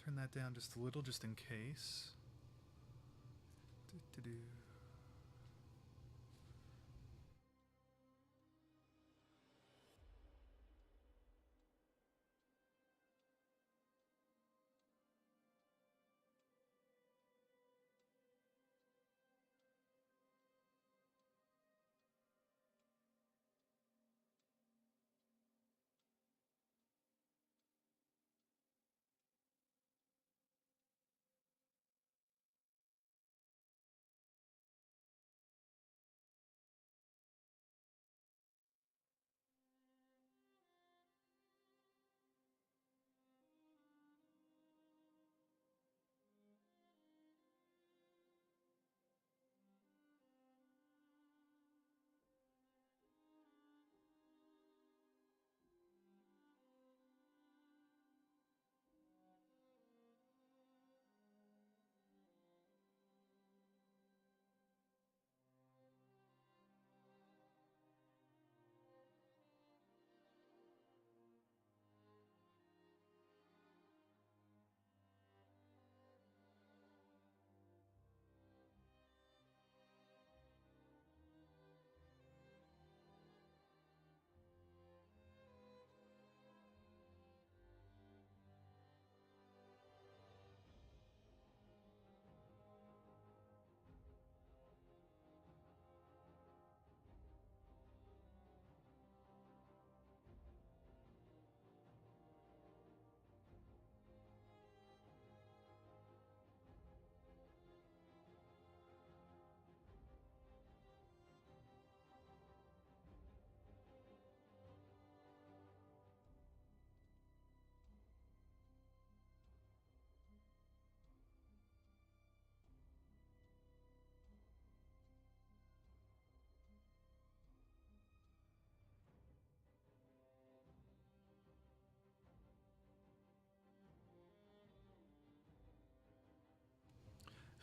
Turn that down just a little, just in case. Do-do-do.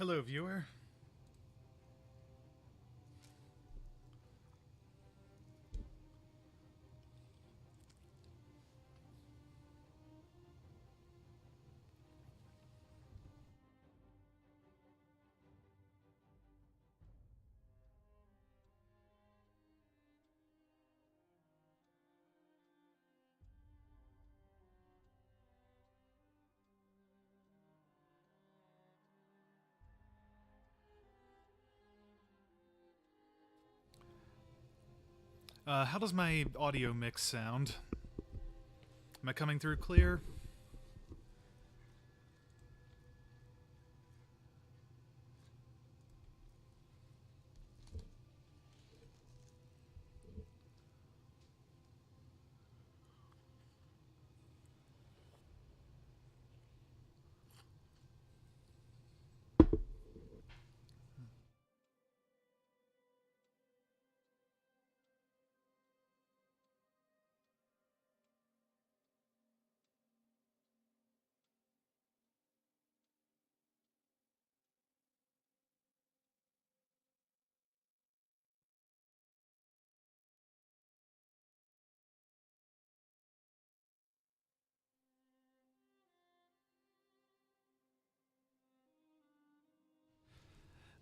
Hello, viewer. How does my audio mix sound? Am I coming through clear?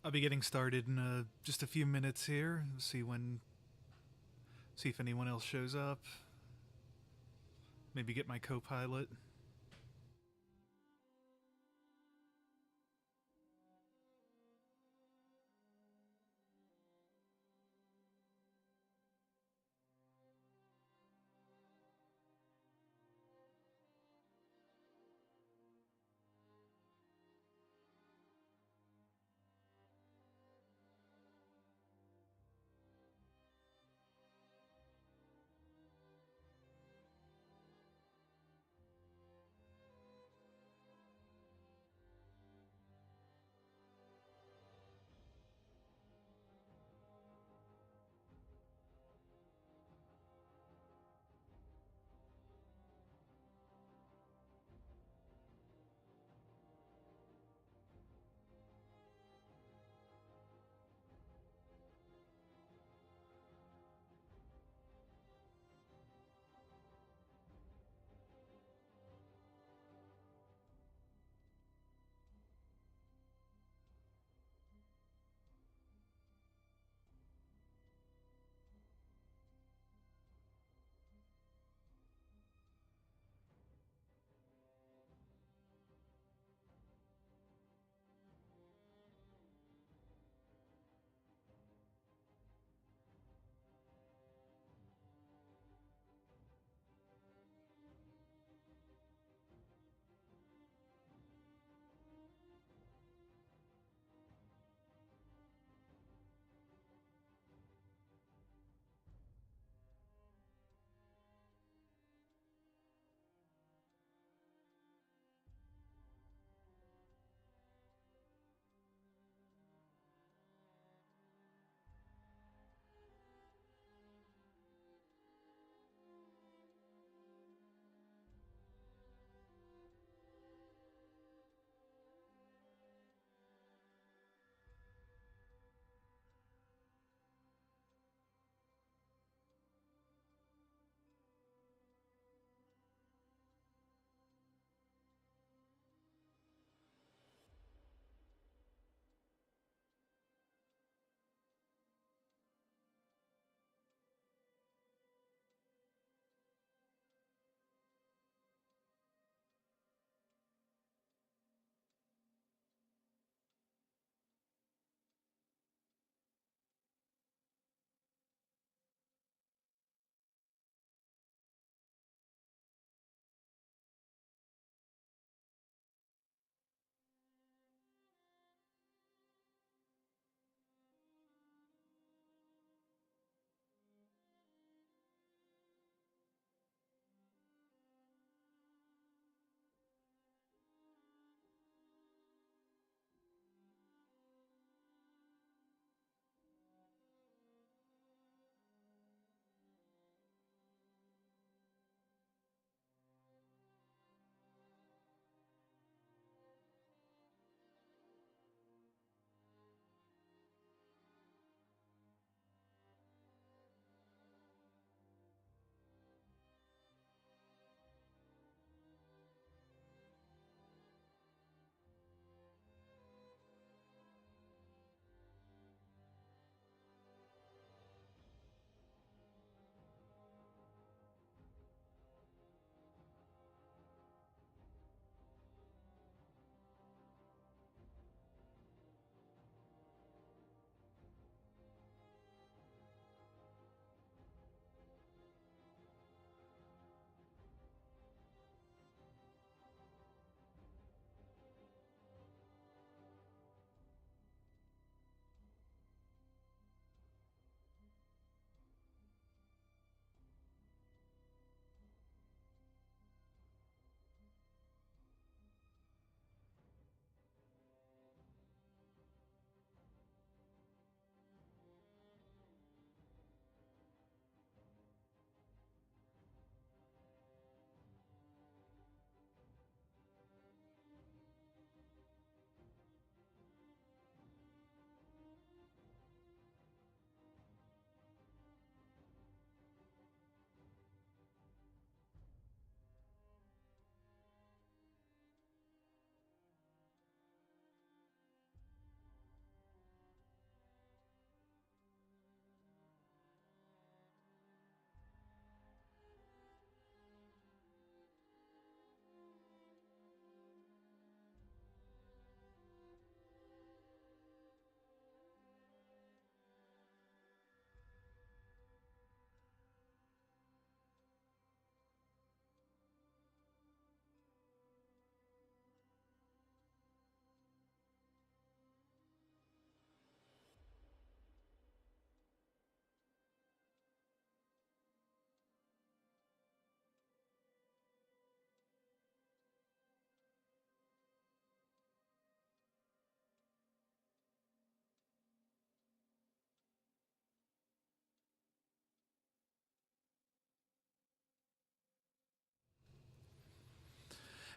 I'll be getting started in just a few minutes here. See if anyone else shows up. Maybe get my co-pilot.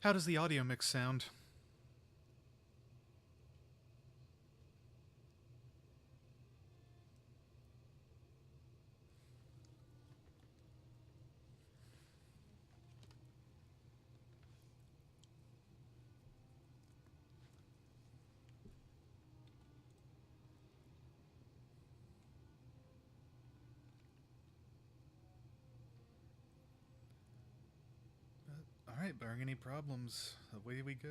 How does the audio mix sound? Alright, barring any problems, away we go.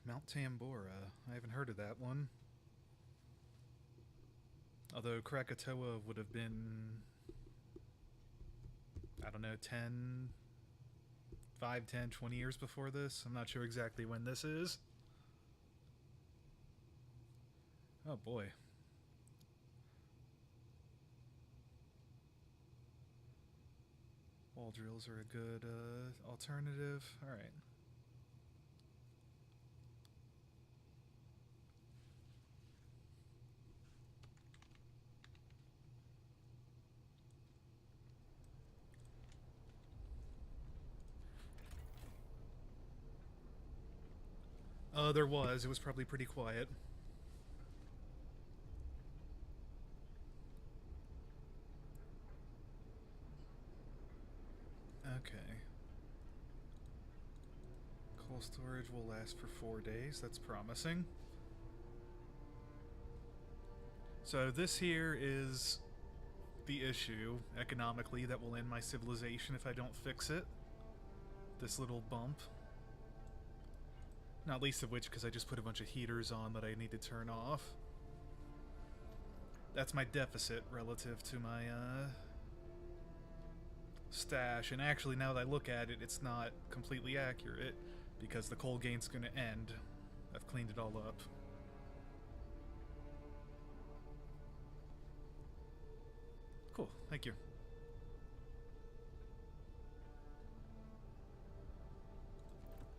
Mount Tambora. I haven't heard of that one. Although Krakatoa would have been, I don't know, 5, 10, 20 years before this. I'm not sure exactly when this is. Oh boy. Wall drills are a good alternative. Alright. There was. It was probably pretty quiet. Okay. Coal storage will last for 4 days. That's promising. So this here is the issue, economically, that will end my civilization if I don't fix it. This little bump. Not least of which because I just put a bunch of heaters on that I need to turn off. That's my deficit relative to my stash. And actually, now that I look at it, it's not completely accurate because the coal gain's going to end. I've cleaned it all up. Cool, thank you.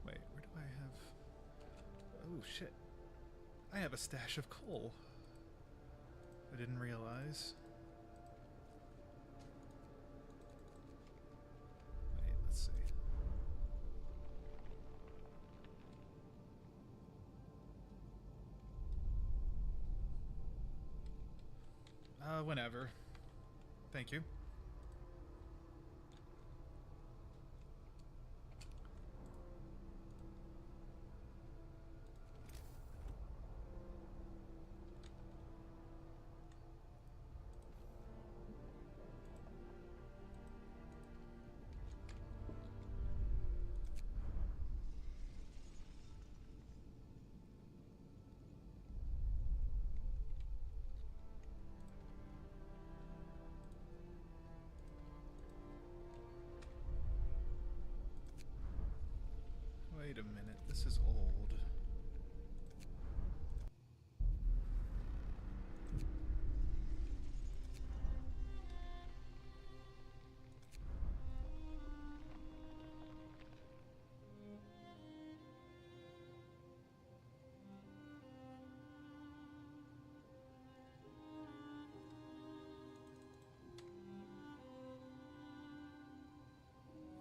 Wait, where do I have... Oh, shit. I have a stash of coal. I didn't realize. Wait, let's see. Whenever. Thank you. Wait a minute, this is old.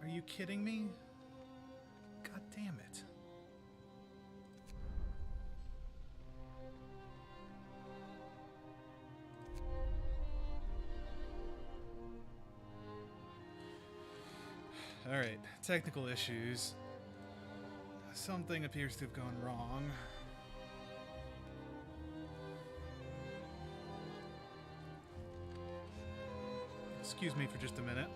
Are you kidding me? God damn it. Alright, technical issues. Something appears to have gone wrong. Excuse me for just a minute.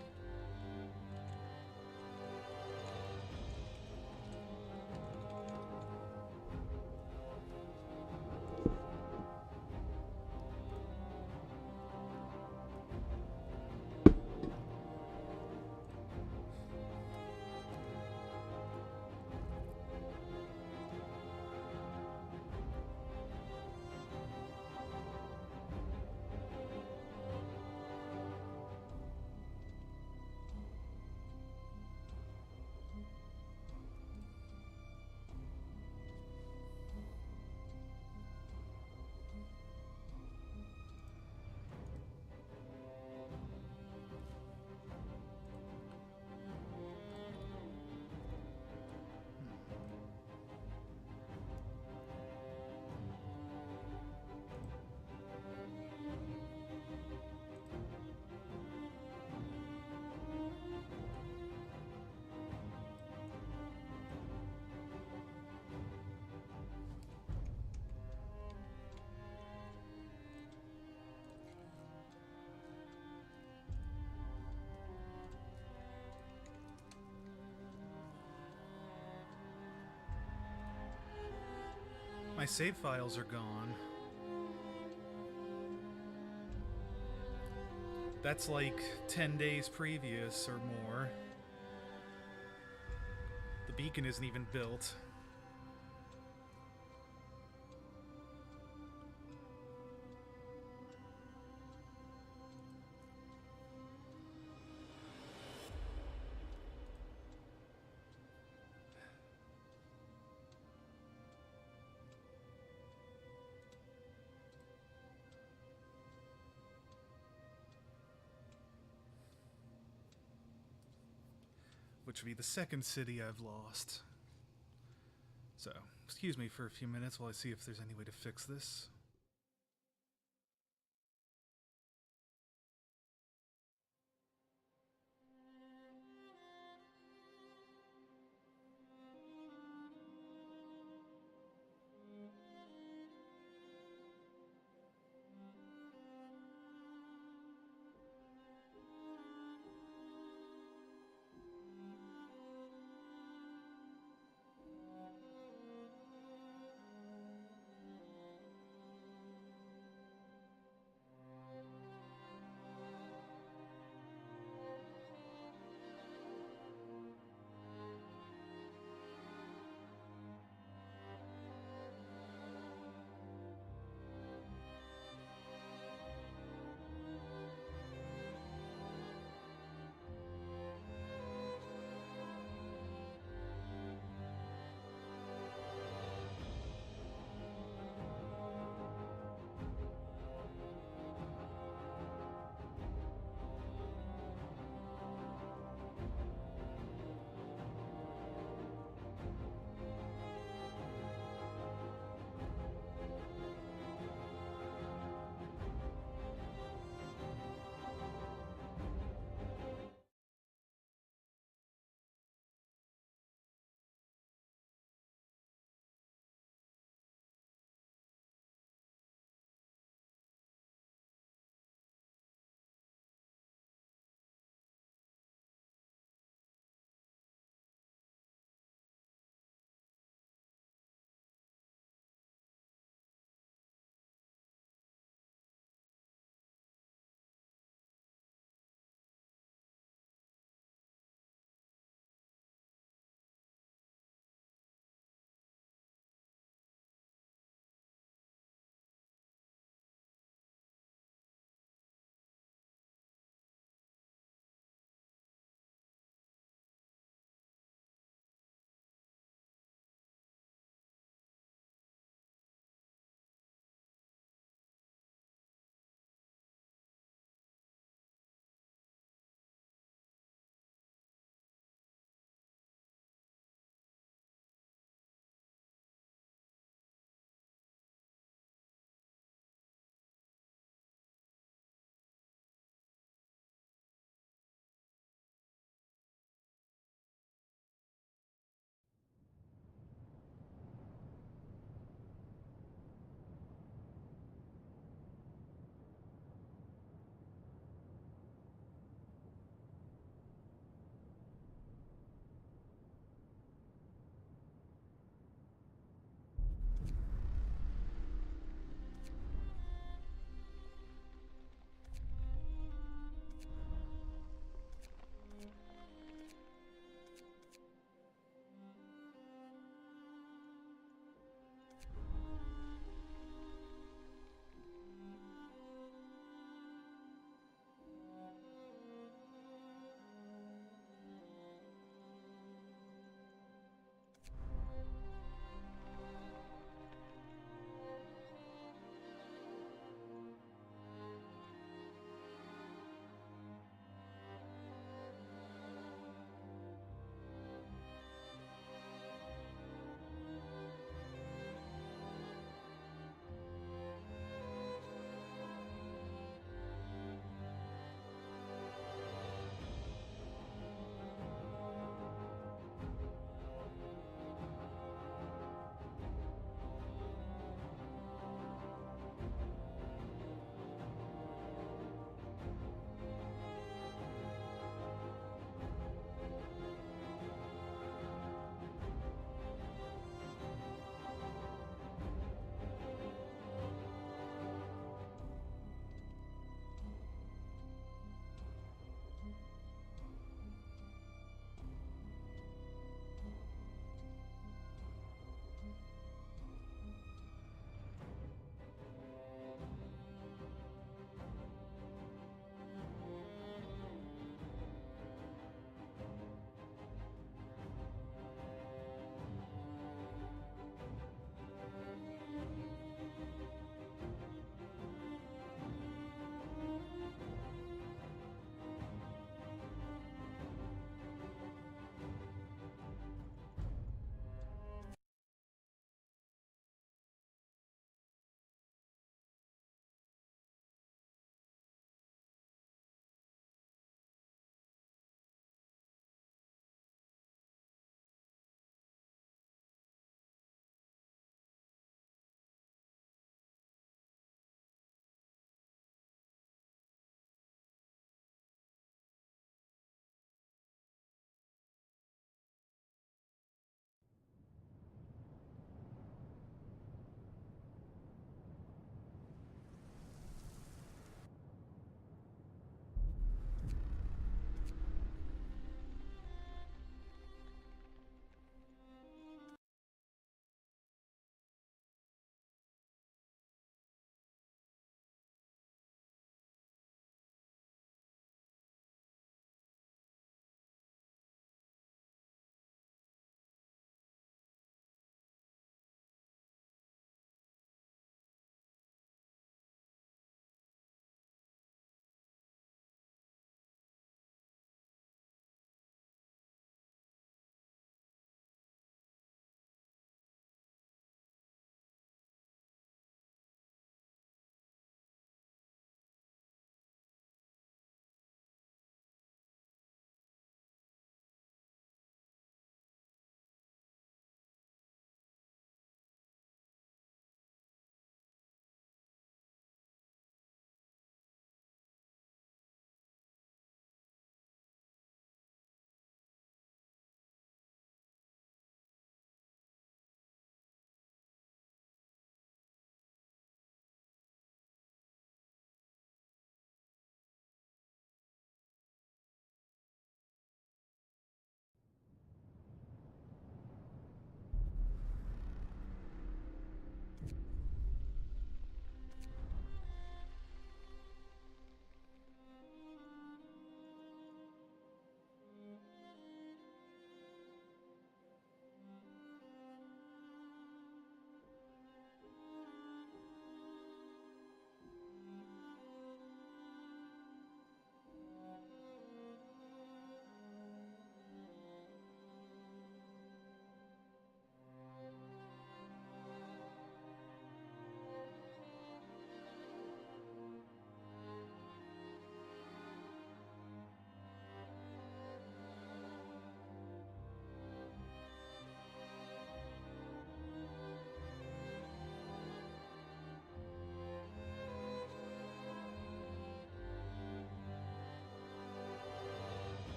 save files are gone. That's like 10 days previous or more. The beacon isn't even built. Which would be the second city I've lost. So, excuse me for a few minutes while I see if there's any way to fix this.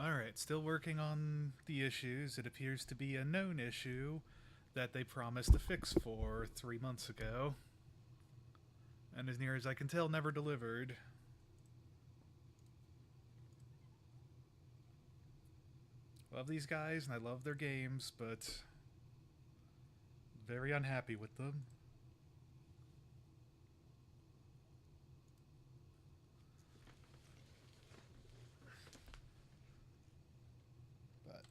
Alright, still working on the issues. It appears to be a known issue that they promised to fix for 3 months ago. And as near as I can tell, never delivered. Love these guys and I love their games, but very unhappy with them. But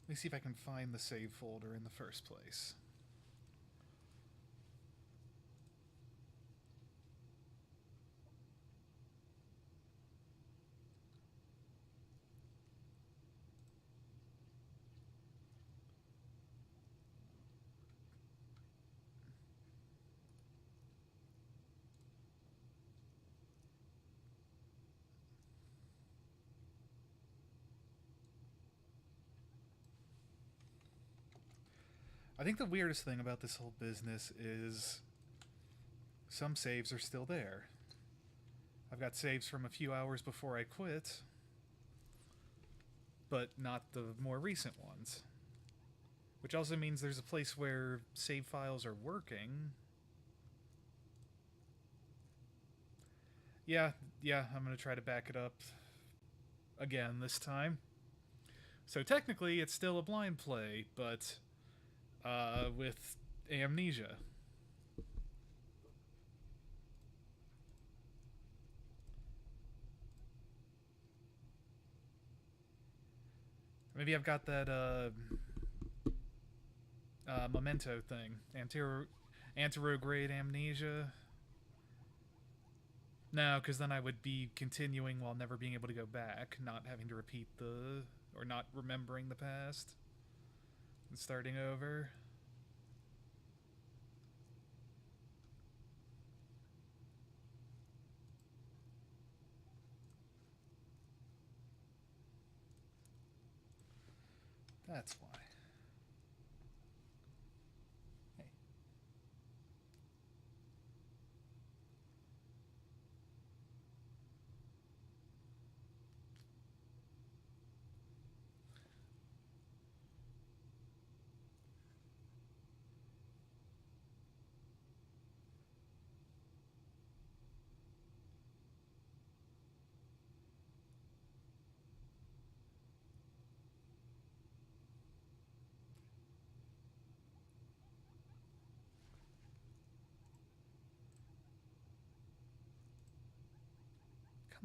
let me see if I can find the save folder in the first place. I think the weirdest thing about this whole business is some saves are still there. I've got saves from a few hours before I quit, but not the more recent ones. Which also means there's a place where save files are working. Yeah, I'm gonna try to back it up again this time. So technically it's still a blind play, but with amnesia. Maybe I've got that memento thing. Anterograde amnesia. No, because then I would be continuing while never being able to go back, not having to repeat or not remembering the past, and starting over. That's why. Hey.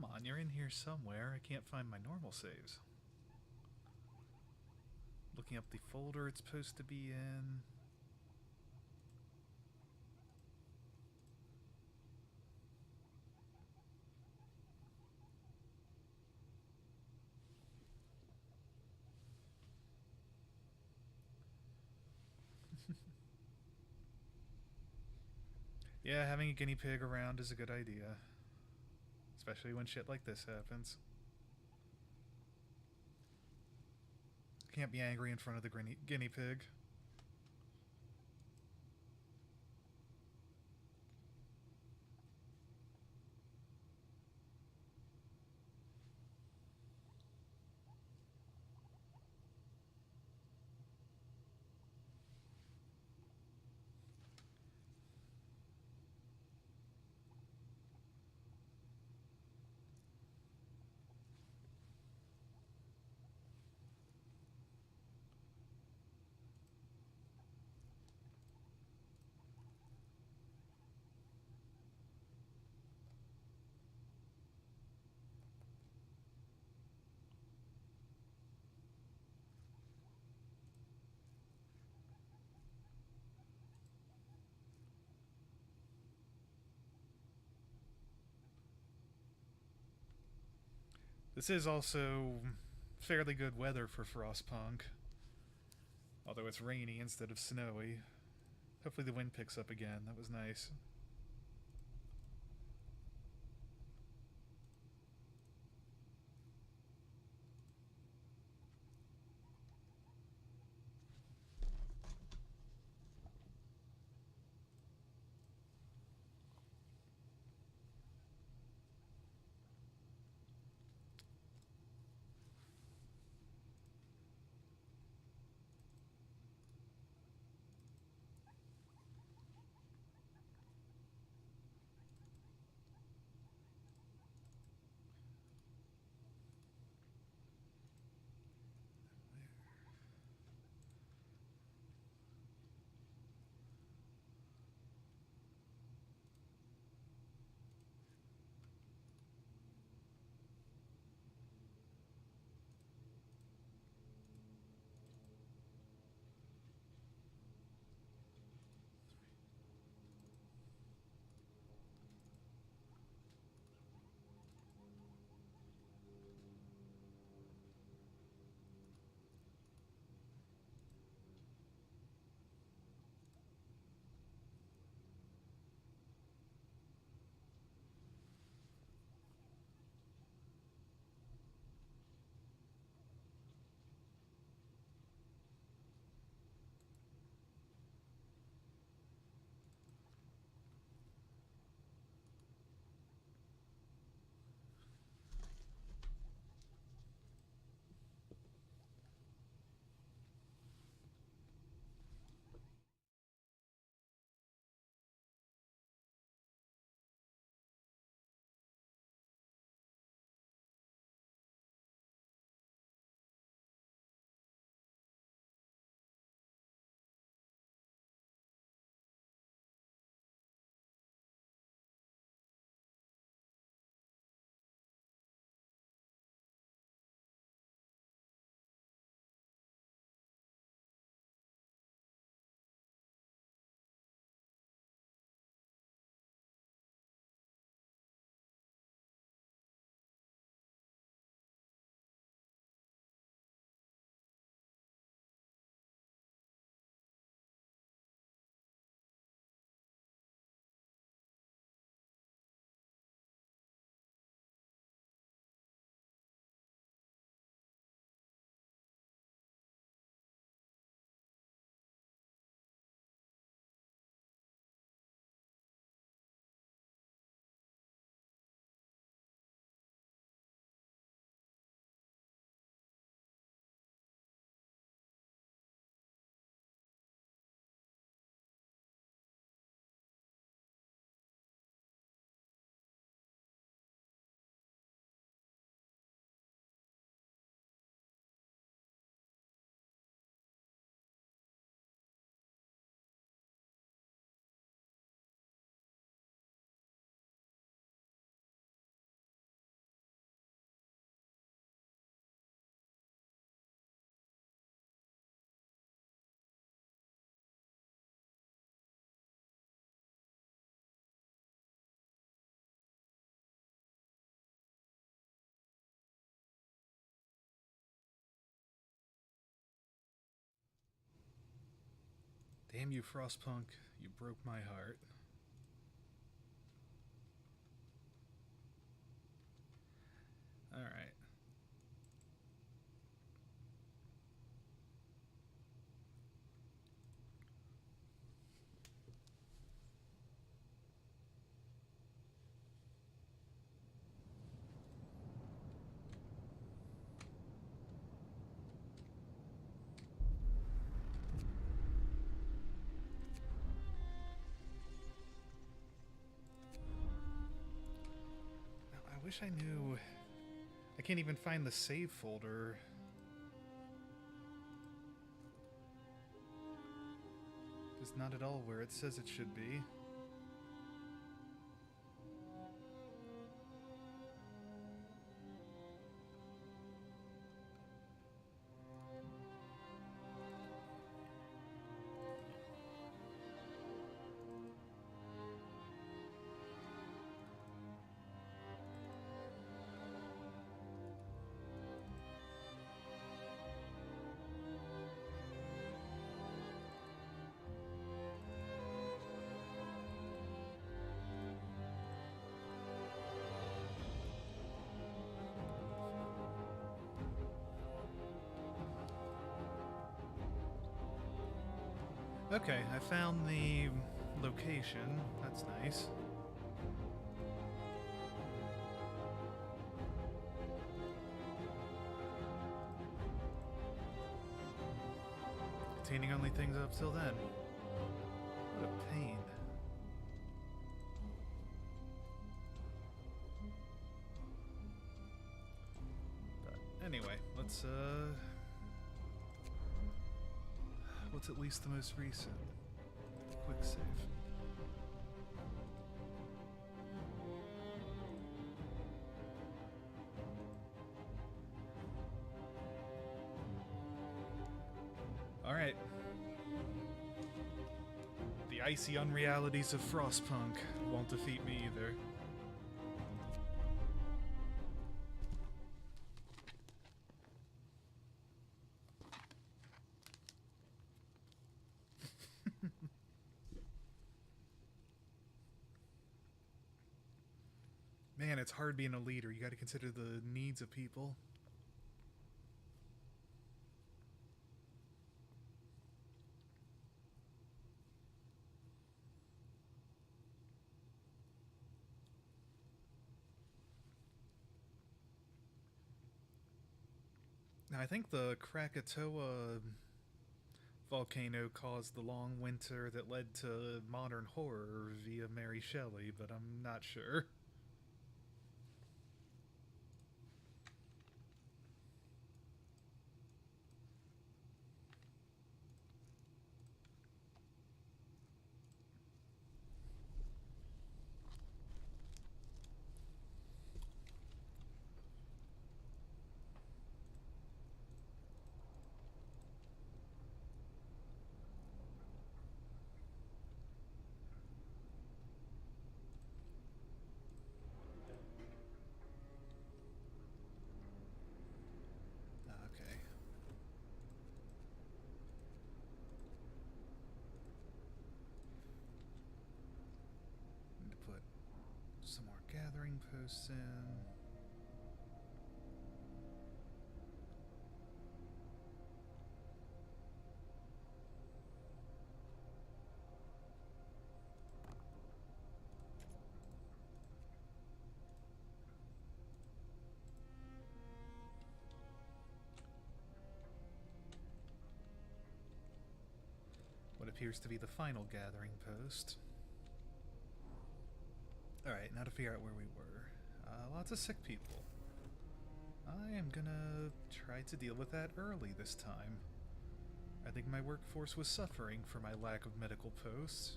Come on, you're in here somewhere. I can't find my normal saves. Looking up the folder it's supposed to be in. Yeah, having a guinea pig around is a good idea. Especially when shit like this happens. Can't be angry in front of the guinea pig. This is also fairly good weather for Frostpunk. Although it's rainy instead of snowy. Hopefully the wind picks up again. That was nice. Damn you, Frostpunk. You broke my heart. Alright. I wish I knew. I can't even find the save folder. It's not at all where it says it should be. Okay, I found the location. That's nice. Containing only things up till then. What a pain. But anyway, let's what's at least the most recent? Quick save. Alright. The icy unrealities of Frostpunk won't defeat me either. Man, it's hard being a leader. You gotta consider the needs of people. Now, I think the Krakatoa volcano caused the long winter that led to modern horror via Mary Shelley, but I'm not sure. Okay. Need to put some more gathering posts in. What appears to be the final gathering post. Alright, now to figure out where we were. Lots of sick people. I am gonna try to deal with that early this time. I think my workforce was suffering for my lack of medical posts.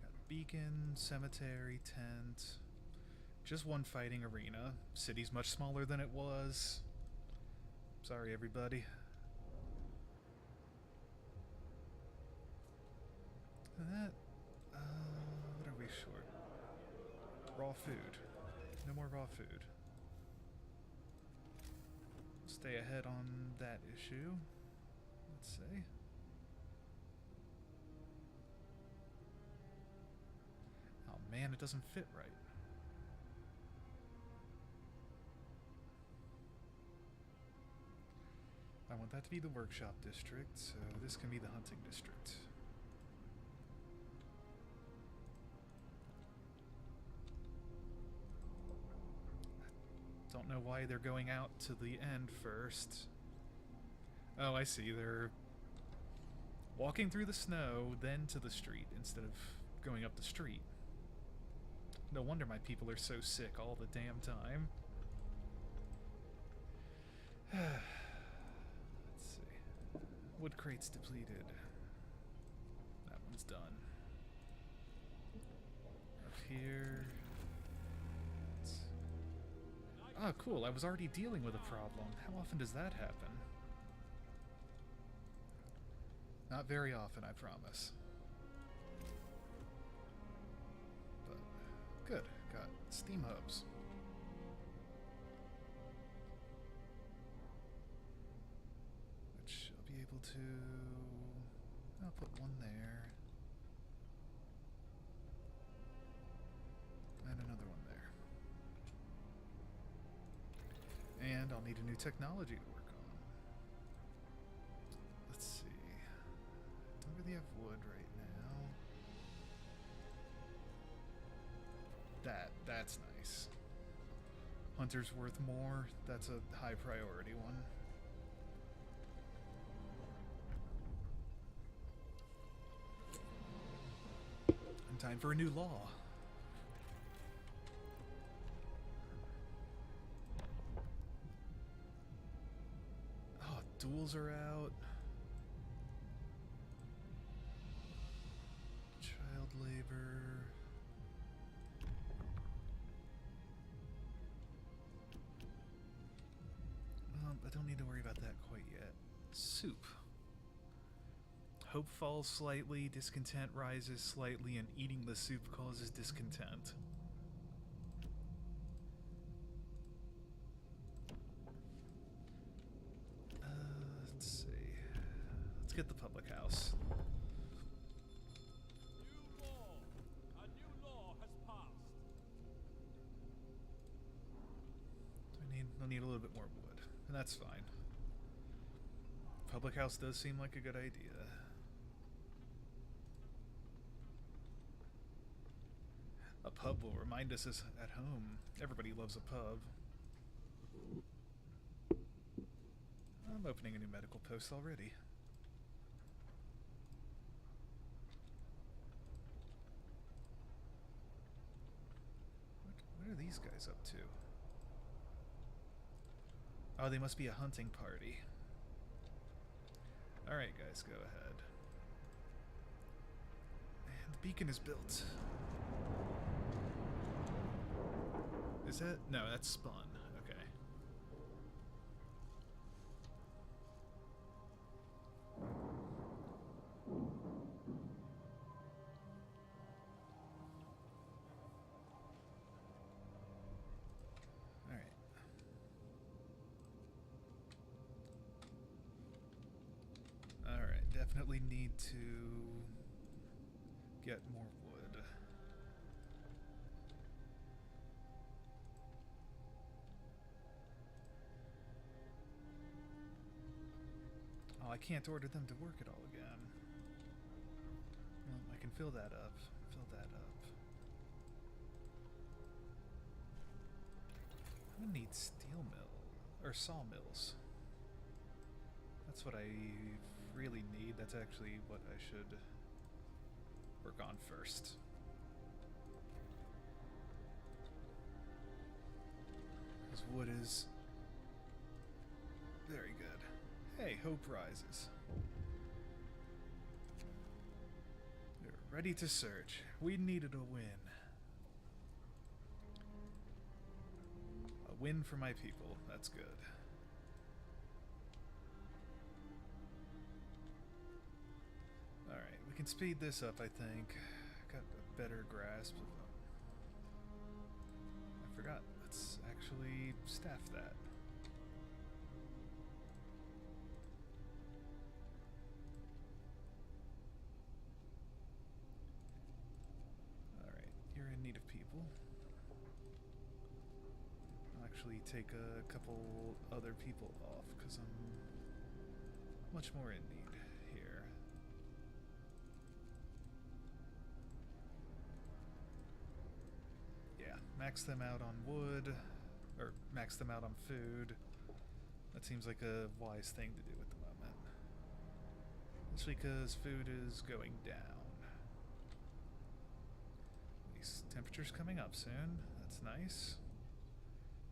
Got beacon, cemetery, tent. Just one fighting arena. City's much smaller than it was. Sorry, everybody. That, what are we short? Raw food. No more raw food. stay ahead on that issue. Let's see. Oh man, it doesn't fit right. I want that to be the workshop district, so this can be the hunting district. Don't know why they're going out to the end first. Oh, I see. They're walking through the snow, then to the street, instead of going up the street. No wonder my people are so sick all the damn time. Let's see. Wood crates depleted. That one's done. Up here. Oh, cool. I was already dealing with a problem. How often does that happen? Not very often, I promise. But, good. Got steam hubs. Which I'll be able to... I'll put one there. And another one there. And I'll need a new technology to work on. Let's see. Don't really have wood right now. That's nice. Hunter's worth more. That's a high priority one. And time for a new law. Duels are out. Child labor. I don't need to worry about that quite yet. Soup. Hope falls slightly, discontent rises slightly, and eating the soup causes discontent. Get the public house. A new law has passed. I'll need a little bit more wood, and that's fine. Public house does seem like a good idea. A pub will remind us as at home. Everybody loves a pub. I'm opening a new medical post already. What are these guys up to? Oh, they must be a hunting party. Alright guys, go ahead. And the beacon is built. Is that? No, that's spun. Okay. Definitely need to get more wood. Oh, I can't order them to work it all again. Well, I can fill that up. Fill that up. I'm gonna need steel mill or sawmills. That's what I really need. That's actually what I should work on first. Because wood is very good. Hey, hope rises. We're ready to search. We needed a win. A win for my people. That's good. Alright, we can speed this up, I think. Got a better grasp of them. I forgot. Let's actually staff that. actually take a couple other people off because I'm much more in need here. Yeah, max them out on wood, or max them out on food. That seems like a wise thing to do at the moment. Especially because food is going down. These temperatures coming up soon. That's nice.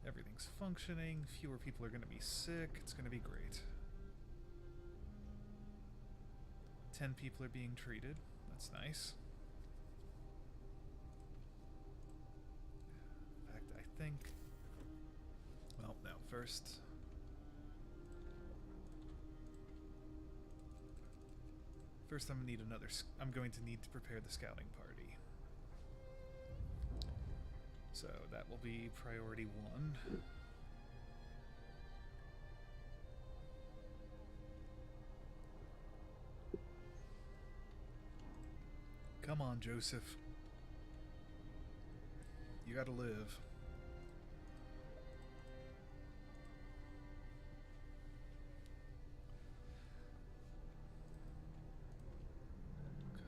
Everything's functioning. Fewer people are going to be sick. It's going to be great. 10 people are being treated. That's nice. In fact, I think... Well, no, first... First, I'm going to need to prepare the scouting party. So that will be priority 1. Come on, Joseph. You gotta live.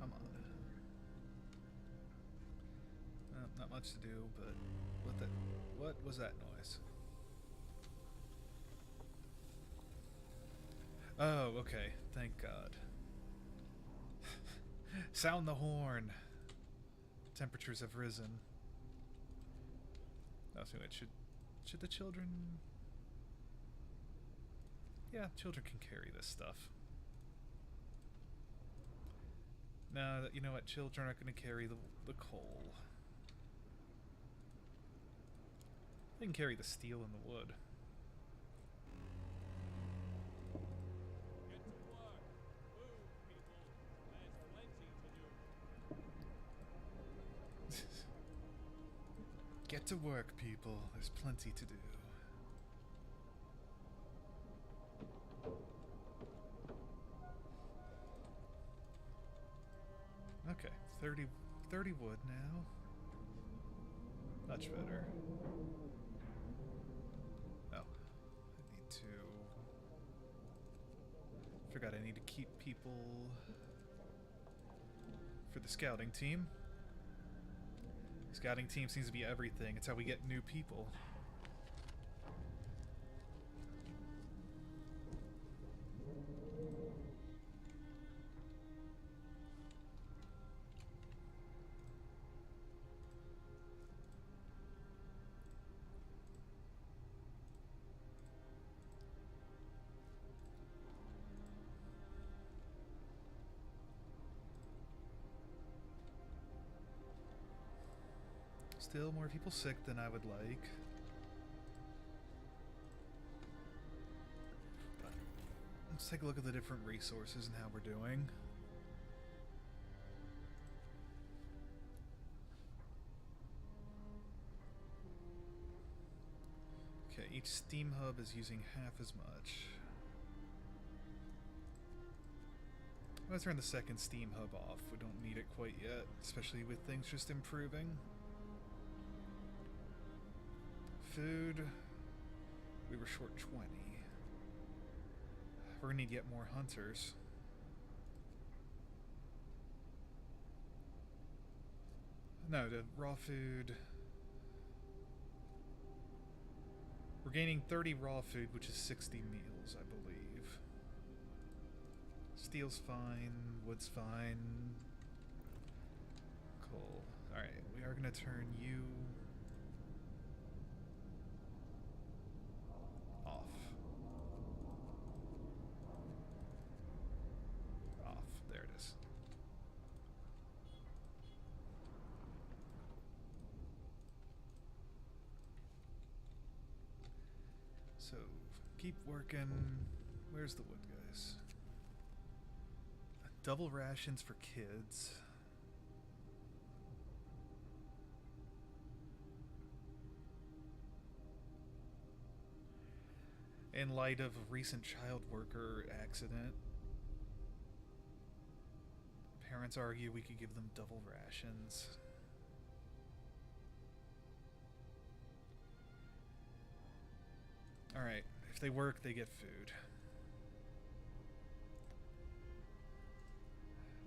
Come on. Well, not much to do, but what was that noise? Oh, okay. Thank God. Sound the horn. Temperatures have risen. Oh, so it should the children? Yeah, children can carry this stuff. No, you know what? Children aren't going to carry the coal. They can carry the steel and the wood. Get to work, Get to work, move, people. There's plenty to do. people. There's plenty to do. Okay, 30 wood now. Much better. Oh, I need to... Forgot I need to keep people for the scouting team. Scouting team seems to be everything. It's how we get new people. Still more people sick than I would like. But let's take a look at the different resources and how we're doing. Okay, each steam hub is using half as much. I'm gonna turn the second steam hub off. We don't need it quite yet, especially with things just improving. Food, we were short 20. We're gonna need yet more hunters. No, the raw food. We're gaining 30 raw food, which is 60 meals, I believe. Steel's fine, wood's fine. Cool. Alright, we are gonna turn you off. There it is. So, keep working. Where's the wood, guys? Double rations for kids. In light of a recent child worker accident, parents argue we could give them double rations. Alright, if they work, they get food.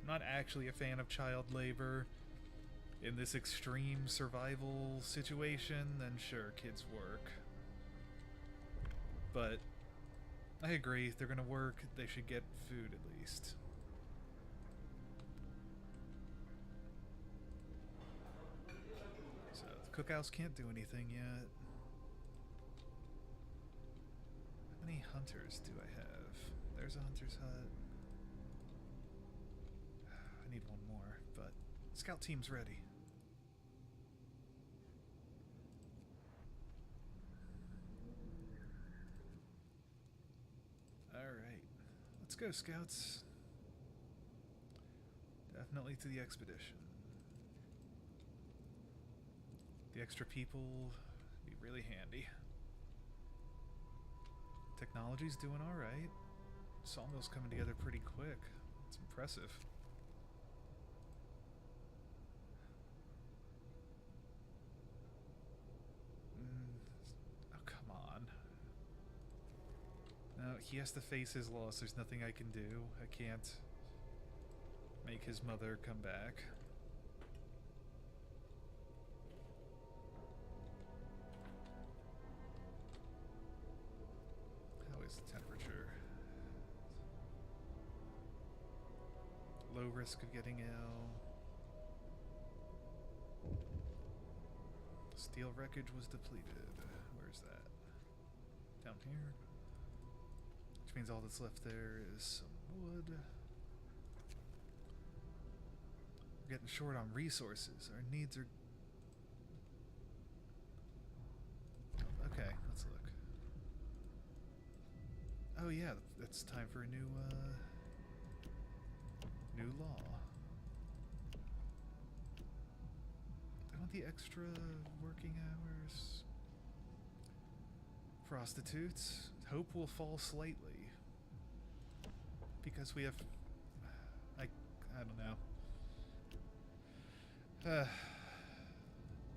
I'm not actually a fan of child labor. In this extreme survival situation, then sure, kids work. But I agree, if they're gonna work, they should get food at least. So, the cookhouse can't do anything yet. How many hunters do I have? There's a hunter's hut. I need one more, but scout team's ready. Alright. Let's go, scouts. Definitely to the expedition. The extra people be really handy. Technology's doing alright. Sawmill's coming together pretty quick. It's impressive. Oh, come on. No, he has to face his loss. There's nothing I can do. I can't make his mother come back. How is the temperature? Low risk of getting ill. Steel wreckage was depleted. Where's that? Down here? Which means all that's left there is some wood. We're getting short on resources. Our needs are... Okay, let's look. Oh yeah, it's time for a new law. I want the extra working hours. Prostitutes. Hope will fall slightly. Because we have... I don't know.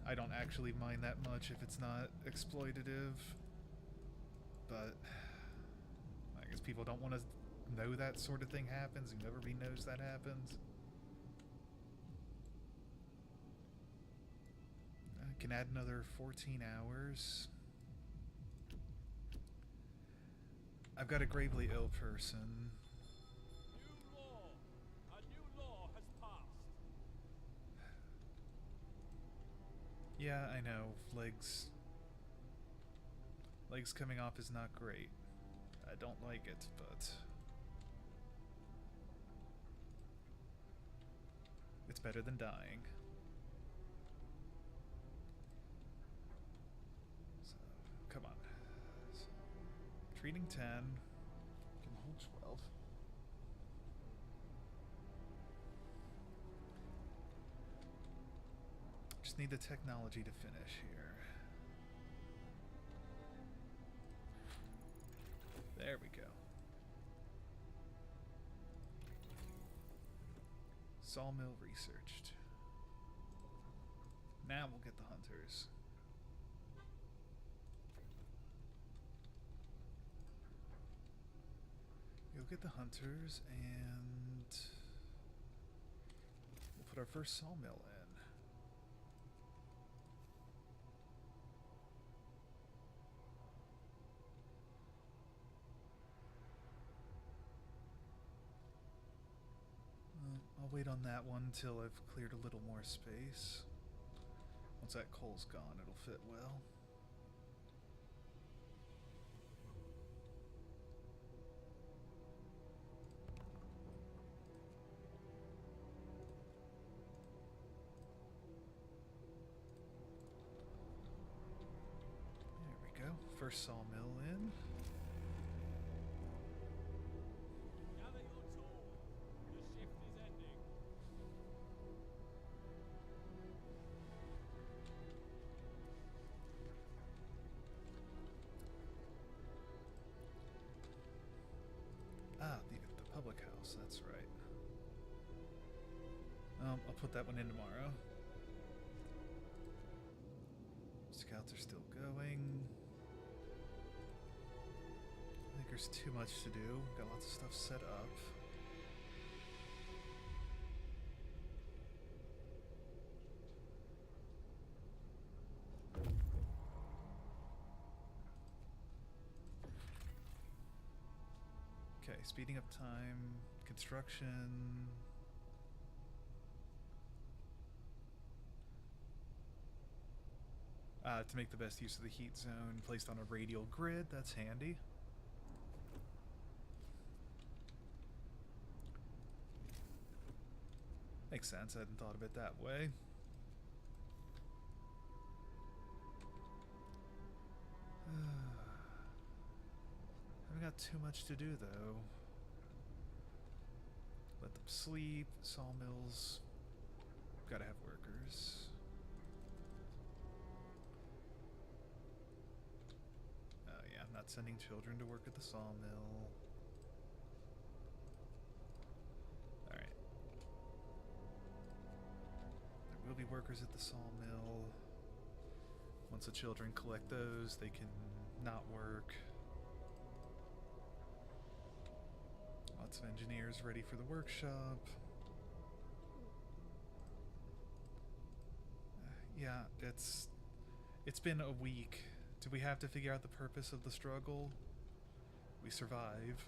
I don't actually mind that much if it's not exploitative. But... I guess people don't want to know that sort of thing happens. Nobody knows that happens. I can add another 14 hours. I've got a gravely ill person. New law. A new law has passed. Yeah, I know. Legs coming off is not great. I don't like it, but... it's better than dying. So, come on. So, treating 10. Can hold 12. Just need the technology to finish here. There we go. Sawmill researched. Now we'll get the hunters. You'll get the hunters and we'll put our first sawmill in. I'll wait on that one till I've cleared a little more space. Once that coal's gone, it'll fit well. There we go. First sawmill in. Gather your tools. The shift is ending. Ah, the public house, that's right. I'll put that one in tomorrow. Scouts are still going. there's too much to do. Got lots of stuff set up. Okay, speeding up time, construction. To make the best use of the heat zone placed on a radial grid, that's handy. Makes sense, I hadn't thought of it that way. Haven't got too much to do though. Let them sleep, sawmills. Gotta have workers. Oh yeah, I'm not sending children to work at the sawmill. Alright. There will be workers at the sawmill. Once the children collect those, they can not work. Lots of engineers ready for the workshop. Yeah, it's been a week. Do we have to figure out the purpose of the struggle? We survive.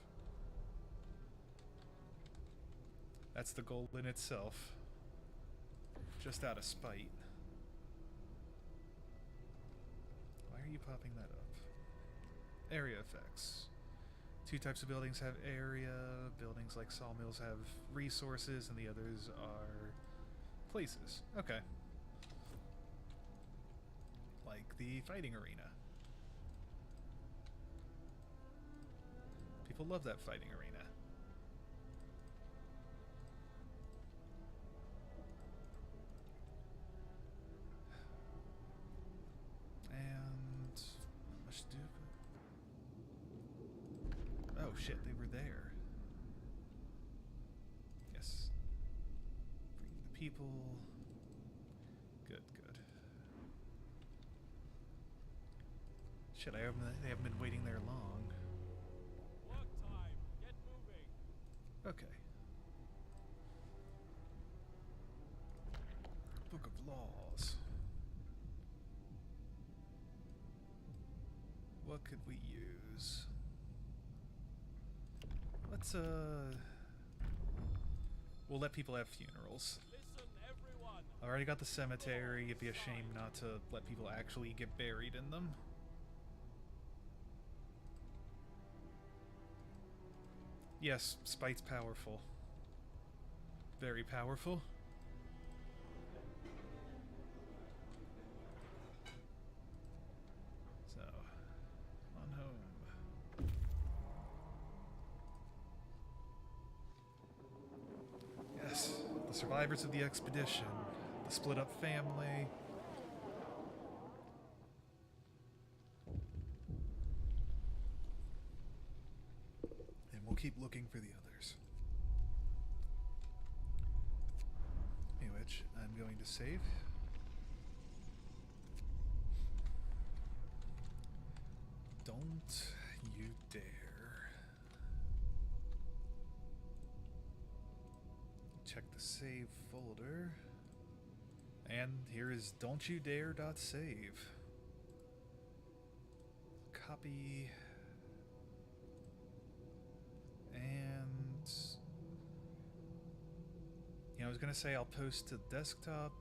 That's the goal in itself. Just out of spite. Why are you popping that up? Area effects. 2 types of buildings have area. Buildings like sawmills have resources, and the others are places. Okay. Like the fighting arena. People love that fighting arena. And not much to do. Oh shit, they were there. Yes. Bring the people. Good, good. Shit, they haven't been waiting there long. Work time. Get moving. Okay. Book of Laws. What could we use? Let's we'll let people have funerals. Listen, everyone. I already got the cemetery. It'd be a shame not to let people actually get buried in them. Yes, spite's powerful. Very powerful. So, on home. Yes, the survivors of the expedition, the split up family. And we'll keep looking for the others. In which I'm going to save. Don't you dare. Check the save folder. And here is don'tyoudare.save. Copy. And I was gonna say I'll post to desktop.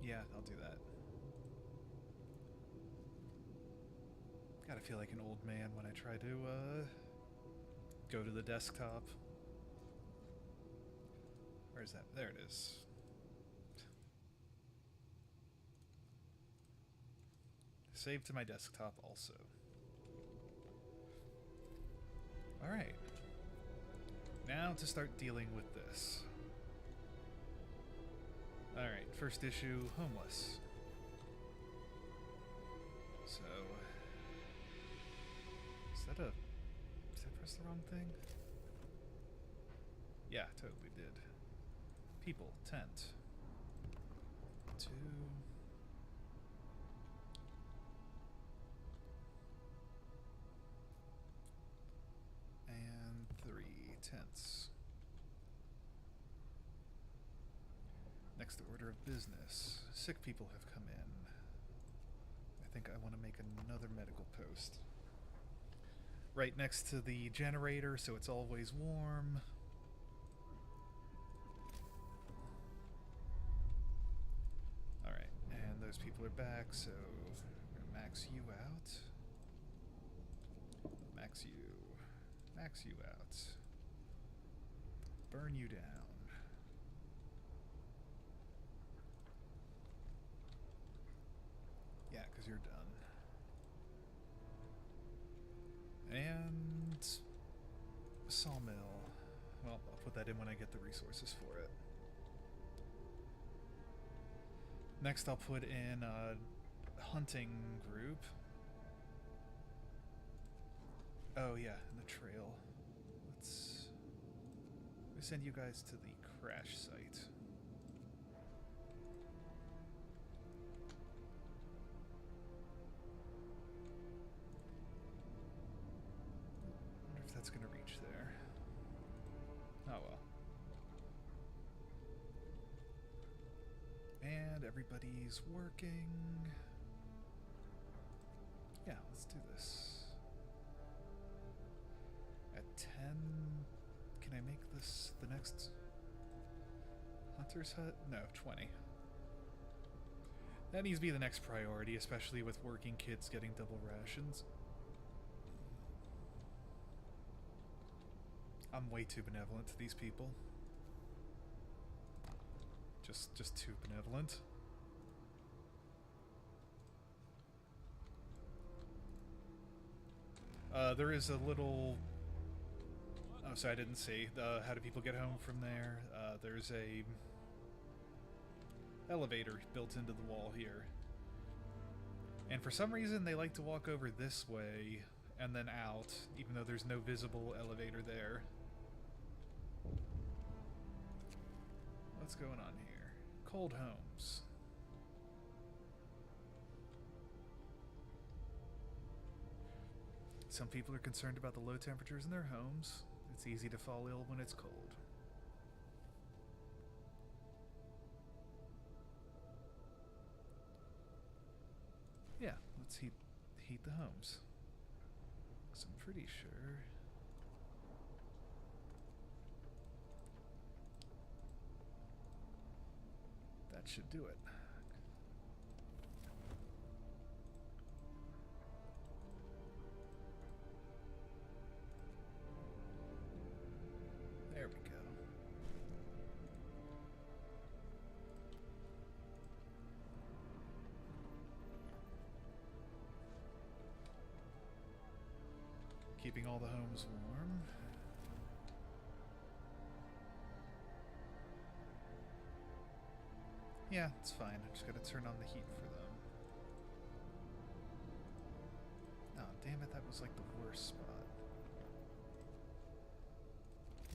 Yeah, I'll do that. Gotta feel like an old man when I try to go to the desktop. Where's that? There it is. Save to my desktop also. Alright. Now to start dealing with this. Alright, first issue, homeless. So... Did I press the wrong thing? Yeah, totally did. People, tent. 2. Next order of business. Sick people have come in. I think I want to make another medical post. Right next to the generator, so it's always warm. Alright, and those people are back, so we're gonna max you out. Max you. Max you out. Burn you down. Yeah, because you're done. And sawmill. Well, I'll put that in when I get the resources for it. Next, I'll put in a hunting group. Oh yeah, and the trail. Let's send you guys to the crash site. Wonder if that's gonna reach there. Oh well. And everybody's working. Yeah, let's do this. At 10, can I make this the next hunter's hut? No, 20. That needs to be the next priority, especially with working kids getting double rations. I'm way too benevolent to these people. Just too benevolent. There is a little... Oh, sorry, I didn't see. How do people get home from there? There's a elevator built into the wall here. And for some reason, they like to walk over this way and then out, even though there's no visible elevator there. What's going on here? Cold homes. Some people are concerned about the low temperatures in their homes. It's easy to fall ill when it's cold. Yeah, let's heat the homes. 'Cause I'm pretty sure... that should do it. There we go. Keeping all the homes warm. Yeah, it's fine. I just gotta turn on the heat for them. Oh, damn it, that was like the worst spot.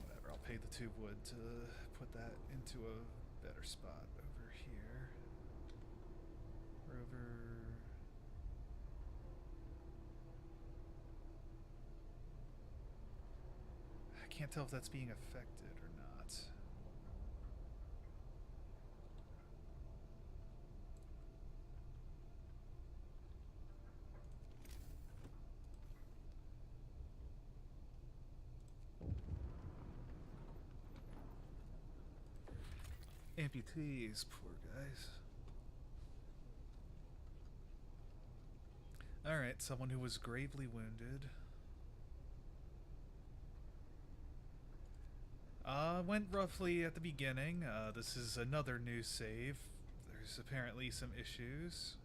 Whatever, I'll pay the 2 wood to put that into a better spot over here. Or over... I can't tell if that's being affected or not. Amputees, poor guys. Alright, someone who was gravely wounded. Went roughly at the beginning. This is another new save. There's apparently some issues.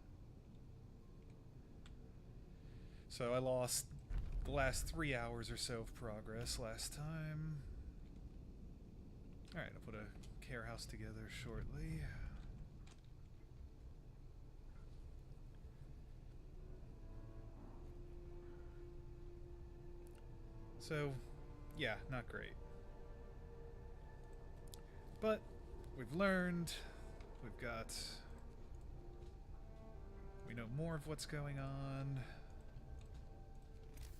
So I lost the last 3 hours or so of progress last time. Alright, I'll put a care house together shortly. So, yeah, not great. But we've learned, we know more of what's going on.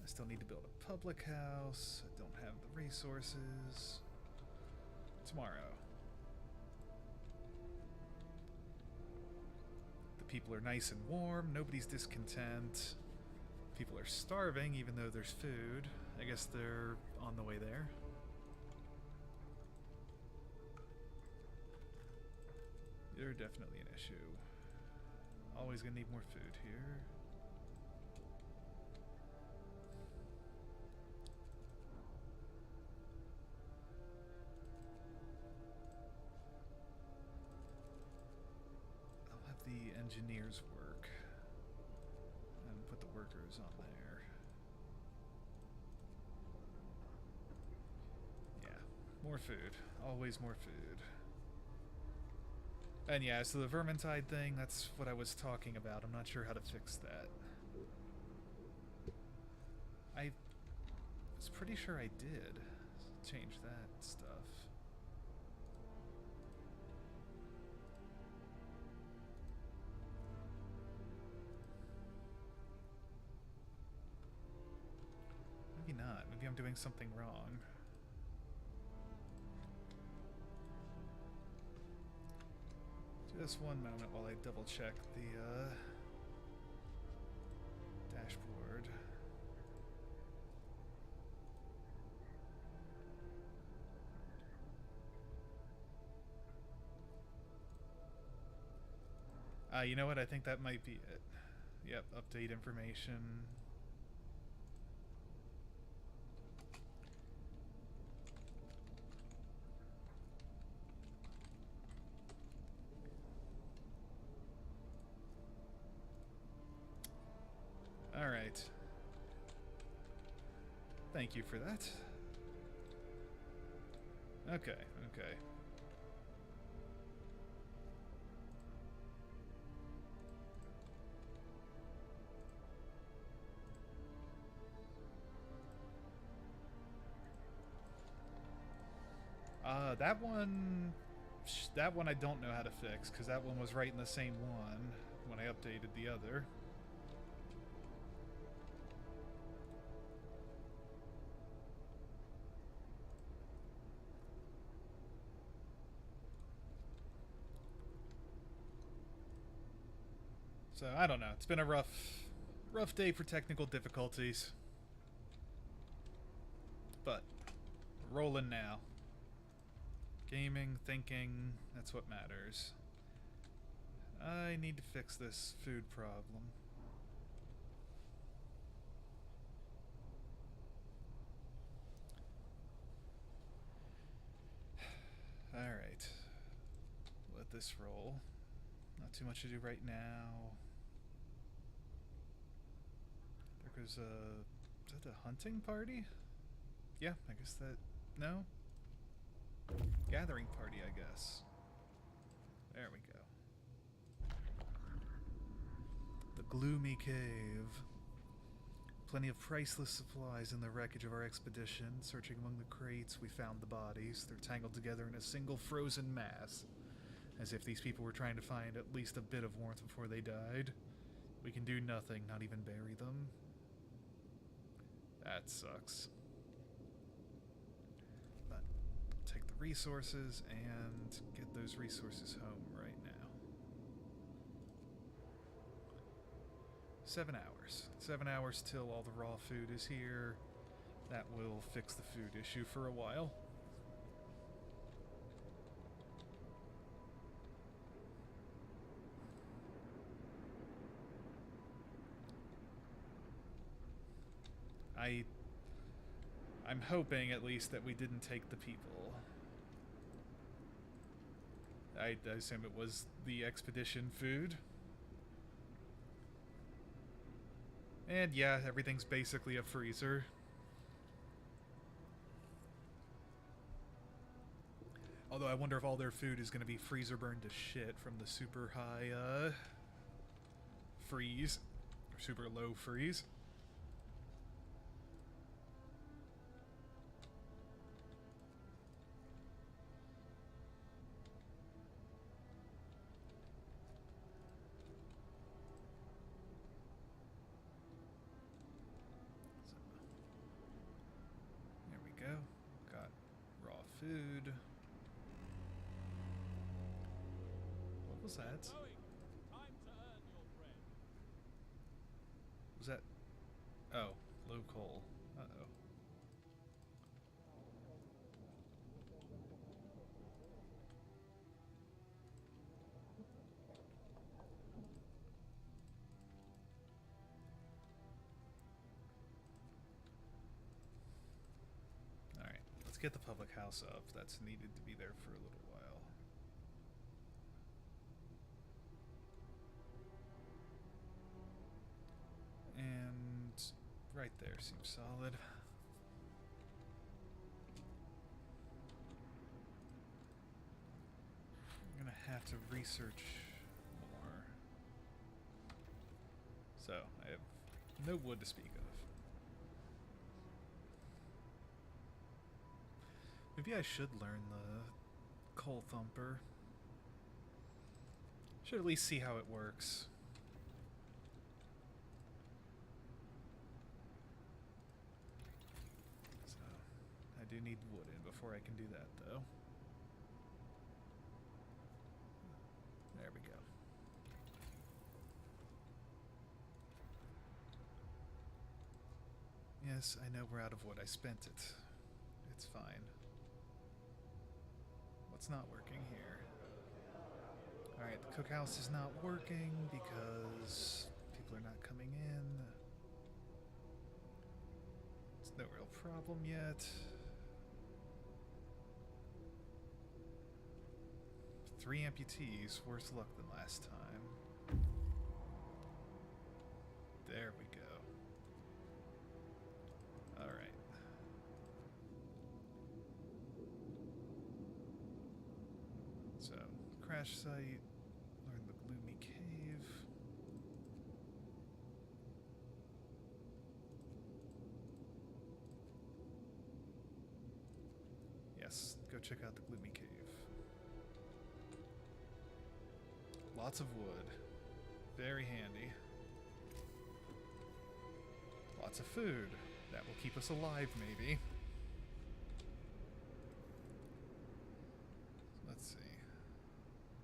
I still need to build a public house. I don't have the resources. Tomorrow. People are nice and warm. Nobody's discontent. People are starving even though there's food. I guess they're on the way there. They're definitely an issue. Always gonna need more food here. I'll have the engineers work and put the workers on there. Yeah, more food. Always more food. And yeah, so the Vermintide thing, that's what I was talking about. I'm not sure how to fix that. I was pretty sure I did change that stuff. Maybe not. Maybe I'm doing something wrong. Just one moment while I double check the dashboard. You know what? I think that might be it. Yep, update information. Alright. Thank you for that. Okay, okay. That one I don't know how to fix, because that one was right in the same one when I updated the other. So, I don't know. It's been a rough day for technical difficulties. But, rolling now. Gaming, thinking, that's what matters. I need to fix this food problem. Alright. Let this roll. Not too much to do right now. There goes a... Is that a hunting party? Yeah, I guess that... No? Gathering party, I guess. There we go. The gloomy cave. Plenty of priceless supplies in the wreckage of our expedition. Searching among the crates, we found the bodies. They're tangled together in a single frozen mass. As if these people were trying to find at least a bit of warmth before they died. We can do nothing, not even bury them. That sucks. But take the resources and get those resources home right now. 7 hours. 7 hours till all the raw food is here. That will fix the food issue for a while. I'm hoping at least that we didn't take the people. I assume it was the expedition food. And yeah, everything's basically a freezer. Although I wonder if all their food is going to be freezer burned to shit from the super high freeze. Or super low freeze. Food. What was that? Going. Time to earn coal. Uh-oh. Alright, let's get the public house up. That's needed to be there for a little while. And right there seems solid. I'm gonna have to research more. So, I have no wood to speak of. Maybe I should learn the coal thumper. Should at least see how it works. So, I do need wood in before I can do that, though. There we go. Yes, I know we're out of wood. I spent it. It's fine. What's not working here? Alright, the cookhouse is not working because people are not coming in. It's no real problem yet. 3 amputees, worse luck than last time. There we go. Alright. So, crash site, learn the gloomy cave. Yes, go check out the gloomy cave. Lots of wood. Very handy. Lots of food. That will keep us alive, maybe. Let's see.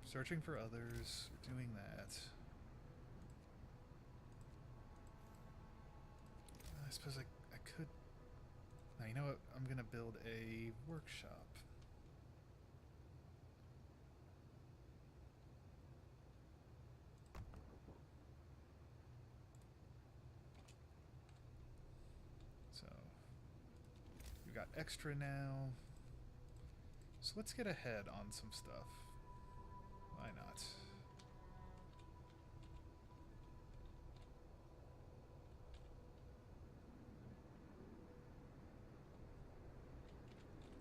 Searching for others. Doing that. I suppose I could... Now, you know what? I'm going to build a workshop. So, we've got extra now. So let's get ahead on some stuff. Why not?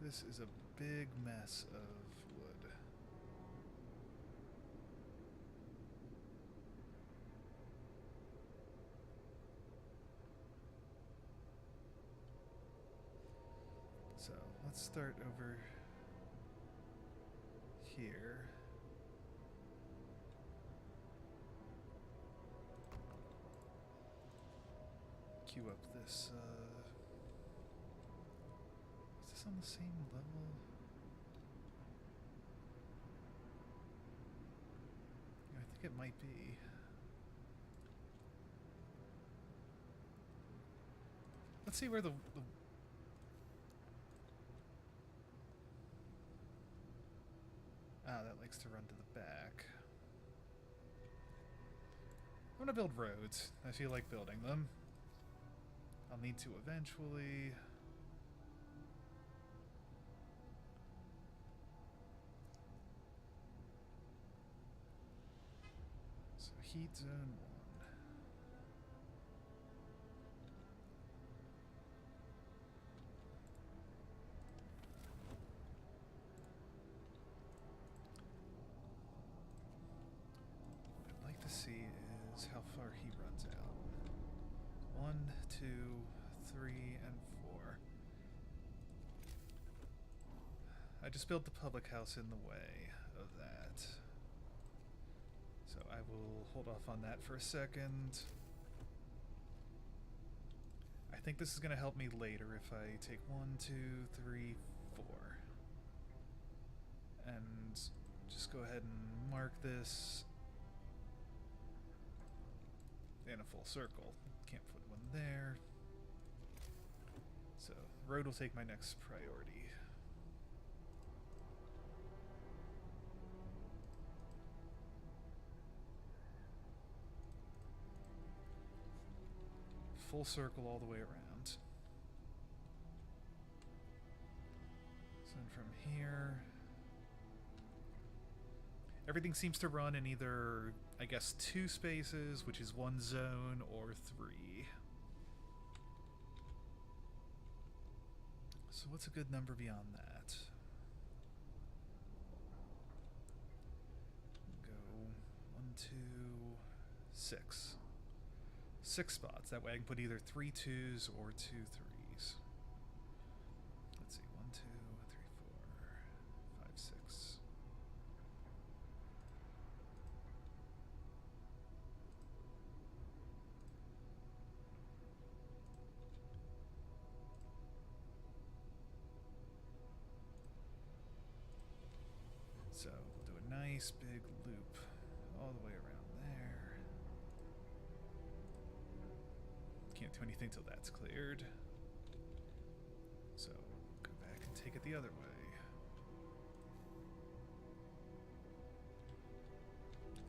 This is a big mess of wood. So let's start over here. Queue up this, is this on the same level? I think it might be. Let's see where the that likes to run to the back. I'm gonna build roads. I feel like building them. I'll need to eventually. So heat zone 1. See is how far he runs out. 1, 2, 3, and 4. I just built the public house in the way of that. So I will hold off on that for a second. I think this is going to help me later if I take 1, 2, 3, 4. And just go ahead and mark this in a full circle. Can't put one there. Road will take my next priority. Full circle all the way around. So then from here, everything seems to run in either, I guess, 2 spaces, which is 1 zone, or 3. So what's a good number beyond that? Go 1, 2, 6. 6 spots. That way I can put either 3 2s or 2 3s. Let's see. 1, 2, 3, 4, 5, 6. So we'll do a nice big loop all the way around there. Can't do anything till that's cleared. So go back and take it the other way.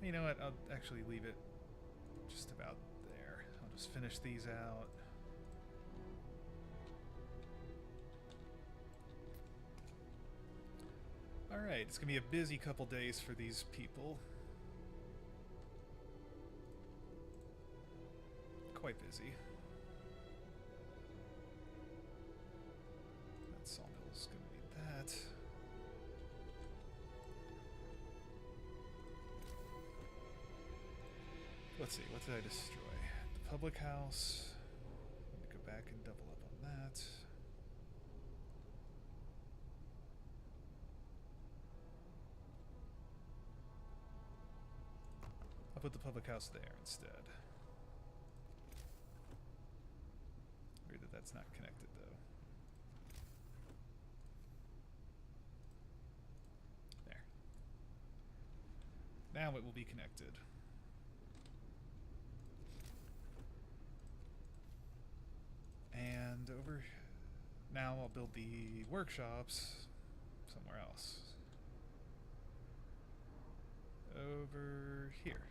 You know what? I'll actually leave it just about there. I'll just finish these out. Alright, it's gonna be a busy couple days for these people. Quite busy. That sawmill's gonna need that. Let's see, what did I destroy? The public house. Let me go back and double up on that. I'll put the public house there instead. Weird that that's not connected though. There. Now it will be connected. And over now I'll build the workshops somewhere else. Over here.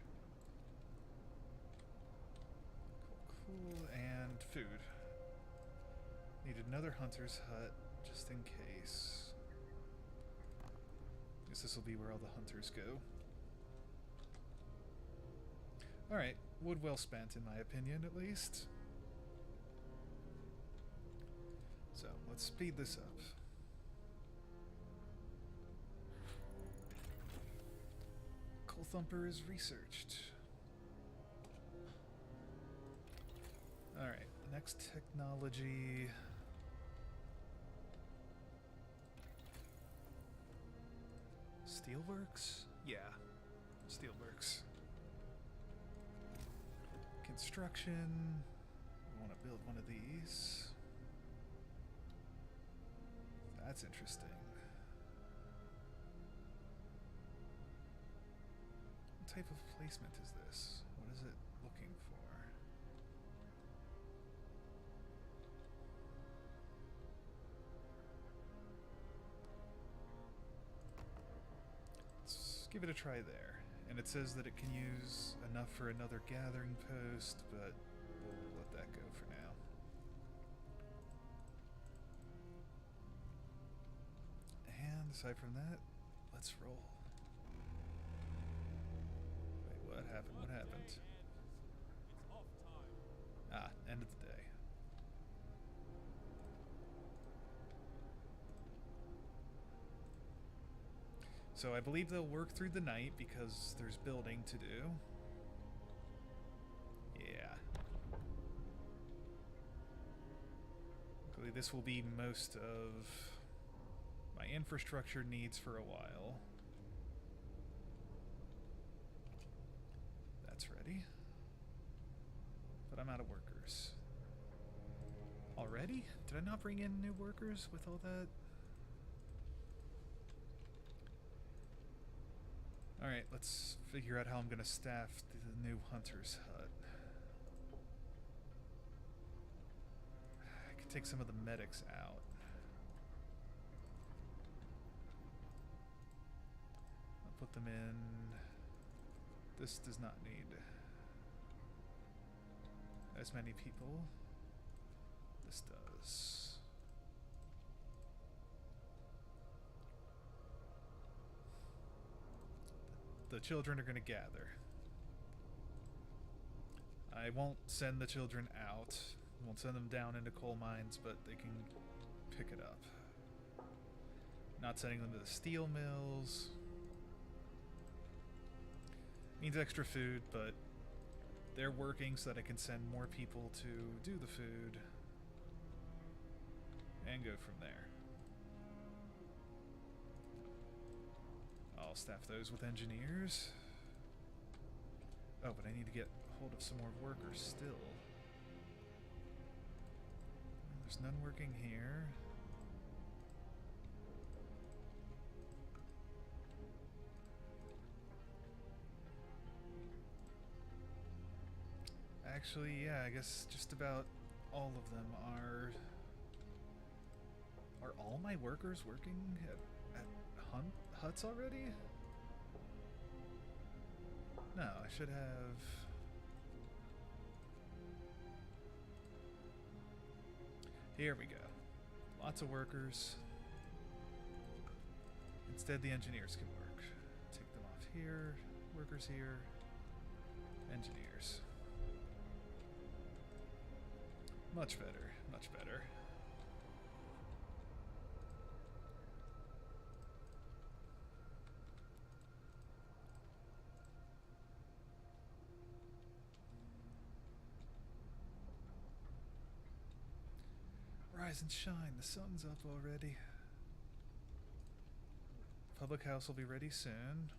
Cool, and food. Need another hunter's hut, just in case. Guess this will be where all the hunters go. Alright, wood well spent in my opinion, at least. So, let's speed this up. Coal Thumper is researched. Alright, next technology. Steelworks? Yeah, Steelworks. Construction. We want to build one of these. That's interesting. What type of placement is this? What is it looking for? Let's give it a try there. And it says that it can use enough for another gathering post, but we'll let that go for now. And aside from that, let's roll. Wait, what happened? What happened? It's off time. Ah, end of the day. So I believe they'll work through the night because there's building to do. Yeah. Luckily this will be most of my infrastructure needs for a while. That's ready. But I'm out of workers. Already? Did I not bring in new workers with all that? Alright, let's figure out how I'm gonna staff the new hunter's hut. I could take some of the medics out. I'll put them in. This does not need as many people. This does. The children are going to gather. I won't send the children out. Won't send them down into coal mines, but they can pick it up. Not sending them to the steel mills. Means extra food, but they're working so that I can send more people to do the food and go from there. I'll staff those with engineers. Oh, but I need to get hold of some more workers still. There's none working here. Actually, yeah, I guess just about all of them are... Are all my workers working at huts already? No, I should have... Here we go. Lots of workers. Instead, the engineers can work. Take them off here. Workers here. Engineers. Much better. Much better. Rise and shine, the sun's up already. Public house will be ready soon.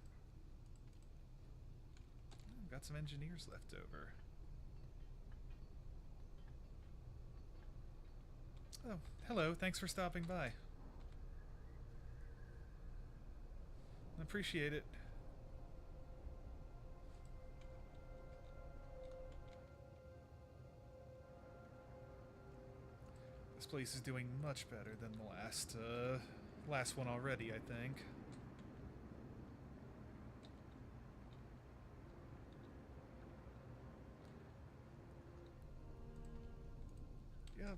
Got some engineers left over. Oh, hello, thanks for stopping by. I appreciate it. This place is doing much better than the last one already, I think. Yep.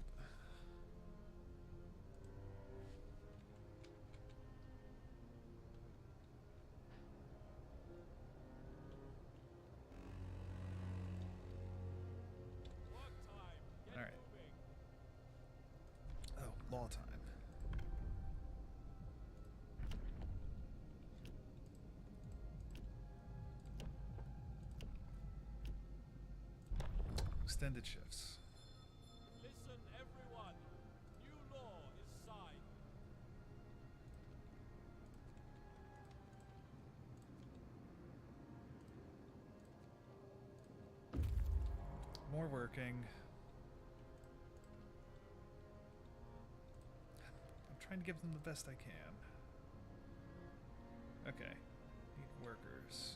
Work time. Get All right. moving. Oh, law time. Extended shifts. Listen, everyone. New law is signed. More working. I'm trying to give them the best I can. Okay. Need workers.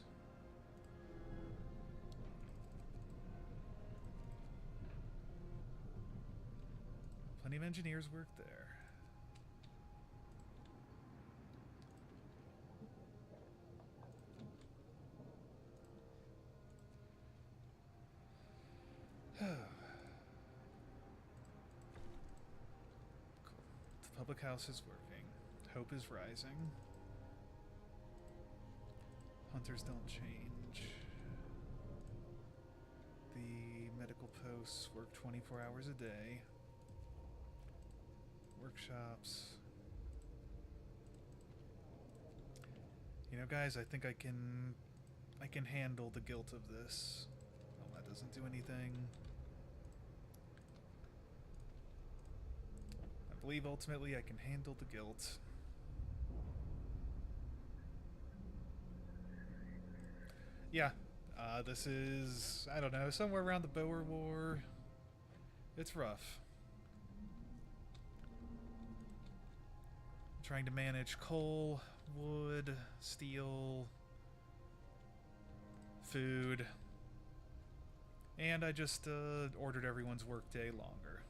Plenty of engineers work there. Cool. The public house is working. Hope is rising. Hunters don't change. The medical posts work 24 hours a day. Workshops. You know, guys, I think I can handle the guilt of this. Well, that doesn't do anything. I believe ultimately I can handle the guilt. Yeah, this is, I don't know, somewhere around the Boer War. It's rough. Trying to manage coal, wood, steel, food, and I just ordered everyone's workday longer.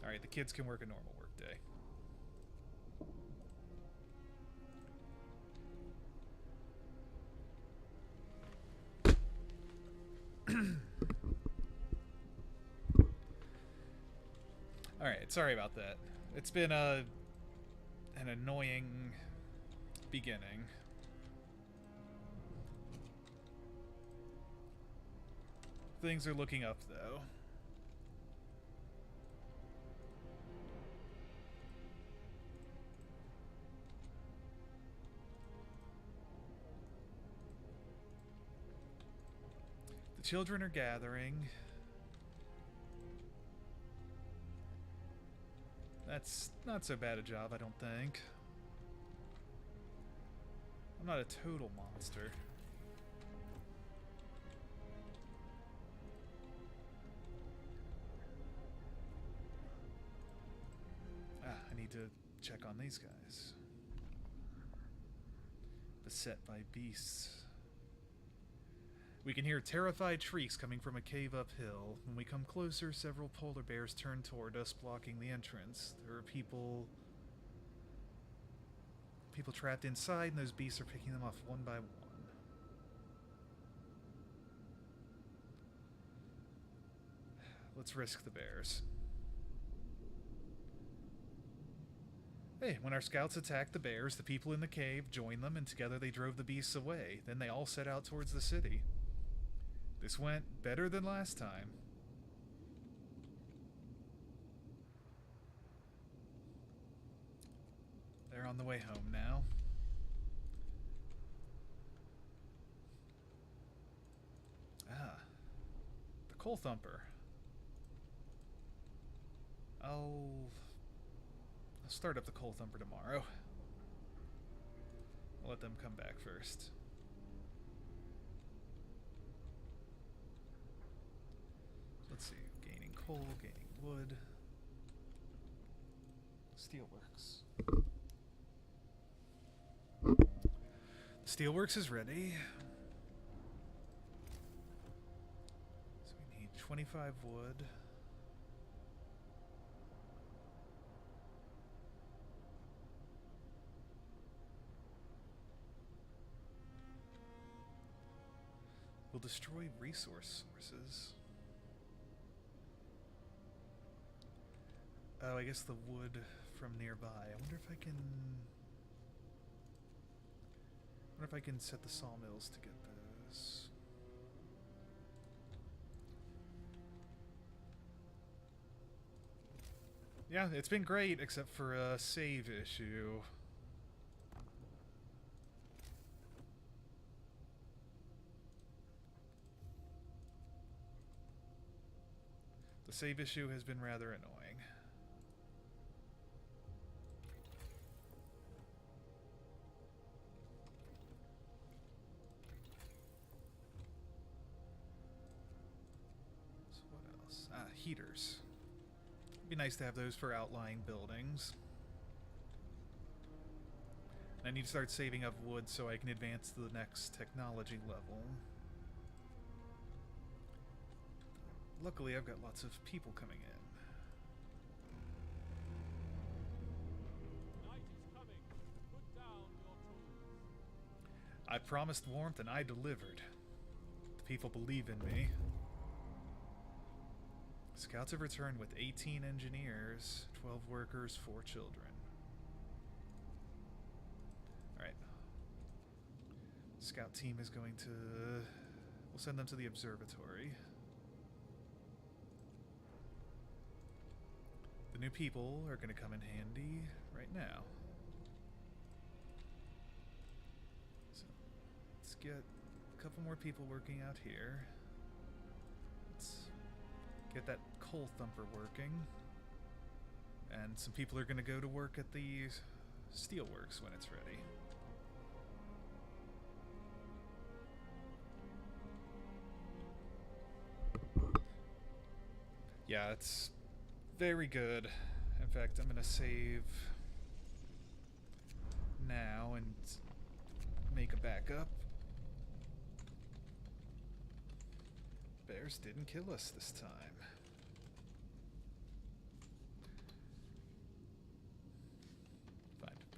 Alright, the kids can work a normal work day. Alright, sorry about that. It's been an annoying beginning. Things are looking up, though. The children are gathering. That's not so bad a job, I don't think. I'm not a total monster. I need to check on these guys. Beset by beasts. We can hear terrified shrieks coming from a cave uphill. When we come closer, several polar bears turn toward us, blocking the entrance. There are people trapped inside, and those beasts are picking them off one by one. Let's risk the bears. Hey, when our scouts attacked the bears, the people in the cave joined them, and together they drove the beasts away. Then they all set out towards the city. This went better than last time. They're on the way home now. The coal thumper. I'll start up the coal thumper tomorrow. I'll let them come back first. Let's see, gaining coal, gaining wood. Steelworks. Steelworks is ready. So we need 25 wood. Will destroy resource sources. Oh, I guess the wood from nearby. I wonder if I can set the sawmills to get those. Yeah, it's been great, except for a save issue. The save issue has been rather annoying. So what else? Heaters. It'd be nice to have those for outlying buildings. And I need to start saving up wood so I can advance to the next technology level. Luckily, I've got lots of people coming in. Night is coming. Put down your tools. I promised warmth and I delivered. The people believe in me. Scouts have returned with 18 engineers, 12 workers, 4 children. Alright. Scout team is going to... We'll send them to the observatory. The new people are going to come in handy right now. So, let's get a couple more people working out here. Let's get that coal thumper working. And some people are going to go to work at the steelworks when it's ready. Yeah, it's very good. In fact, I'm gonna save now and make a backup. Bears didn't kill us this time.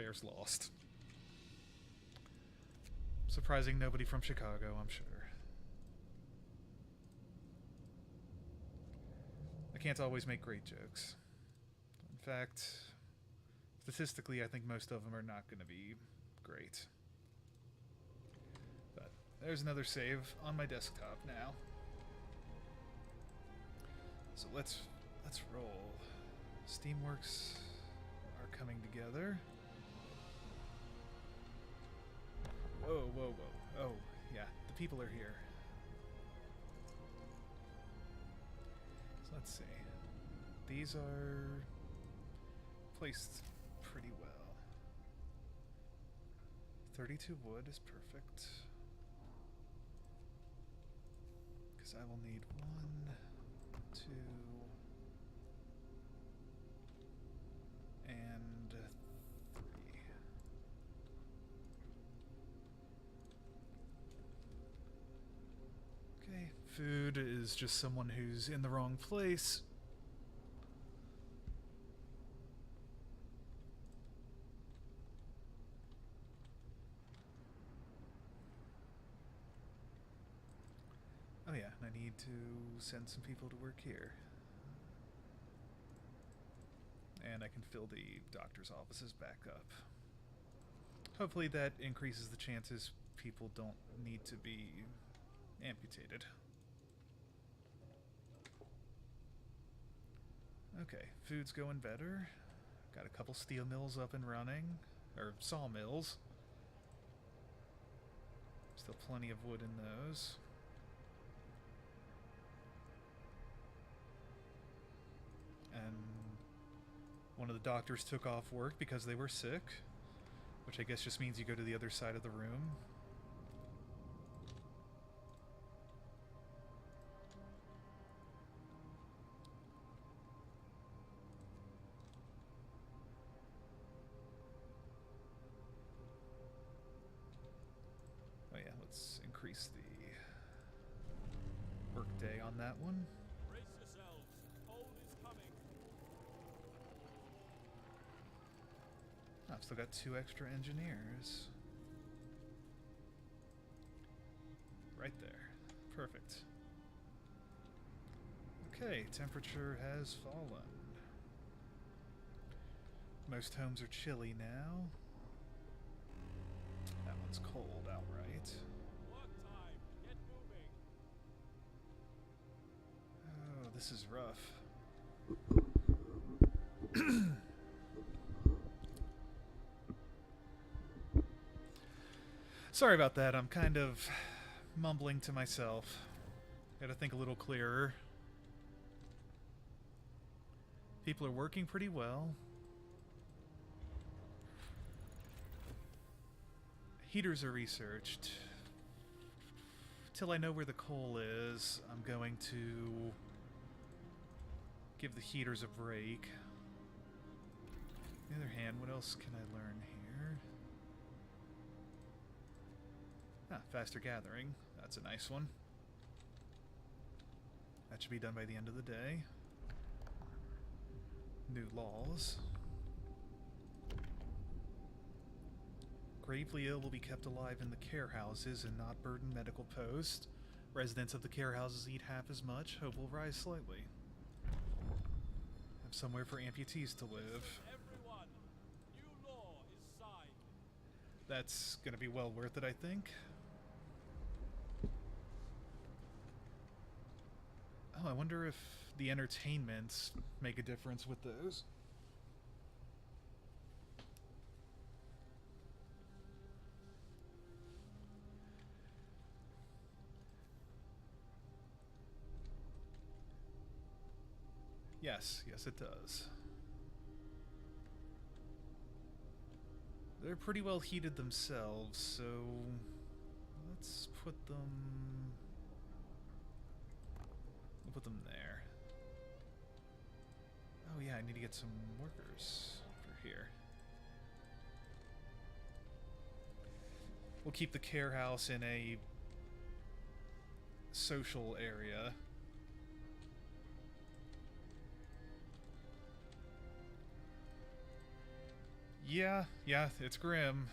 Bears lost. Surprising nobody from Chicago, I'm sure. I can't always make great jokes. In fact, statistically, I think most of them are not going to be great. But there's another save on my desktop now. So let's roll. Steamworks are coming together. Whoa, whoa, whoa. Oh, yeah, the people are here. So let's see. These are placed pretty well. 32 wood is perfect. Because I will need 1, 2, and 3. Okay, food is just someone who's in the wrong place. Oh yeah, and I need to send some people to work here. And I can fill the doctor's offices back up. Hopefully that increases the chances people don't need to be amputated. Okay, food's going better. Got a couple steel mills up and running, or sawmills. Still plenty of wood in those. And one of the doctors took off work because they were sick, which I guess just means you go to the other side of the room. Oh yeah, let's increase the workday on that one. Brace yourselves. Cold is coming. I've still got 2 extra engineers. Right there. Perfect. Okay, temperature has fallen. Most homes are chilly now. That one's cold outright. Work time. Get moving. Oh, this is rough. Sorry about that, I'm kind of mumbling to myself. Gotta think a little clearer. People are working pretty well. Heaters are researched. Till I know where the coal is, I'm going to give the heaters a break. On the other hand, what else can I learn here? Ah, faster gathering. That's a nice one. That should be done by the end of the day. New laws. Gravely ill will be kept alive in the care houses and not burden medical posts. Residents of the care houses eat half as much. Hope will rise slightly. Have somewhere for amputees to live. Everyone. New law is signed. That's gonna be well worth it, I think. Oh, I wonder if the entertainments make a difference with those. Yes, yes it does. They're pretty well heated themselves, so let's put them... We'll put them there. Oh yeah, I need to get some workers for here. We'll keep the care house in a social area. Yeah, it's grim.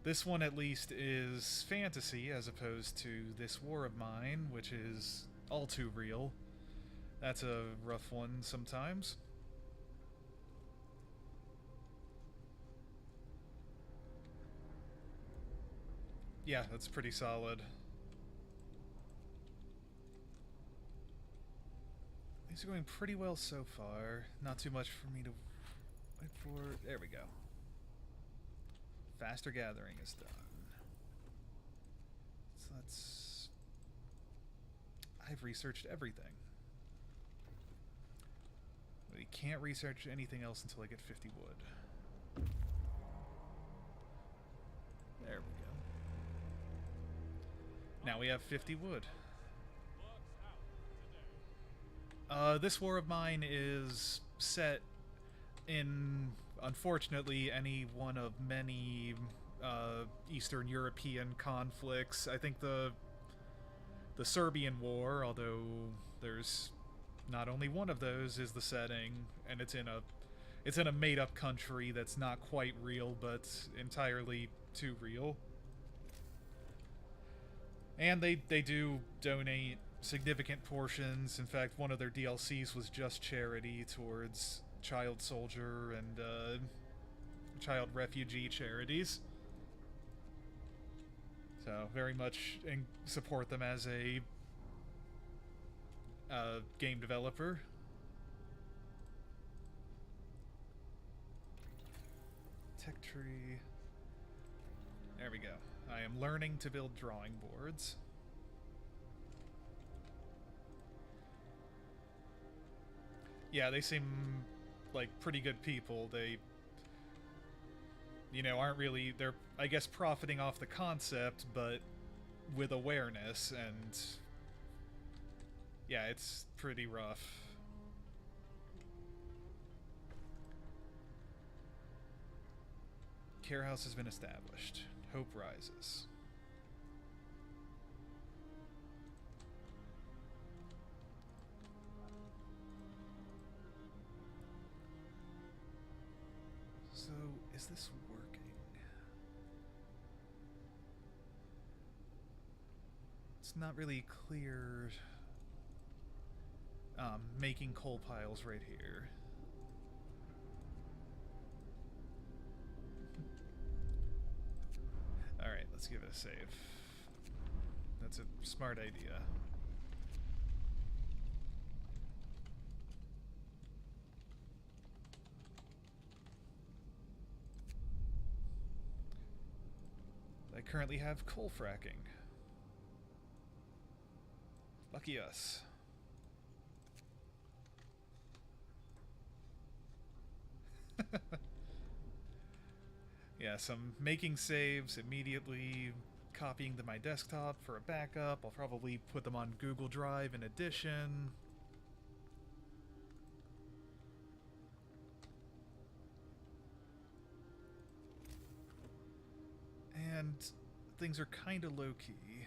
This one at least is fantasy as opposed to This War of Mine, which is all too real. That's a rough one sometimes. Yeah, that's pretty solid. These are going pretty well so far. Not too much for me to wait for. There we go. Faster gathering is done. So let's... I've researched everything. We can't research anything else until I get 50 wood. There we go. Now we have 50 wood. This War of Mine is set in, unfortunately, any one of many Eastern European conflicts. I think the Serbian War, although there's not only one of those, is the setting, and it's in a made-up country that's not quite real, but entirely too real. And they do donate significant portions. In fact, one of their DLCs was just charity towards child soldier and child refugee charities. So very much support them as a game developer. Tech tree. There we go. I am learning to build drawing boards. Yeah, they seem like pretty good people. They, aren't really... They're, I guess, profiting off the concept, but with awareness, and... Yeah, it's pretty rough. Care house has been established. Hope rises. So, is this working? It's not really clear. Making coal piles right here. Alright, let's give it a save. That's a smart idea. I currently have coal fracking. Lucky us. Yes, I'm making saves immediately, copying to my desktop for a backup. I'll probably put them on Google Drive in addition. And things are kind of low-key.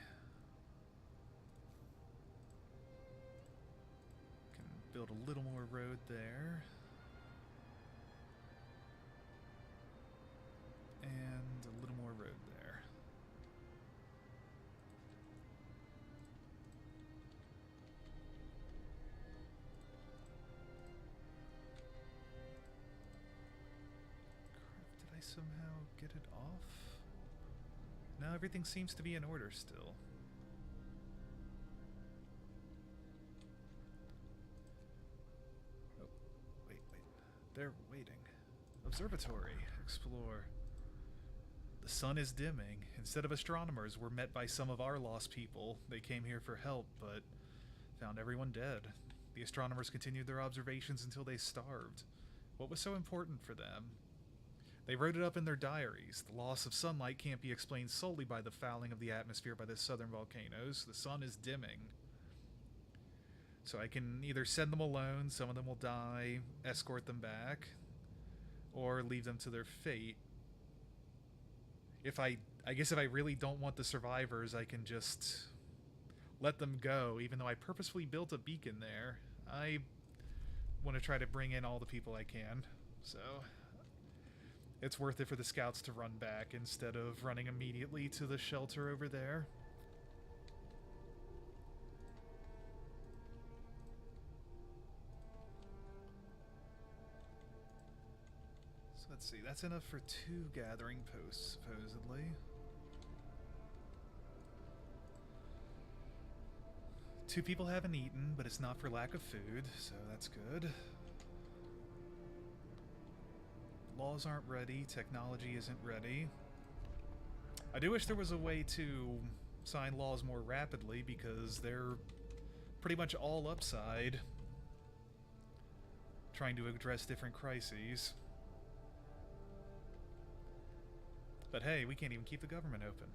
Can build a little more road there. And a little more road there. Did I somehow get it off? No, everything seems to be in order still. Oh, wait. They're waiting. Observatory. Explore. The sun is dimming. Instead of astronomers, we're met by some of our lost people. They came here for help, but found everyone dead. The astronomers continued their observations until they starved. What was so important for them? They wrote it up in their diaries. The loss of sunlight can't be explained solely by the fouling of the atmosphere by the southern volcanoes. The sun is dimming. So I can either send them alone, some of them will die, escort them back, or leave them to their fate. I guess if I really don't want the survivors, I can just let them go, even though I purposefully built a beacon there. I want to try to bring in all the people I can, so It's worth it for the scouts to run back instead of running immediately to the shelter over there. So let's see, that's enough for 2 gathering posts, supposedly. Two people haven't eaten, but it's not for lack of food, so that's good. Laws aren't ready, technology isn't ready. I do wish there was a way to sign laws more rapidly, because they're pretty much all upside, trying to address different crises. But hey, we can't even keep the government open.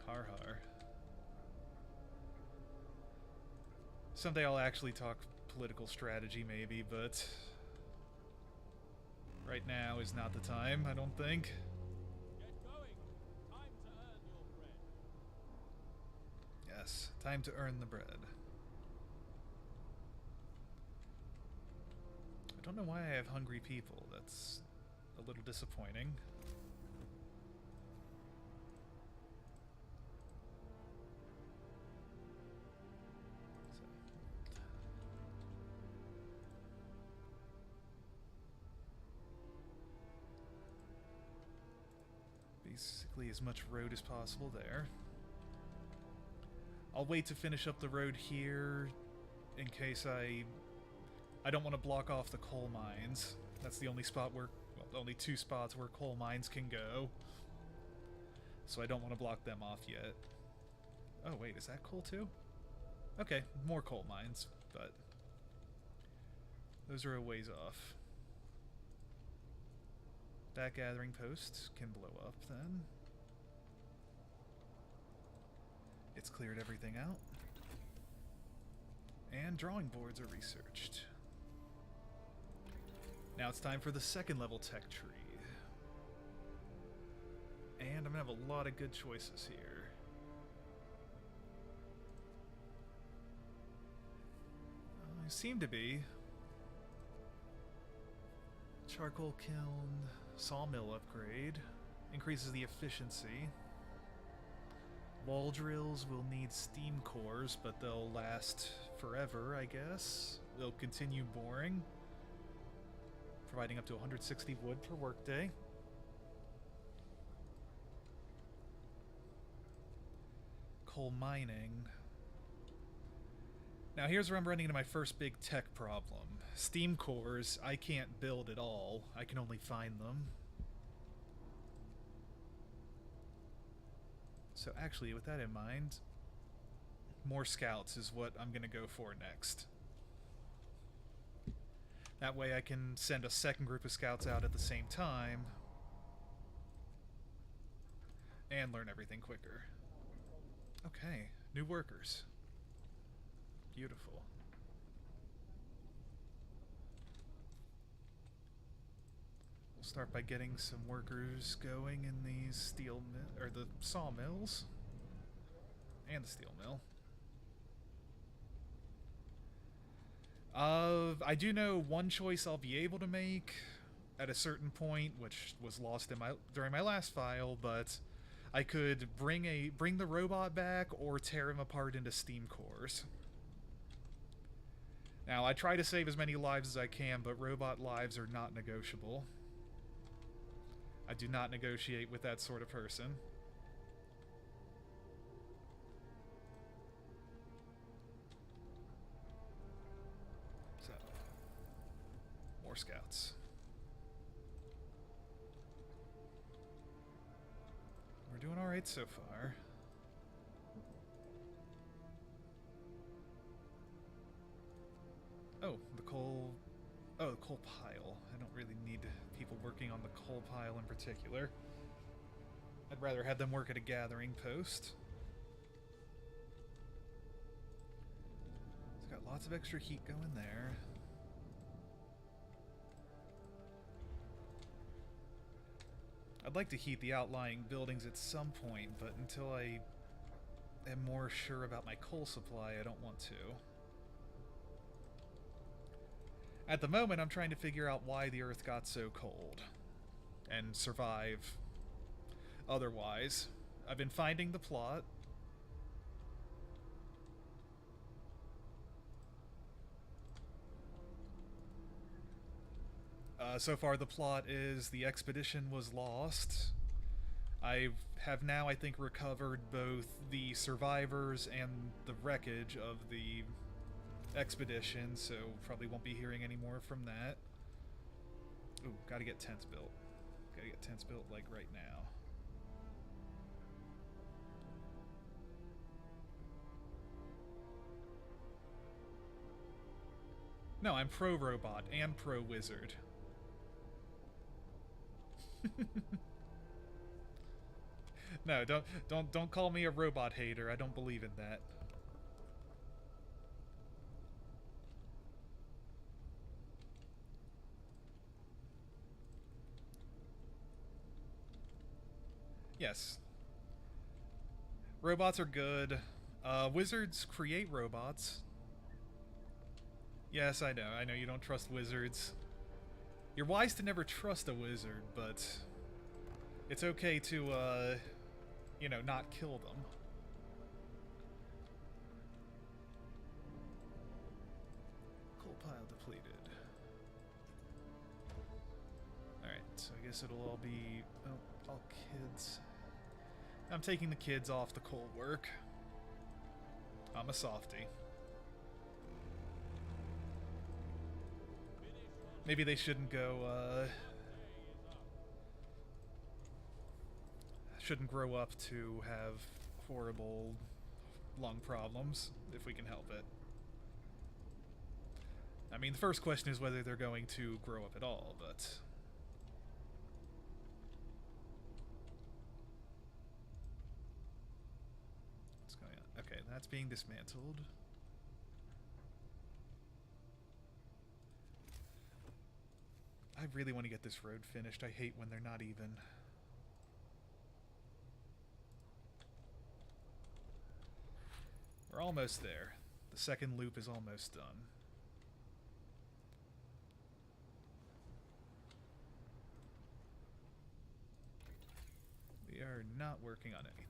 Har har. Someday I'll actually talk political strategy, maybe, but right now is not the time, I don't think. Get going. Time to earn your bread. Yes, time to earn the bread. I don't know why I have hungry people. That's a little disappointing. Basically as much road as possible there. I'll wait to finish up the road here in case I don't want to block off the coal mines. That's the only spot where, well, only 2 spots where coal mines can go. So I don't want to block them off yet. Oh wait, is that coal too? Okay, more coal mines, but those are a ways off. That gathering post can blow up then. It's cleared everything out. And drawing boards are researched. Now it's time for the 2nd level tech tree. And I'm gonna have a lot of good choices here. They seem to be. Charcoal kiln, sawmill upgrade, increases the efficiency. Wall drills will need steam cores, but they'll last forever, I guess. They'll continue boring, providing up to 160 wood per workday. Coal mining. Now here's where I'm running into my first big tech problem. Steam cores, I can't build at all. I can only find them. So actually, with that in mind, more scouts is what I'm going to go for next. That way I can send a 2nd group of scouts out at the same time and learn everything quicker. Okay, new workers. Beautiful. We'll start by getting some workers going in these steel or the sawmills and the steel mill. I do know one choice I'll be able to make at a certain point, which was lost in during my last file, but I could bring the robot back or tear him apart into steam cores. Now, I try to save as many lives as I can, but robot lives are not negotiable. I do not negotiate with that sort of person. So, more scouts. We're doing all right so far. Oh, the coal pile. I don't really need people working on the coal pile in particular. I'd rather have them work at a gathering post. It's got lots of extra heat going there. I'd like to heat the outlying buildings at some point, but until I am more sure about my coal supply, I don't want to. At the moment, I'm trying to figure out why the Earth got so cold. and survive otherwise. I've been finding the plot. So far the plot is the expedition was lost. I have now, I think, recovered both the survivors and the wreckage of the expedition, so probably won't be hearing any more from that. Ooh, gotta get tents built. Gotta get tents built, like, right now. No, I'm pro-robot and pro-wizard. No, don't call me a robot hater. I don't believe in that. Yes. Robots are good. Wizards create robots. Yes, I know. I know you don't trust wizards. You're wise to never trust a wizard, but it's okay to, you know, not kill them. Coal pile depleted. Alright, so I guess it'll all be... oh, all kids. I'm taking the kids off the coal work. I'm a softie. Maybe they shouldn't go, shouldn't grow up to have horrible lung problems, if we can help it. I mean, the first question is whether they're going to grow up at all, but... what's going on? Okay, that's being dismantled. I really want to get this road finished. I hate when they're not even. We're almost there. The second loop is almost done. We are not working on anything.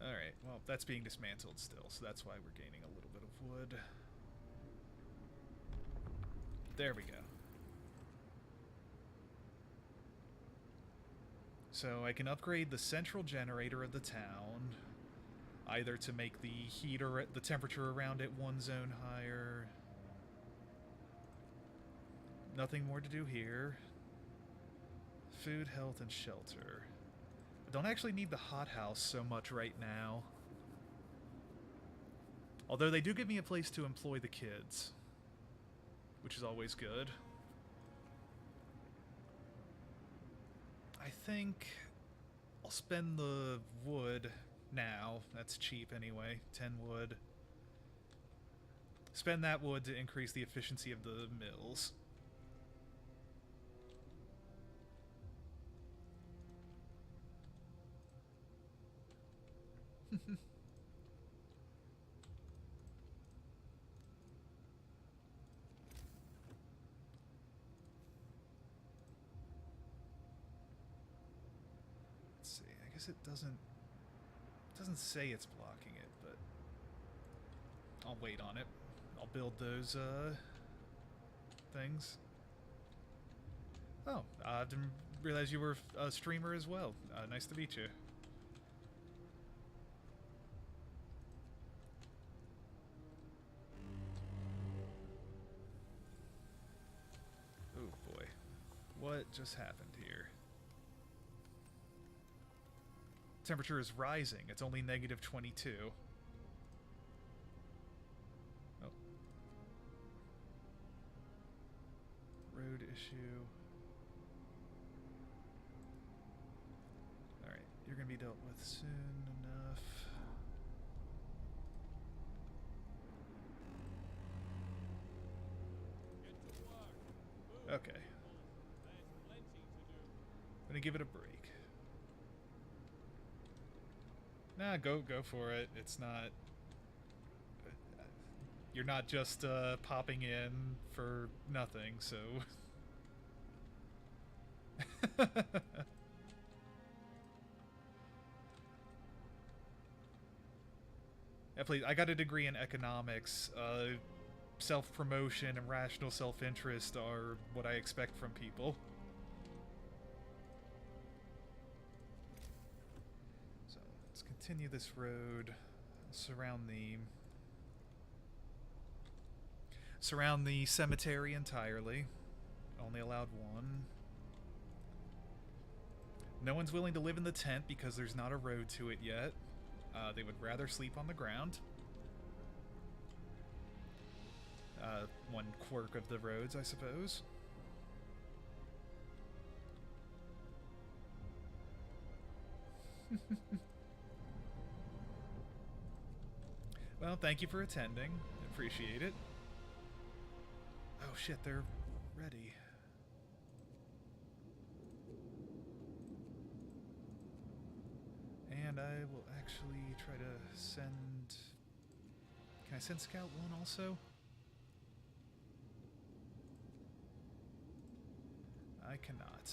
Alright, well, that's being dismantled still, so that's why we're gaining a little bit of wood. There we go. So I can upgrade the central generator of the town, either to make the heater, the temperature around it one zone higher. Nothing more to do here. Food, health, and shelter. I don't actually need the hothouse so much right now. Although they do give me a place to employ the kids, which is always good. I think I'll spend the wood now. That's cheap anyway. 10 wood. Spend that wood to increase the efficiency of the mills. Let's see. I guess it doesn't say it's blocking it, but I'll wait on it. I'll build those things. Oh, I didn't realize you were a streamer as well. Nice to meet you. Oh boy. What just happened here? Temperature is rising. It's only negative 22. Oh. Road issue. Alright, you're gonna be dealt with soon enough. Okay. I'm gonna give it a break. Nah, go for it. It's not... You're not just popping in for nothing, so... Yeah, please, I got a degree in economics. Self-promotion and rational self-interest are what I expect from people. So, let's continue this road. Surround the cemetery entirely. Only allowed one. No one's willing to live in the tent because there's not a road to it yet. They would rather sleep on the ground. One quirk of the roads, I suppose. Well, thank you for attending. Appreciate it. Oh shit, they're ready. And I will actually try to send... Can I send Scout 1 also? I cannot.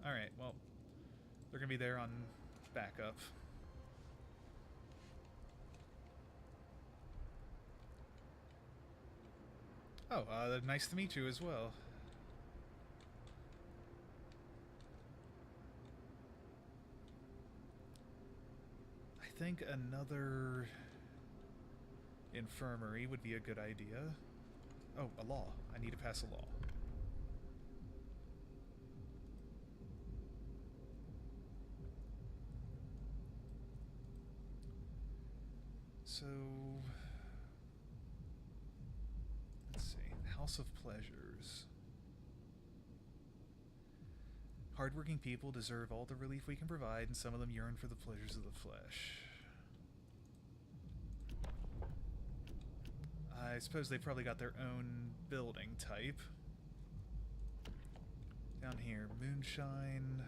Alright, well, they're gonna be there on backup. Oh, nice to meet you as well. I think another infirmary would be a good idea. Oh, a law. I need to pass a law. So, let's see. House of Pleasures. Hardworking people deserve all the relief we can provide, and some of them yearn for the pleasures of the flesh. I suppose they probably got their own building type. Down here, moonshine.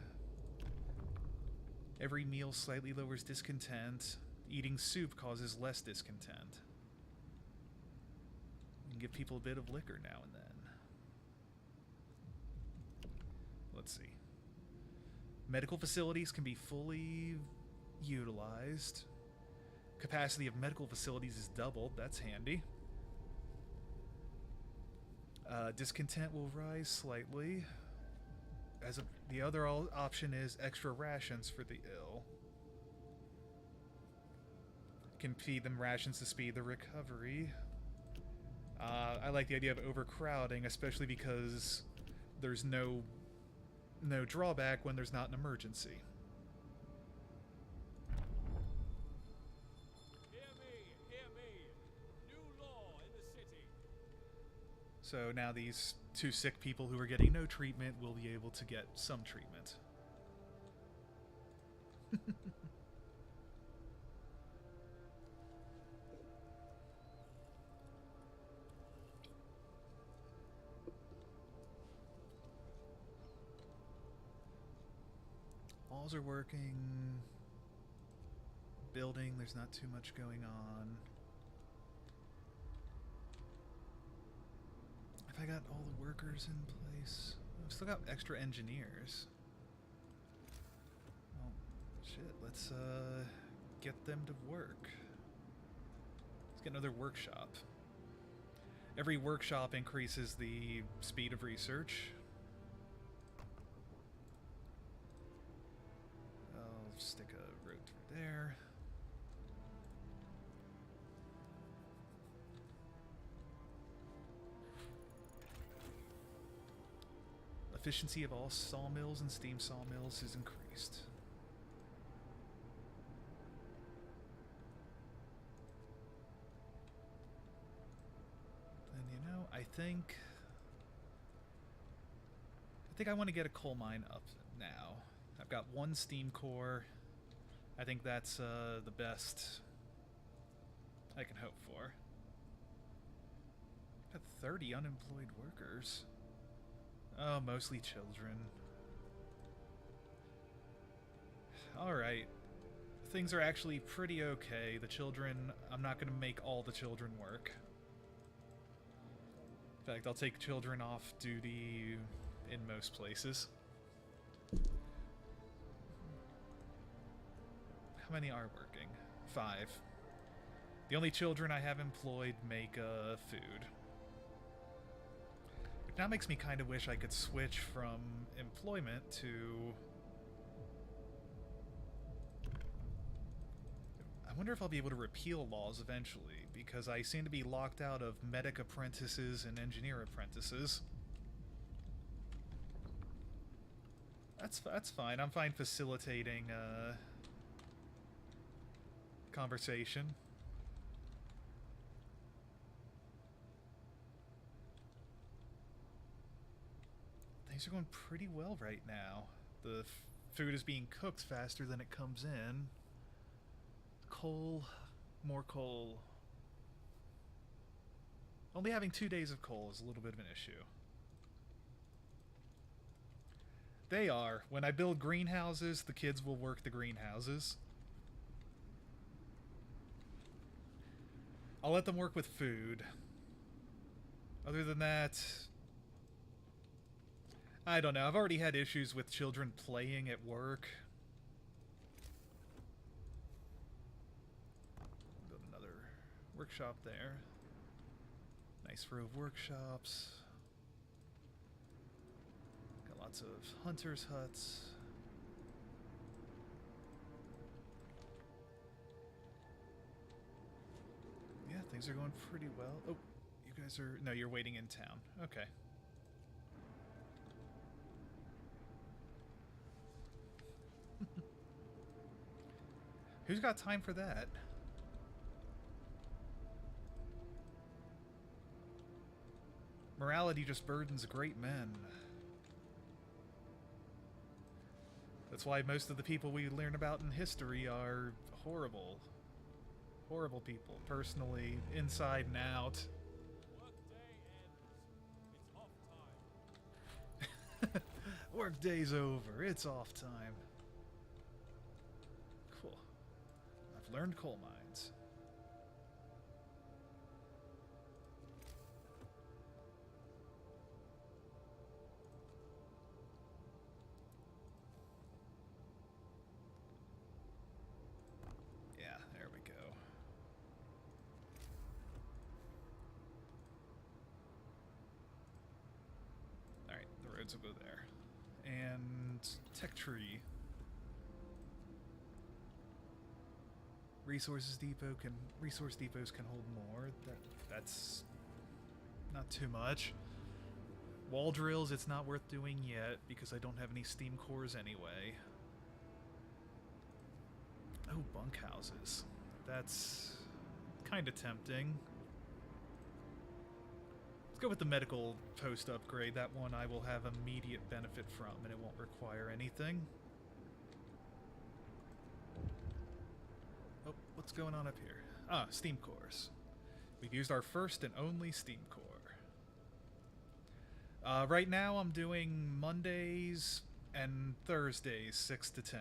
Every meal slightly lowers discontent. Eating soup causes less discontent. We can give people a bit of liquor now and then. Let's see. Medical facilities can be fully utilized. Capacity of medical facilities is doubled. That's handy. Discontent will rise slightly. The other option is extra rations for the ill. Can feed them rations to speed the recovery. I like the idea of overcrowding, especially because there's no drawback when there's not an emergency. Hear me. New law in the city. So now these two sick people who are getting no treatment will be able to get some treatment. Walls are working. Building, there's not too much going on. Have I got all the workers in place? I've still got extra engineers. Well, shit, let's get them to work. Let's get another workshop. Every workshop increases the speed of research. I'll stick a road through there. Efficiency of all sawmills and steam sawmills is increased. And you know, I think I want to get a coal mine up now. I've got one steam core. I think that's the best I can hope for. Got 30 unemployed workers. Oh, mostly children. Alright. Things are actually pretty okay. The children, I'm not going to make all the children work. In fact, I'll take children off duty in most places. How many are working? 5. The only children I have employed make food. Which now makes me kind of wish I could switch from employment to... I wonder if I'll be able to repeal laws eventually, because I seem to be locked out of medic apprentices and engineer apprentices. That's fine. I'm fine facilitating conversation. Things are going pretty well right now. The food is being cooked faster than it comes in. Coal, more coal. Only having 2 days of coal is a little bit of an issue. They are. When I build greenhouses, the kids will work the greenhouses. I'll let them work with food. Other than that, I don't know. I've already had issues with children playing at work. Build another workshop there. Nice row of workshops. Got lots of hunters' huts. Yeah, things are going pretty well. Oh, you guys are... No, you're waiting in town. Okay. Who's got time for that? Morality just burdens great men. That's why most of the people we learn about in history are horrible. Horrible people, personally, inside and out. Work day ends. It's off time. Work day's over. It's off time. Cool. I've learned coal mines. Yeah, there we go. Alright, the roads will go there. And tech tree. Resource depots can hold more. That's not too much. Wall drills, it's not worth doing yet because I don't have any steam cores anyway. Oh, bunkhouses. That's kind of tempting. Let's go with the medical post upgrade. That one I will have immediate benefit from, and it won't require anything. Oh, what's going on up here? Ah, steam cores. We've used our first and only steam core. Right now I'm doing Mondays and Thursdays 6 to 10.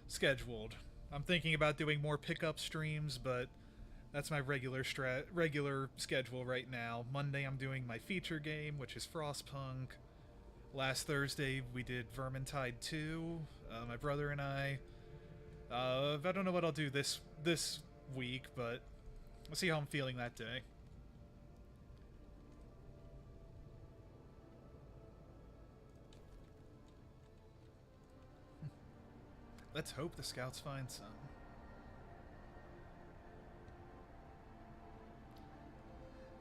Scheduled. I'm thinking about doing more pickup streams, but that's my regular schedule right now. Monday I'm doing my feature game, which is Frostpunk. Last Thursday we did Vermintide 2, my brother and I. I don't know what I'll do this week, but we'll see how I'm feeling that day. Let's hope the scouts find some.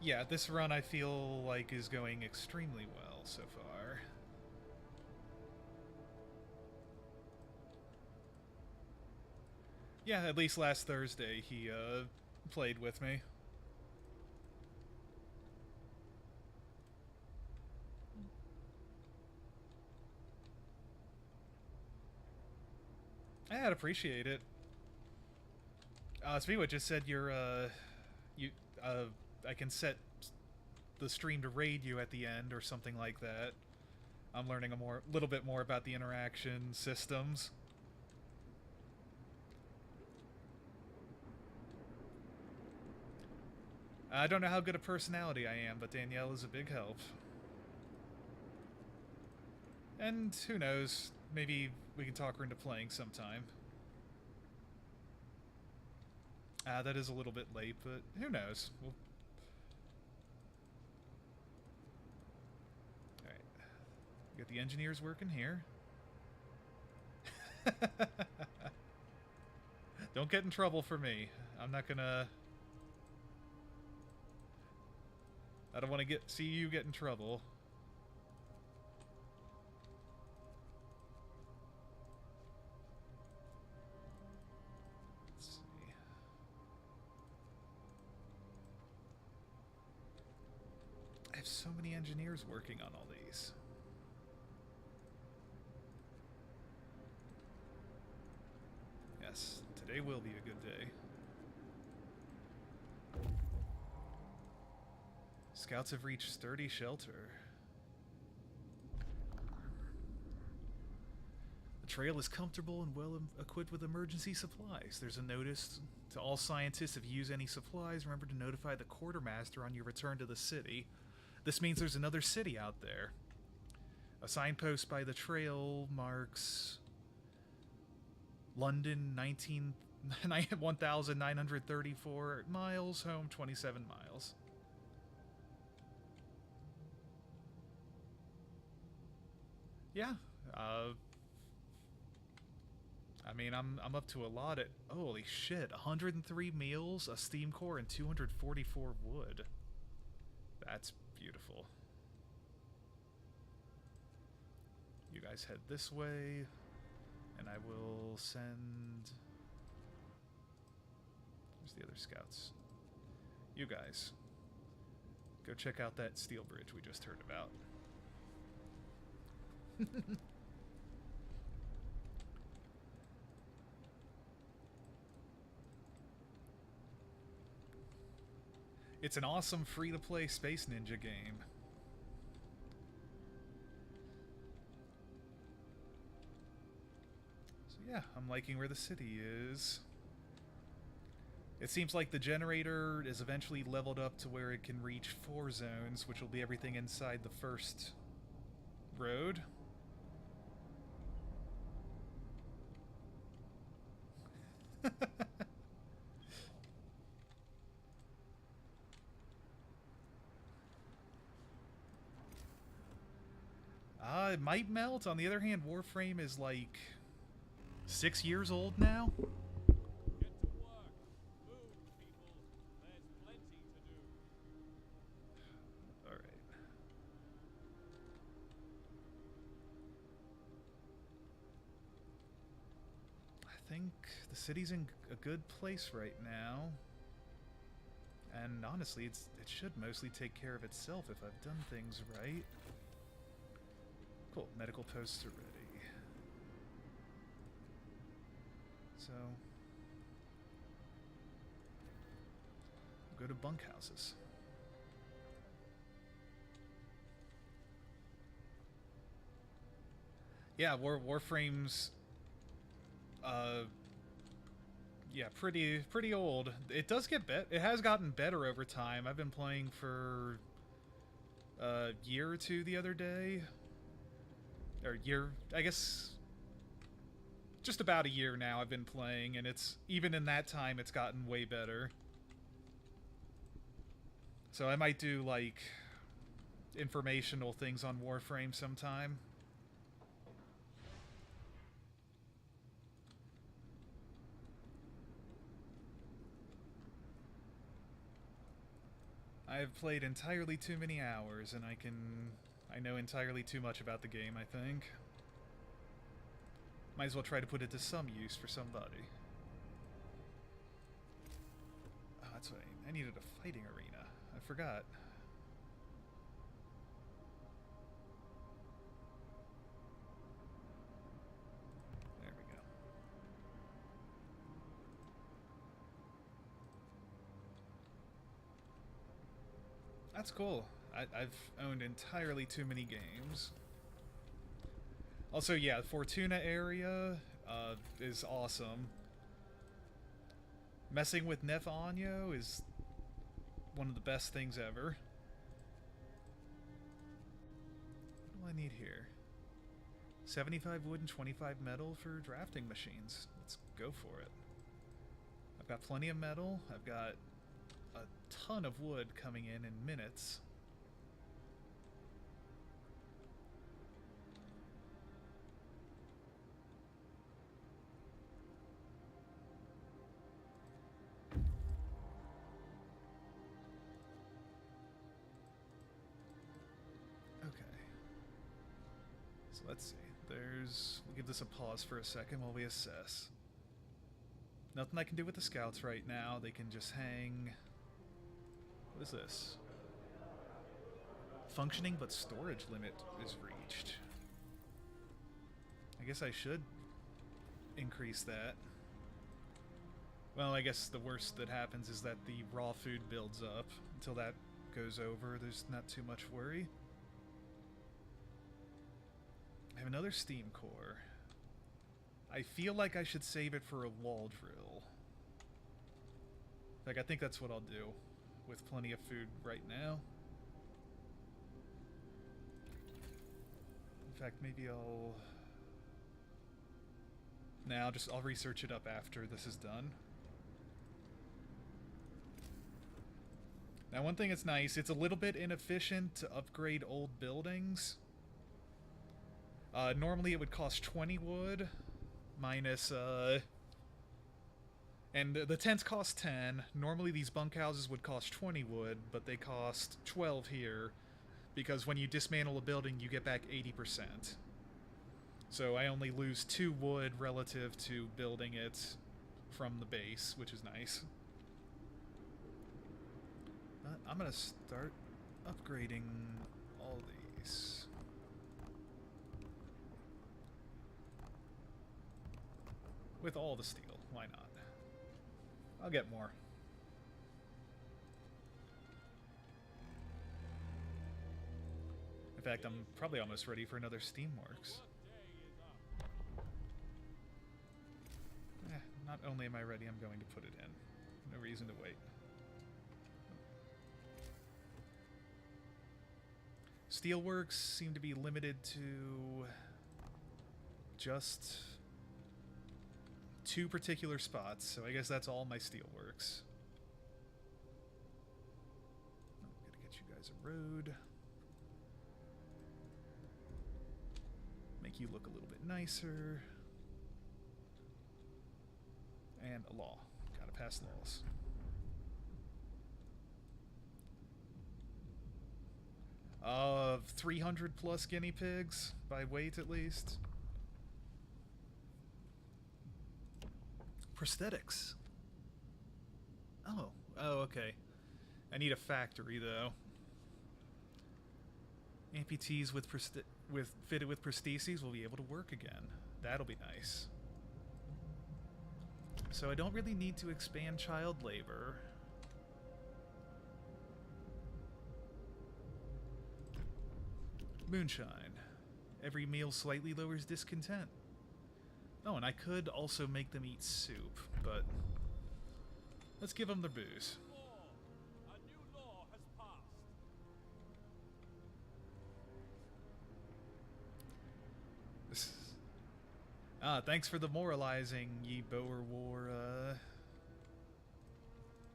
Yeah, this run I feel like is going extremely well so far. Yeah, at least last Thursday he played with me. I'd appreciate it. Spiwa just said I can set the stream to raid you at the end or something like that. I'm learning a little bit more about the interaction systems. I don't know how good a personality I am, but Danielle is a big help. And who knows, maybe we can talk her into playing sometime. That is a little bit late, but who knows? Alright. Got the engineers working here. Don't get in trouble for me. I'm not gonna... I don't want to see you get in trouble. Let's see. I have so many engineers working on all these. Yes, today will be a good day. Scouts have reached sturdy shelter. The trail is comfortable and well equipped with emergency supplies. There's a notice to all scientists: if you use any supplies, remember to notify the quartermaster on your return to the city. This means there's another city out there. A signpost by the trail marks London 1,934 miles, home 27 miles. Yeah, I mean, I'm up to a lot. Holy shit, 103 meals, a steam core, and 244 wood. That's beautiful. You guys head this way, and I will send... Where's the other scouts? You guys, go check out that steel bridge we just heard about. It's an awesome free-to-play Space Ninja game. So yeah, I'm liking where the city is. It seems like the generator is eventually leveled up to where it can reach 4 zones, which will be everything inside the first road. It might melt. On the other hand, Warframe is like 6 years old now. Get to work. Move, people. There's plenty to do. Alright. I think the city's in a good place right now. And honestly, it should mostly take care of itself if I've done things right. Cool, medical posts are ready. So, go to bunkhouses. Yeah, Warframe's yeah, pretty old. It does get it has gotten better over time. I've been playing for a year or two the other day. Or year, I guess just about a year now I've been playing, and it's even in that time it's gotten way better. So I might do like informational things on Warframe sometime. I have played entirely too many hours, and I know entirely too much about the game, I think. Might as well try to put it to some use for somebody. Oh, that's what I needed a fighting arena. I forgot. There we go. That's cool. I've owned entirely too many games. Also, yeah, Fortuna area is awesome. Messing with Nef Anyo is one of the best things ever. What do I need here? 75 wood and 25 metal for drafting machines. Let's go for it. I've got plenty of metal. I've got a ton of wood coming in minutes. So let's see. We'll give this a pause for a second while we assess. Nothing I can do with the scouts right now. They can just hang. What is this? Functioning but storage limit is reached. I guess I should increase that. Well, I guess the worst that happens is that the raw food builds up. Until that goes over, there's not too much worry. I have another steam core. I feel like I should save it for a wall drill. Like, I think that's what I'll do with plenty of food right now. In fact, maybe I'll... Nah, I'll research it up after this is done. Now, one thing that's nice, it's a little bit inefficient to upgrade old buildings. Normally it would cost 20 wood, minus, and the tents cost 10. Normally these bunkhouses would cost 20 wood, but they cost 12 here, because when you dismantle a building, you get back 80%. So I only lose 2 wood relative to building it from the base, which is nice. But I'm gonna start upgrading all these. With all the steel, why not? I'll get more. In fact, I'm probably almost ready for another Steamworks. Not only am I ready, I'm going to put it in. No reason to wait. Steelworks seem to be limited to just 2 particular spots, so I guess that's all my steelworks. Oh, gotta get you guys a road. Make you look a little bit nicer. And a law. Gotta pass laws. Of 300 plus guinea pigs, by weight at least. Prosthetics. Oh, okay. I need a factory though. Amputees fitted with prostheses will be able to work again. That'll be nice. So I don't really need to expand child labor. Moonshine. Every meal slightly lowers discontent. Oh, and I could also make them eat soup, but let's give them their booze. A new law has passed. Thanks for the moralizing, ye Boer War,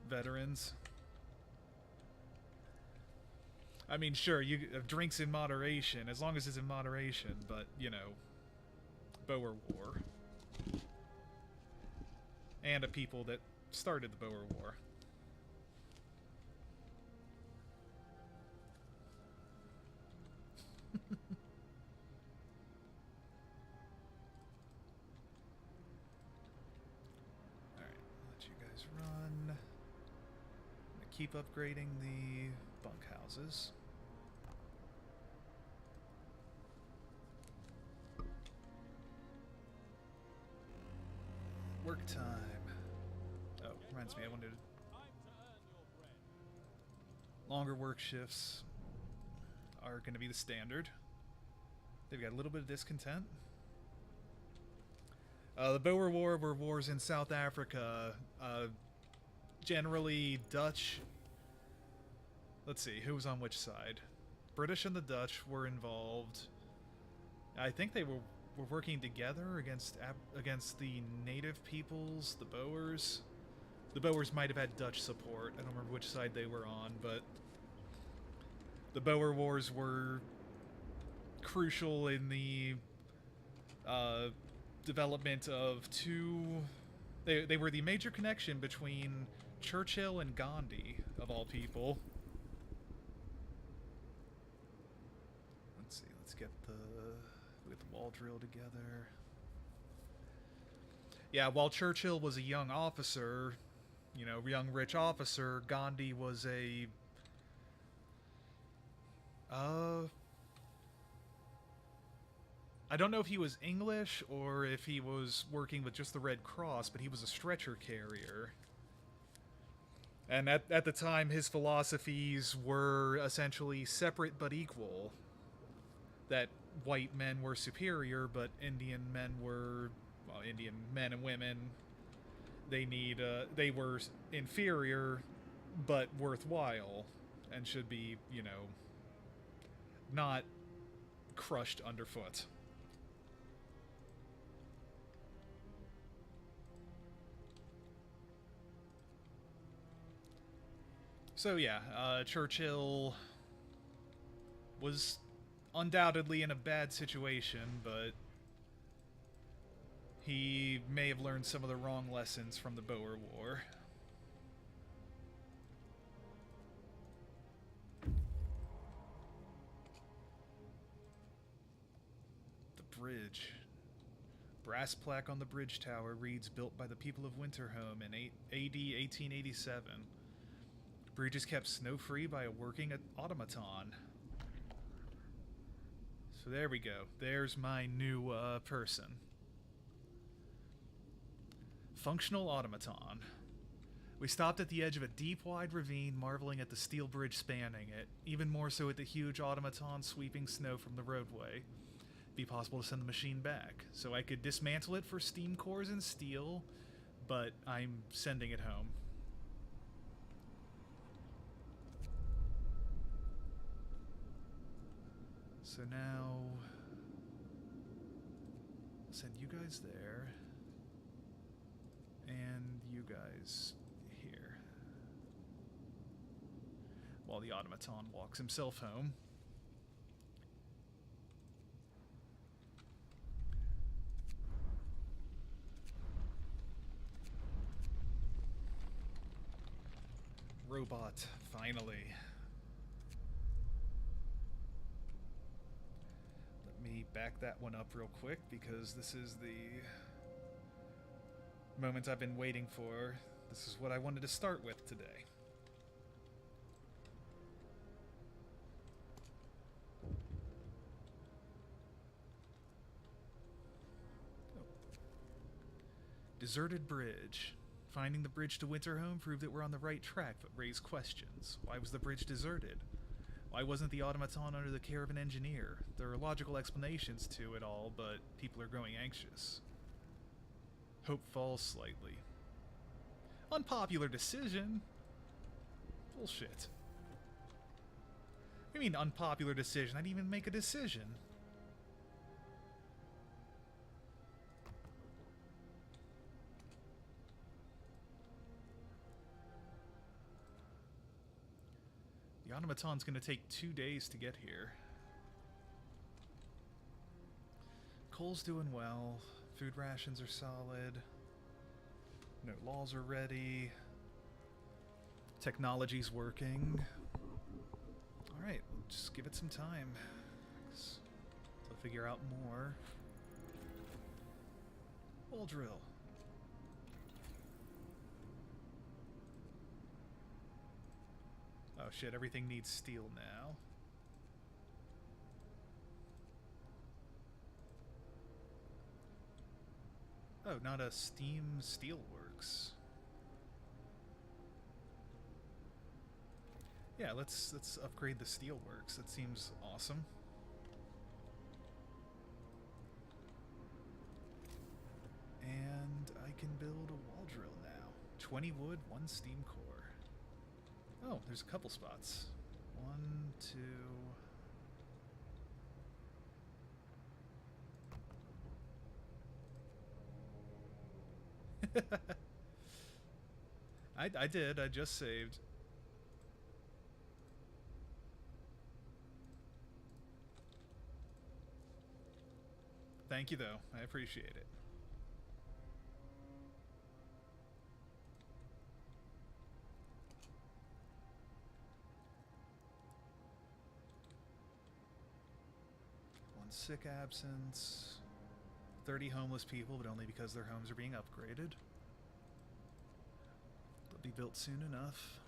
veterans. I mean, sure, drinks in moderation, as long as it's in moderation, but, you know, Boer War. And a people that started the Boer War. Alright, let you guys run. I'm gonna keep upgrading the bunkhouses. Work time. Oh, reminds me, I wanted Time to earn your bread. longer work shifts are going to be the standard. They've got a little bit of discontent. The Boer War were wars in South Africa. Generally, Dutch let's see, who was on which side? British and the Dutch were involved. I think they were working together against the native peoples, the Boers. The Boers might have had Dutch support. I don't remember which side they were on, but the Boer Wars were crucial in the development of two... They were the major connection between Churchill and Gandhi, of all people. Let's see, let's get the wall drill together. Yeah, while Churchill was a young officer, you know, young rich officer, Gandhi was a... I don't know if he was English or if he was working with just the Red Cross, but he was a stretcher carrier. And at the time, his philosophies were essentially separate but equal. That white men were superior, but Indian men were... well, Indian men and women, they were inferior, but worthwhile, and should be, you know, not crushed underfoot. So yeah, Churchill was undoubtedly in a bad situation, but he may have learned some of the wrong lessons from the Boer War. The bridge. Brass plaque on the bridge tower reads, built by the people of Winterhome in AD 1887. Bridge is kept snow-free by a working automaton. So there we go. There's my new person. Functional automaton. We stopped at the edge of a deep, wide ravine, marveling at the steel bridge spanning it, even more so at the huge automaton sweeping snow from the roadway. It'd be possible to send the machine back, so I could dismantle it for steam cores and steel, but I'm sending it home. So now, I'll send you guys there, and you guys here, while the automaton walks himself home. Robot, finally. Me back that one up real quick because this is the moment I've been waiting for. This is what I wanted to start with today. Oh. Deserted bridge. Finding the bridge to Winterhome proved that we're on the right track, but raised questions. Why was the bridge deserted? Why wasn't the automaton under the care of an engineer? There are logical explanations to it all, but people are growing anxious. Hope falls slightly. Unpopular decision? Bullshit. What do you mean unpopular decision? I didn't even make a decision. The automaton's gonna take 2 days to get here. Coal's doing well. Food rations are solid. No laws are ready. Technology's working. Alright, we'll just give it some time. To figure out more. Wall drill. Oh shit, everything needs steel now. Oh, not a steam steelworks. Yeah, let's upgrade the steelworks. That seems awesome. And I can build a wall drill now. 20 wood, 1 steam core. Oh, there's a couple spots. 1, 2. I did. I just saved. Thank you, though. I appreciate it. One sick absence. 30 homeless people, but only because their homes are being upgraded. They'll be built soon enough.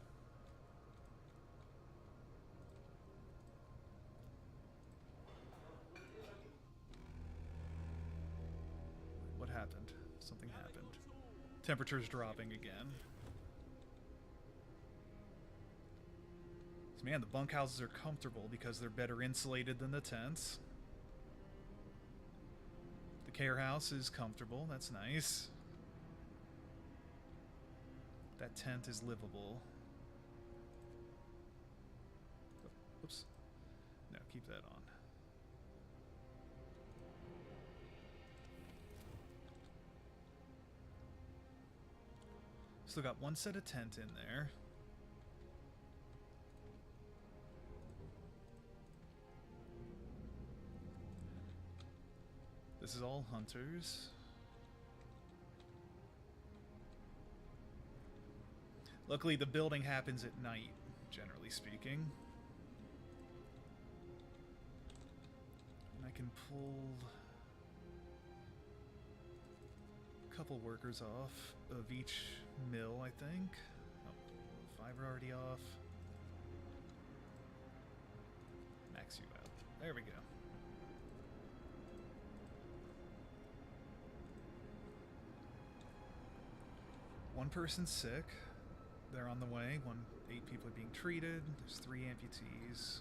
What happened? Something happened. Temperature's dropping again. So, man, the bunkhouses are comfortable because they're better insulated than the tents. The care house is comfortable. That's nice. That tent is livable. Oops. No, keep that on. Still got one set of tent in there. This is all hunters. Luckily, the building happens at night, generally speaking. And I can pull a couple workers off of each mill, I think. Oh, 5 are already off. Max you out. There we go. One person's sick. They're on the way. 8 people are being treated. There's 3 amputees.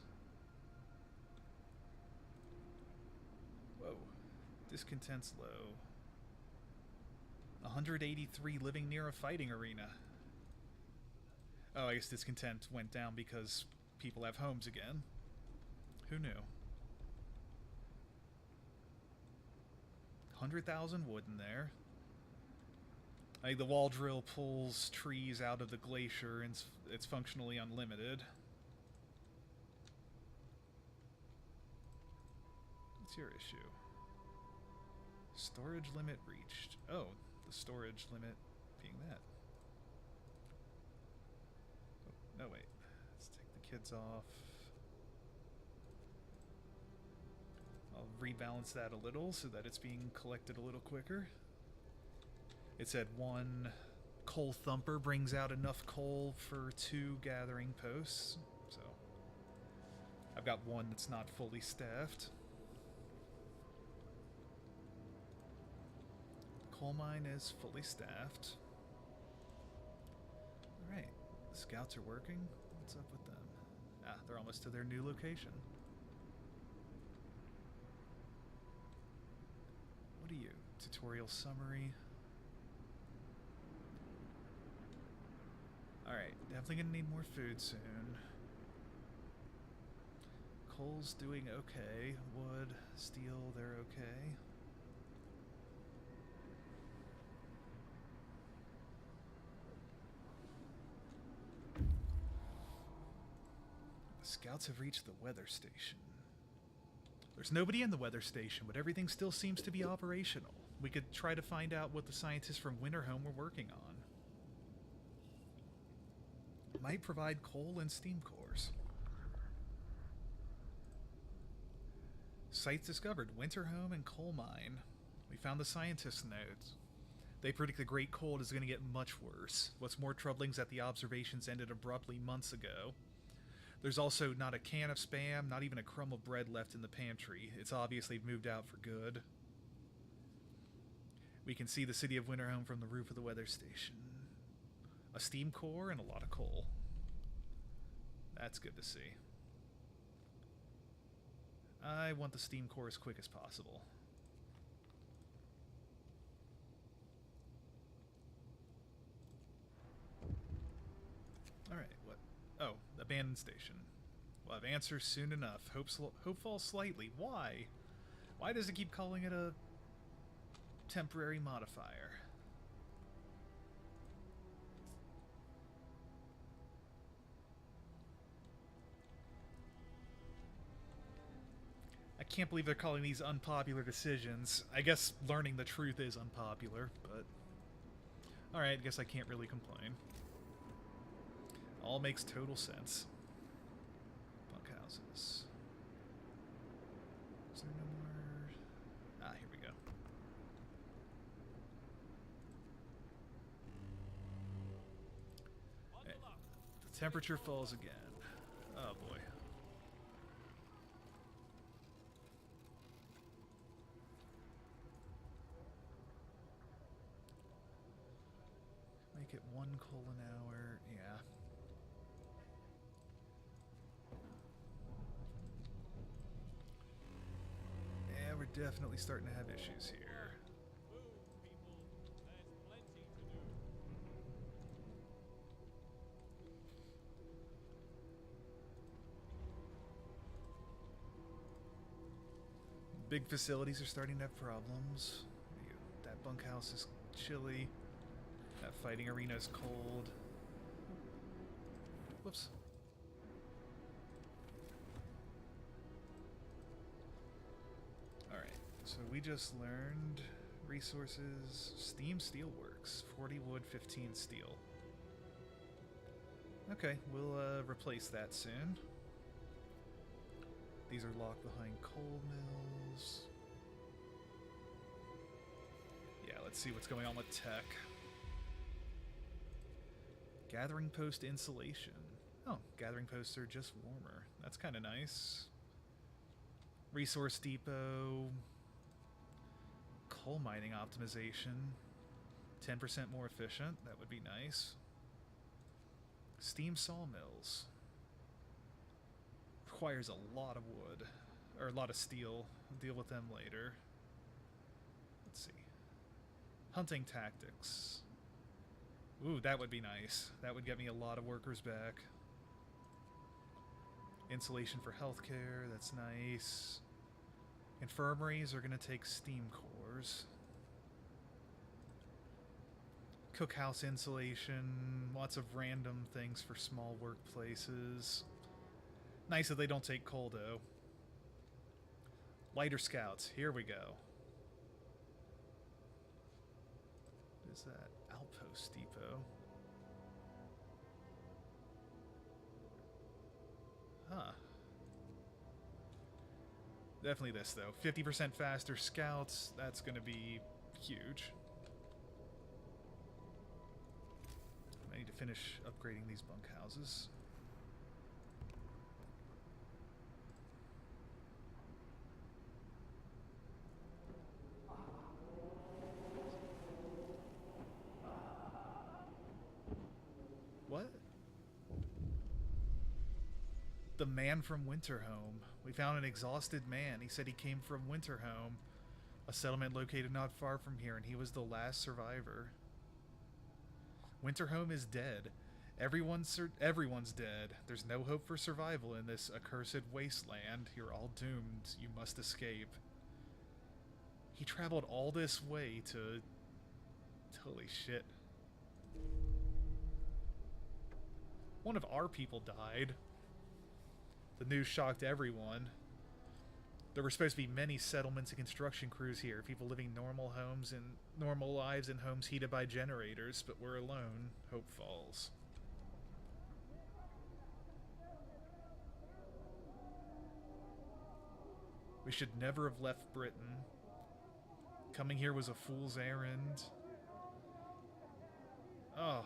Whoa. Discontent's low. 183 living near a fighting arena. Oh, I guess discontent went down because people have homes again. Who knew? 100,000 wood in there. I think the wall drill pulls trees out of the glacier and it's functionally unlimited. What's your issue? Storage limit reached. Oh, the storage limit being that. Oh, no, wait. Let's take the kids off. I'll rebalance that a little so that it's being collected a little quicker. It said 1 coal thumper brings out enough coal for 2 gathering posts. So I've got 1 that's not fully staffed. The coal mine is fully staffed. Alright, the scouts are working. What's up with them? Ah, they're almost to their new location. What are you? Tutorial summary. Alright, definitely gonna need more food soon. Coal's doing okay. Wood, steel, they're okay. The scouts have reached the weather station. There's nobody in the weather station, but everything still seems to be operational. We could try to find out what the scientists from Winterhome were working on. Might provide coal and steam cores. Sites discovered: Winterhome and coal mine. We found the scientists' notes. They predict the Great Cold is going to get much worse. What's more troubling is that the observations ended abruptly months ago. There's also not a can of Spam, not even a crumb of bread left in the pantry. It's obvious they've moved out for good. We can see the city of Winterhome from the roof of the weather station. A steam core and a lot of coal. That's good to see. I want the steam core as quick as possible. Alright, what? Oh, abandoned station. We'll have answers soon enough. Hope falls slightly. Why? Why does it keep calling it a temporary modifier? I can't believe they're calling these unpopular decisions. I guess learning the truth is unpopular, but... Alright, I guess I can't really complain. All makes total sense. Bunkhouses. Is there no more... Ah, here we go. Hey, the temperature falls again. Oh boy. Make it 1 coal an hour, yeah. Yeah, we're definitely starting to have issues here. Move, people. There's plenty to do. Big facilities are starting to have problems. That bunkhouse is chilly. That fighting arena is cold. Whoops. Alright, so we just learned resources. Steam Steelworks. 40 wood, 15 steel. Okay, we'll replace that soon. These are locked behind coal mills. Yeah, let's see what's going on with tech. Gathering post insulation. Oh, gathering posts are just warmer. That's kind of nice. Resource depot. Coal mining optimization. 10% more efficient. That would be nice. Steam sawmills. Requires a lot of wood. Or a lot of steel. I'll deal with them later. Let's see. Hunting tactics. Ooh, that would be nice. That would get me a lot of workers back. Insulation for healthcare, that's nice. Infirmaries are going to take steam cores. Cookhouse insulation, lots of random things for small workplaces. Nice that they don't take coal, though. Lighter scouts, here we go. What is that? Outpost depot. Huh. Definitely this, though. 50% faster scouts, that's going to be huge. I need to finish upgrading these bunkhouses. What? The man from Winterhome. We found an exhausted man. He said he came from Winterhome, a settlement located not far from here, and he was the last survivor. Winterhome is dead. Everyone's dead. There's no hope for survival in this accursed wasteland. You're all doomed. You must escape. He traveled all this way to... Holy shit. One of our people died. The news shocked everyone. There were supposed to be many settlements and construction crews here, people living normal homes and normal lives in homes heated by generators, but we're alone. Hope falls. We should never have left Britain. Coming here was a fool's errand. Oh.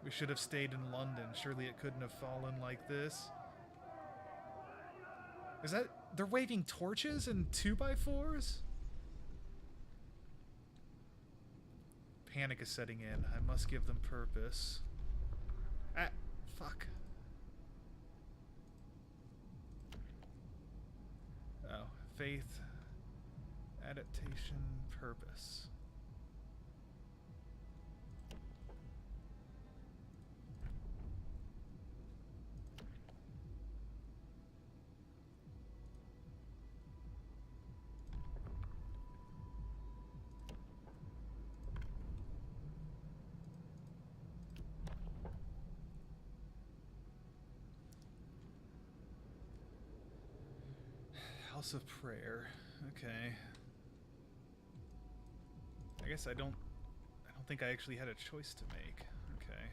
We should have stayed in London. Surely it couldn't have fallen like this. Is that... They're waving torches and 2x4s? Panic is setting in. I must give them purpose. Ah, fuck. Oh, faith, adaptation, purpose. House of Prayer. Okay. I guess I don't think I actually had a choice to make. Okay.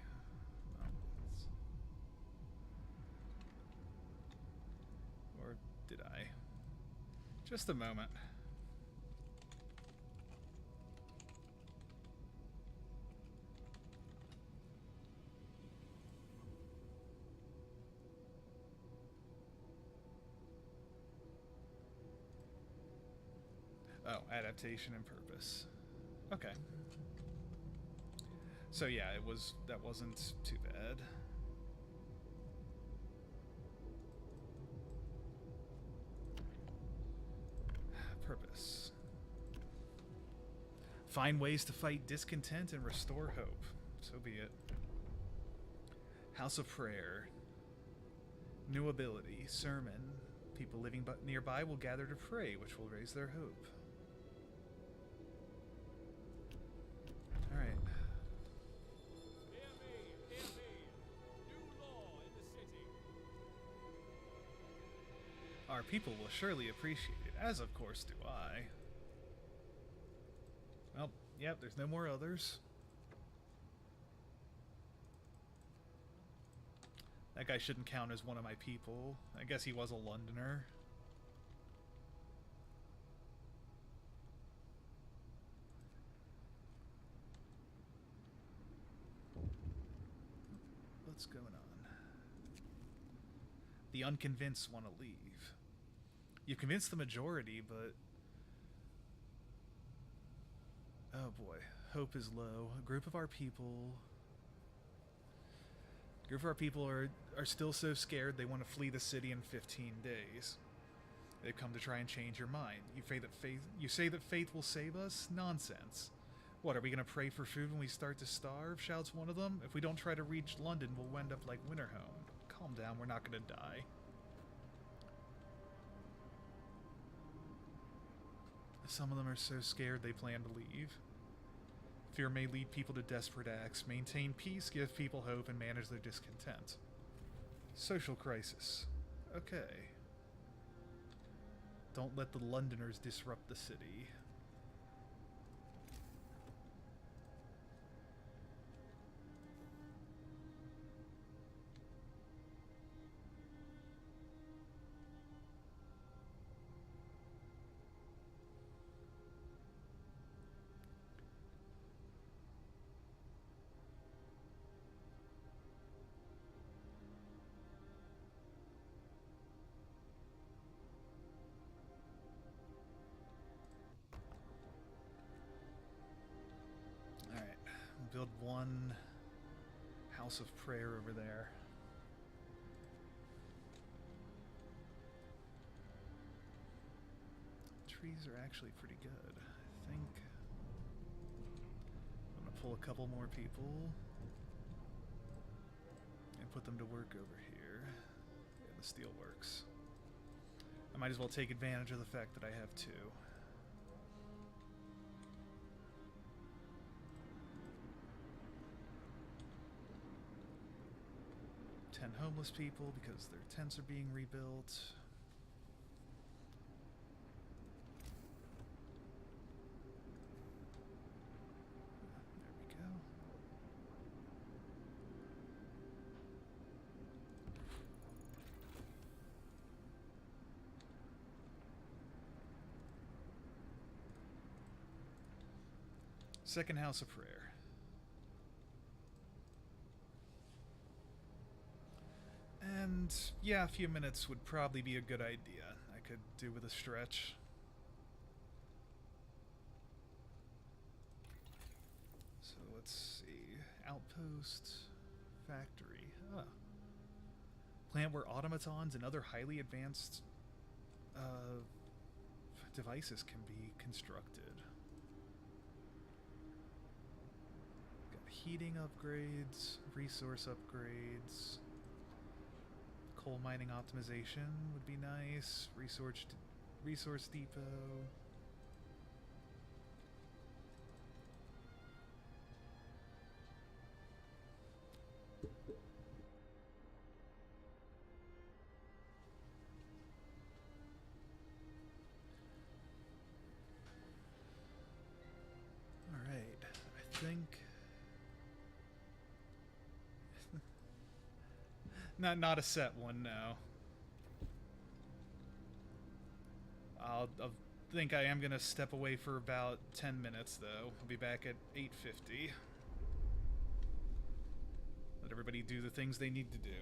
Well, or did I? Just a moment. Oh, adaptation and purpose. Okay. So yeah, that wasn't too bad. Purpose. Find ways to fight discontent and restore hope. So be it. House of Prayer. New ability. Sermon. People living nearby will gather to pray, which will raise their hope. Alright. Hear me, hear me. New law in the city. Our people will surely appreciate it, as of course do I. Well, yep, there's no more others. That guy shouldn't count as one of my people. I guess he was a Londoner. What's going on? The unconvinced want to leave. You convinced the majority, but... oh boy. Hope is low. A group of our people are still so scared they want to flee the city in 15 days. They've come to try and change your mind. You say that faith will save us? Nonsense. What, are we going to pray for food when we start to starve? Shouts one of them. If we don't try to reach London, we'll end up like Winterhome. Calm down, we're not going to die. Some of them are so scared they plan to leave. Fear may lead people to desperate acts. Maintain peace, give people hope, and manage their discontent. Social crisis. Okay. Don't let the Londoners disrupt the city. Build one house of prayer over there. Trees are actually pretty good, I think. I'm gonna pull a couple more people and put them to work over here. Yeah, the steel works. I might as well take advantage of the fact that I have two. 10 homeless people because their tents are being rebuilt. There we go. Second house of prayer. And yeah, a few minutes would probably be a good idea. I could do with a stretch. So let's see. Outpost. Factory. Ah. Plant where automatons and other highly advanced devices can be constructed. Got heating upgrades, resource upgrades. Coal mining optimization would be nice. Resource depot. think. Not a set one, no. I'll think I am gonna step away for about 10 minutes though. I'll be back at 8:50. Let everybody do the things they need to do.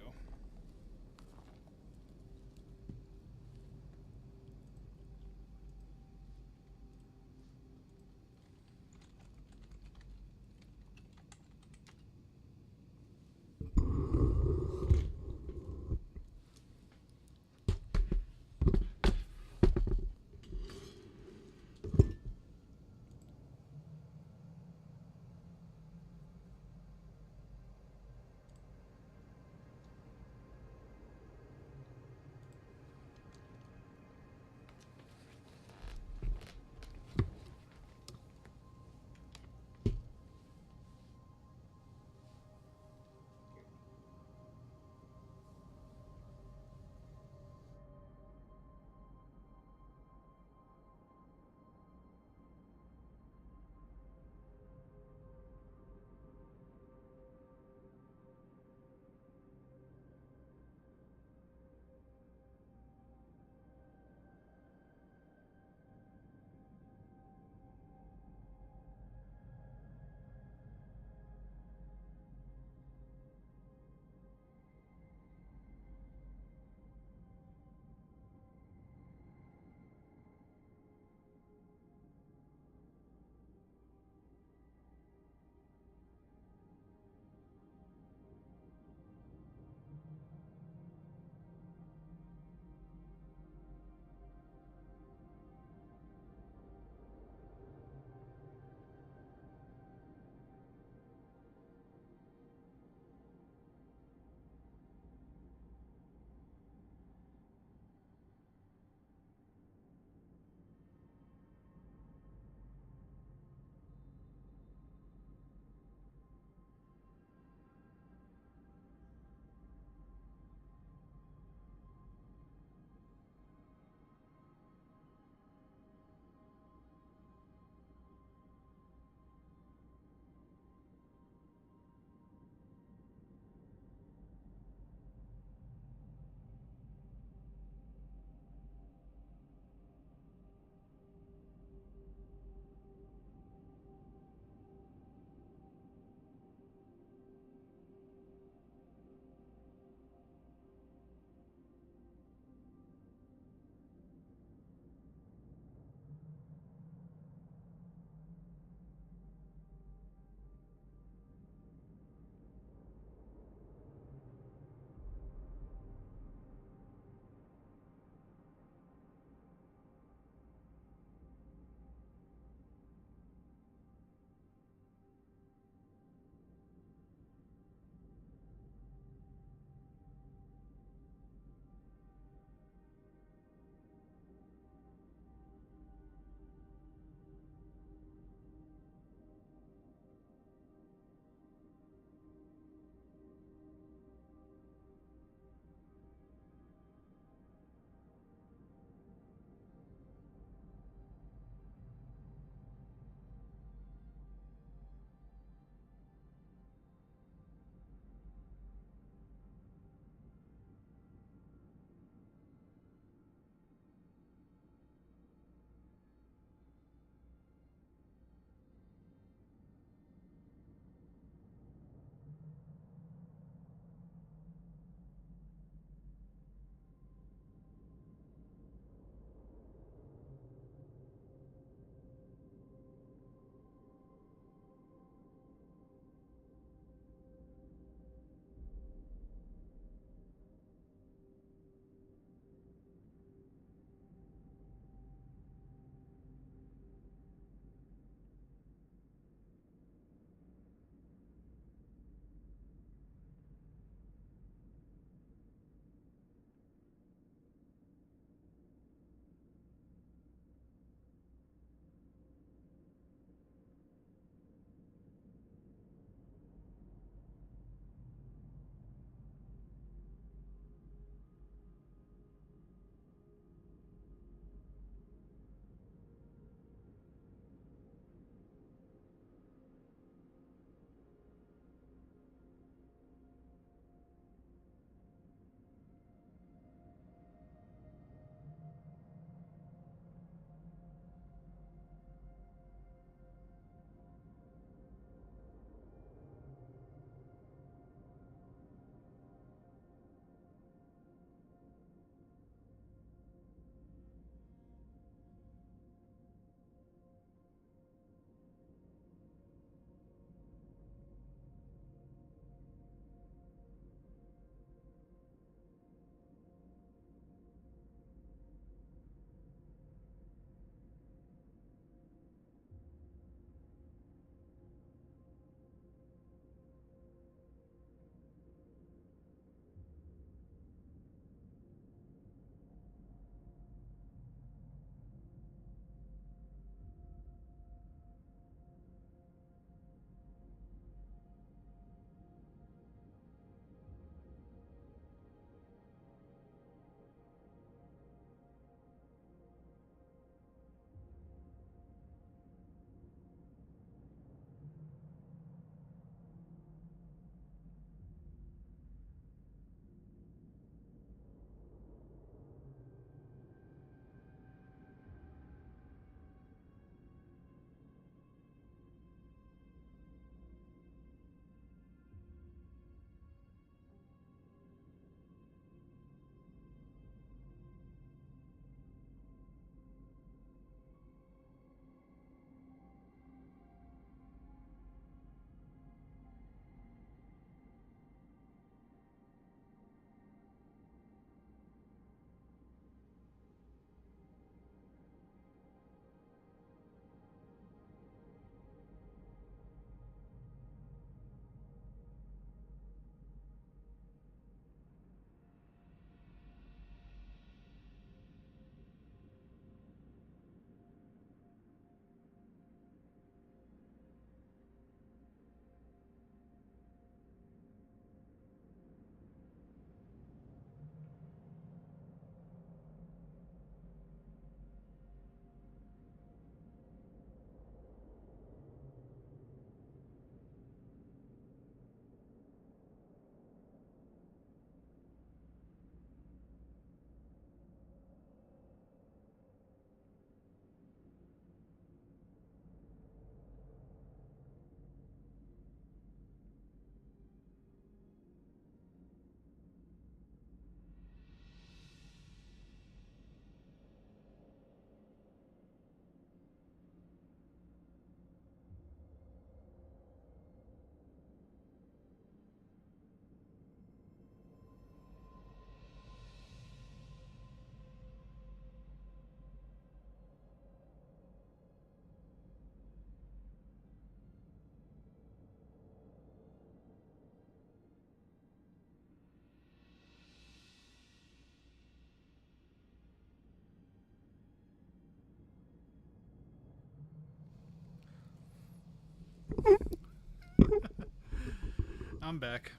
I'm back.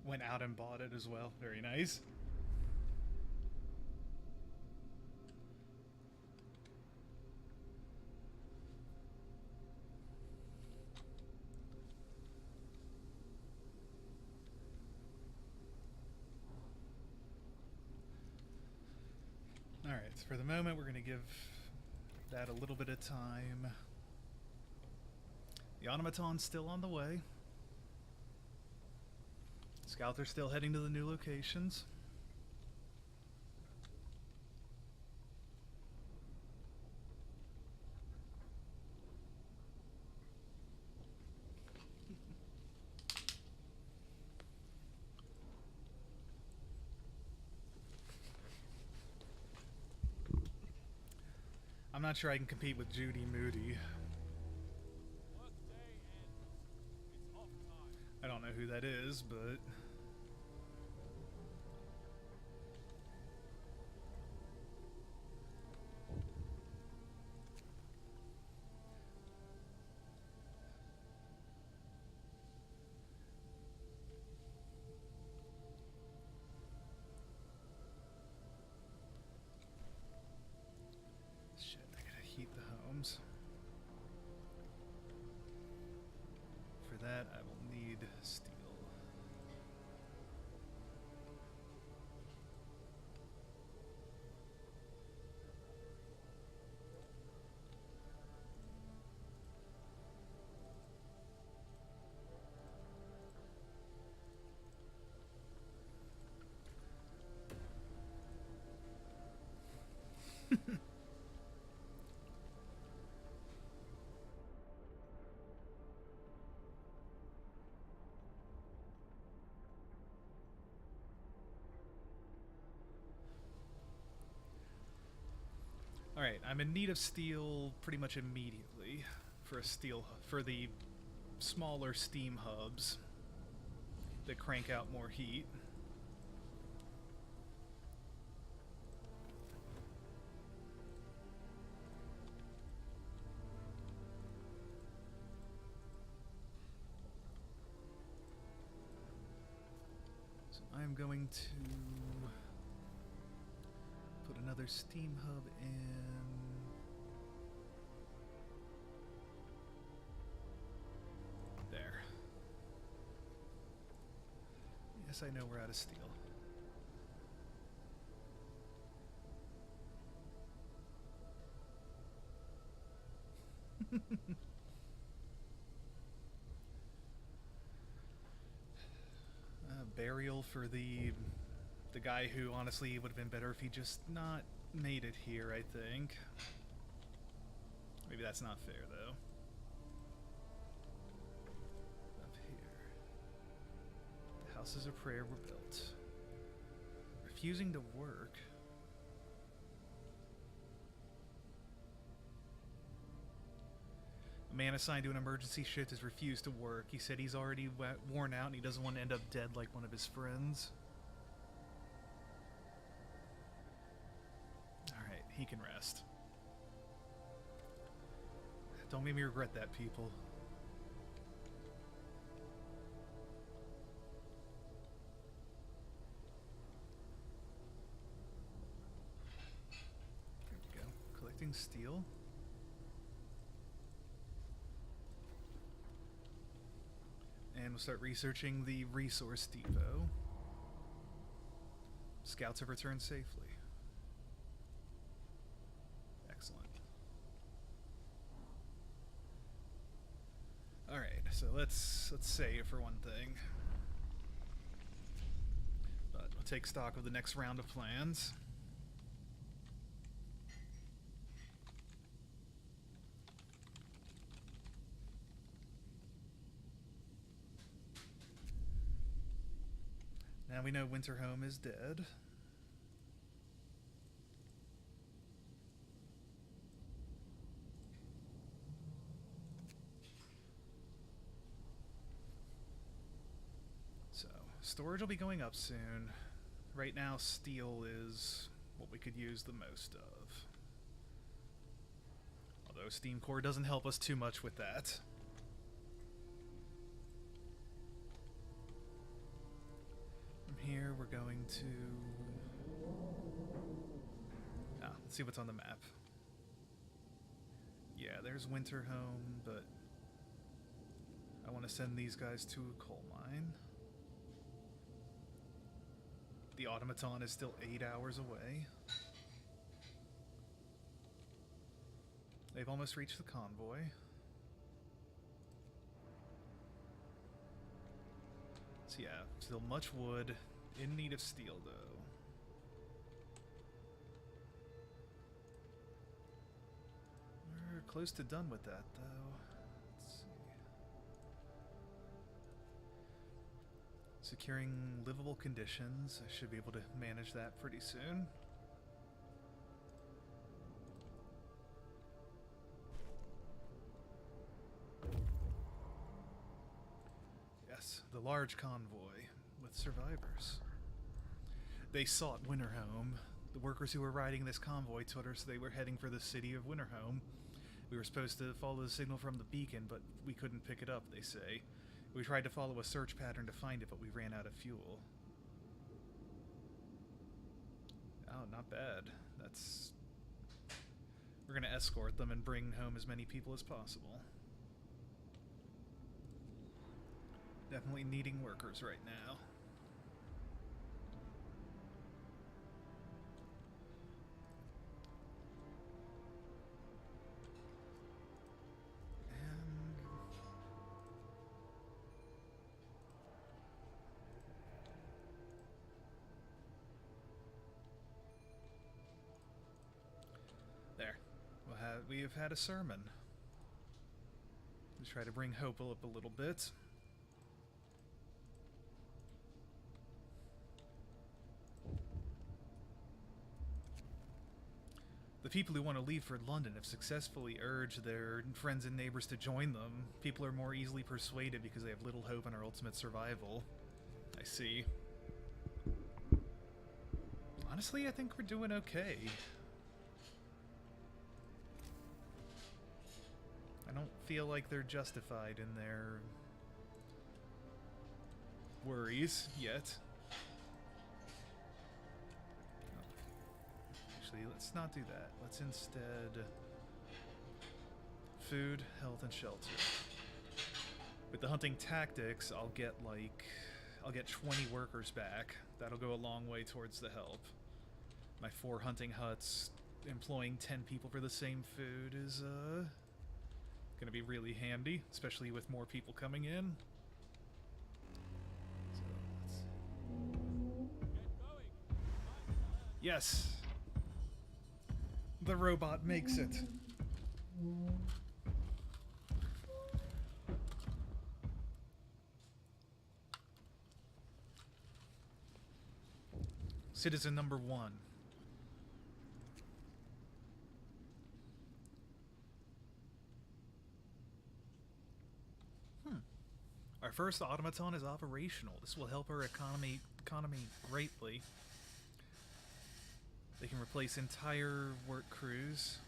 Went out and bought it as well. Very nice. Alright, so for the moment we're going to give that a little bit of time. The automaton's still on the way. Scouts are still heading to the new locations. I'm not sure I can compete with Judy Moody. Workday ends. It's off time. I don't know who that is, but... Shit, I gotta heat the homes. For that, I will need steel. Alright, I'm in need of steel pretty much immediately for for the smaller steam hubs that crank out more heat. So I'm going to put another steam hub in. There. Yes, I know we're out of steel. Burial for the guy who honestly would have been better if he just not made it here, I think. Maybe that's not fair, though. Up here. The houses of prayer were built. Refusing to work. A man assigned to an emergency shift has refused to work. He said he's already worn out and he doesn't want to end up dead like one of his friends. Alright, he can rest. Don't make me regret that, people. There we go. Collecting steel. And we'll start researching the resource depot. Scouts have returned safely. Excellent. Alright, so let's save for one thing. But we'll take stock of the next round of plans. Now we know Winterhome is dead. So, storage will be going up soon. Right now, steel is what we could use the most of. Although Steam Core doesn't help us too much with that. From here, we're going to... let's see what's on the map. Yeah, there's Winterhome, but I want to send these guys to a coal mine. The automaton is still 8 hours away. They've almost reached the convoy. So yeah, still much wood, in need of steel though. We're close to done with that though. Let's see. Securing livable conditions. I should be able to manage that pretty soon. Yes, the large convoy with survivors. They sought Winterhome. The workers who were riding this convoy told us they were heading for the city of Winterhome. We were supposed to follow the signal from the beacon, but we couldn't pick it up, they say. We tried to follow a search pattern to find it, but we ran out of fuel. Oh, not bad. We're gonna escort them and bring home as many people as possible. Definitely needing workers right now. There. We have had a sermon. Let's try to bring hope up a little bit. The people who want to leave for London have successfully urged their friends and neighbors to join them. People are more easily persuaded because they have little hope in our ultimate survival. I see. Honestly, I think we're doing okay. I don't feel like they're justified in their worries yet. Actually, let's not do that. Let's instead... food, health, and shelter. With the hunting tactics, I'll get 20 workers back. That'll go a long way towards the help. My 4 hunting huts, employing 10 people for the same food is, gonna be really handy, especially with more people coming in. So yes! The robot makes it! Citizen number 1. Our first automaton is operational. This will help our economy greatly. They can replace entire work crews.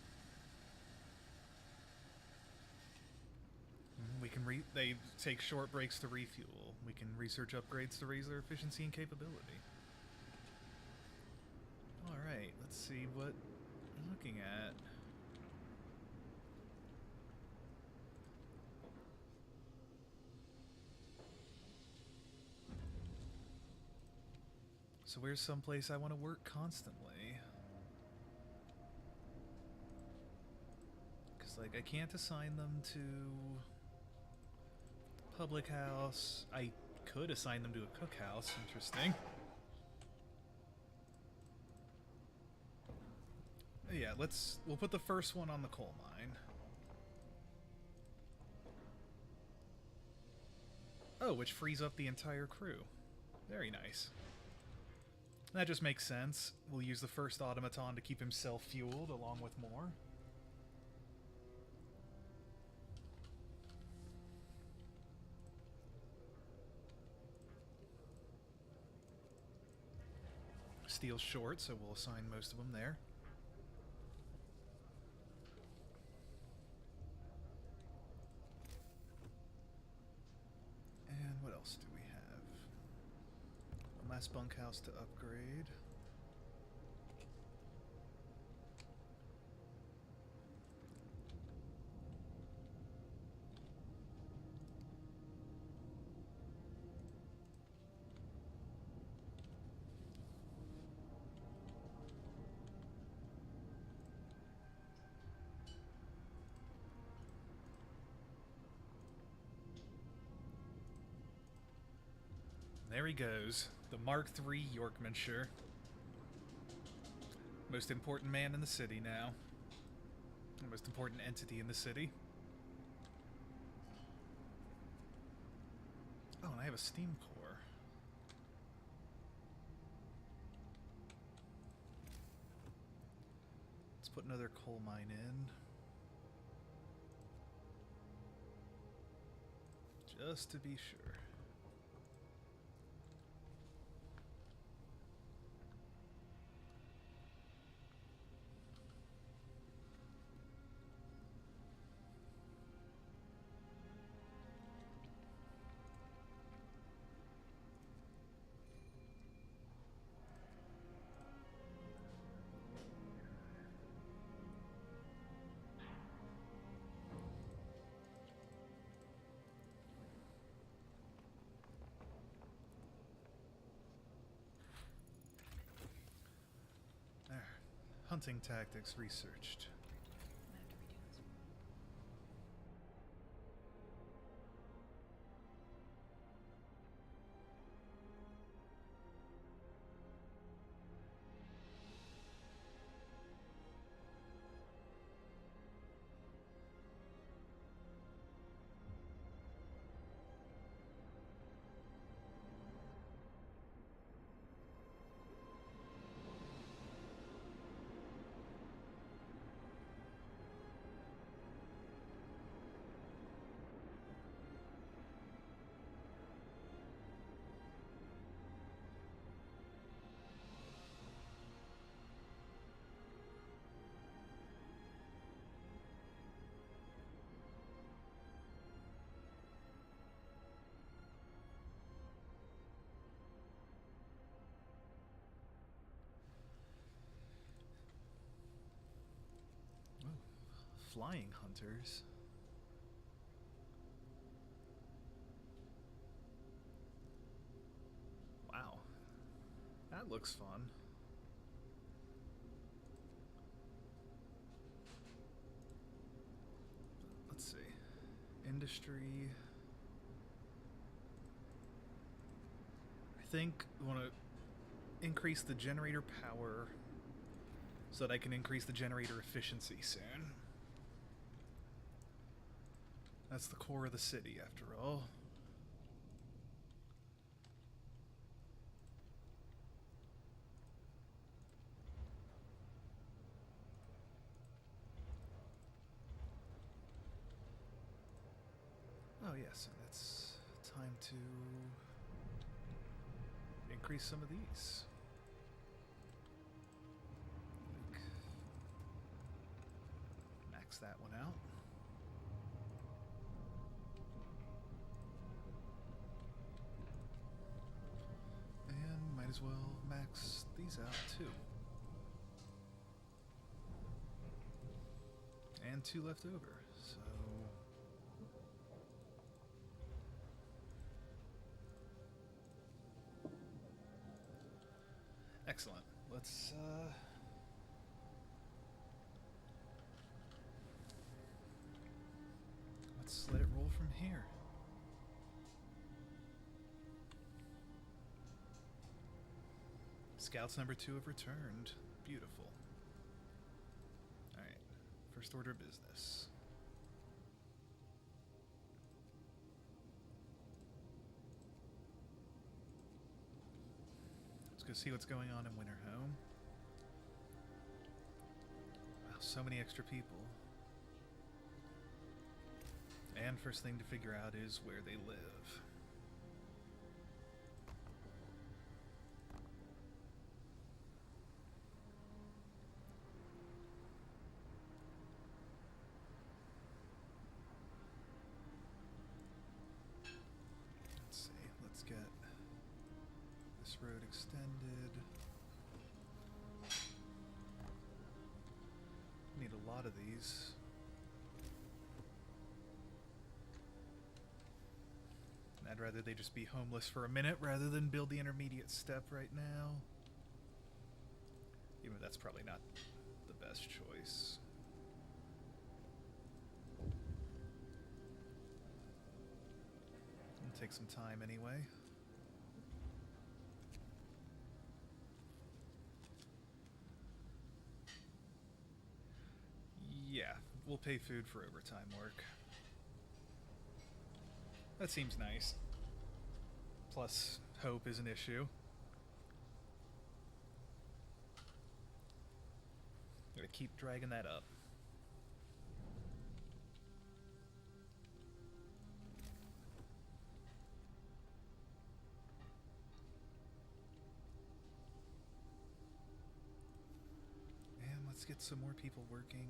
They take short breaks to refuel. We can research upgrades to raise their efficiency and capability. Alright, let's see what I'm looking at. So where's someplace I want to work constantly? Because, I can't assign them to public house. I could assign them to a cookhouse. Interesting. Yeah, we'll put the first one on the coal mine. Oh, which frees up the entire crew. Very nice. That just makes sense. We'll use the first automaton to keep himself fueled along with more. steel short, so we'll assign most of them there. And what else do we have? One last bunkhouse to upgrade. There he goes, the Mark III Yorkmanshire. Most important man in the city now. The most important entity in the city. Oh, and I have a steam core. Let's put another coal mine in. Just to be sure. Hunting tactics researched. Flying hunters. Wow. That looks fun. Let's see. Industry. I think we want to increase the generator power so that I can increase the generator efficiency soon. That's the core of the city, after all. Oh yes, and it's time to increase some of these. Like, max that one out. And might as well max these out too. And 2 left over, so... Excellent. Let's let it roll from here. Scouts number 2 have returned. Beautiful. Alright. First order of business. Let's go see what's going on in Winterhome. Wow, so many extra people. And first thing to figure out is where they live. lot of these. And I'd rather they just be homeless for a minute rather than build the intermediate step right now. Even though that's probably not the best choice. It'll take some time anyway. Yeah, we'll pay food for overtime work. That seems nice. Plus, hope is an issue. Gotta keep dragging that up. And let's get some more people working.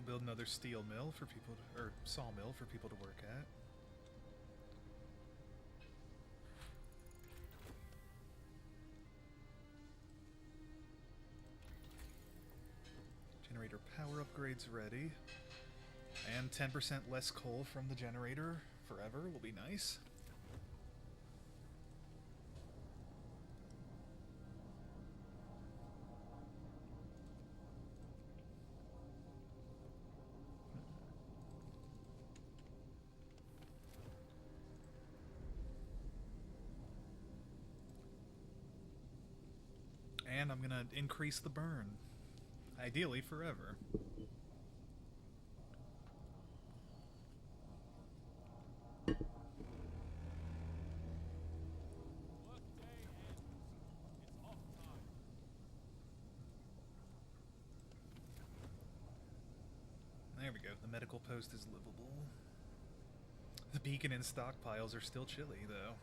Build another steel mill for people to, or sawmill for people to work at. Generator power upgrades ready. And 10% less coal from the generator forever will be nice. And I'm gonna increase the burn. Ideally forever. Workday ends. It's off time. There we go. The medical post is livable. The beacon and stockpiles are still chilly, though.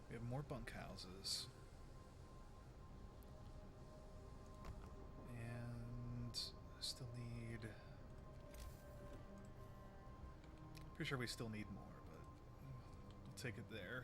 We have more bunkhouses. And still need... Pretty sure we still need more, but we'll take it there.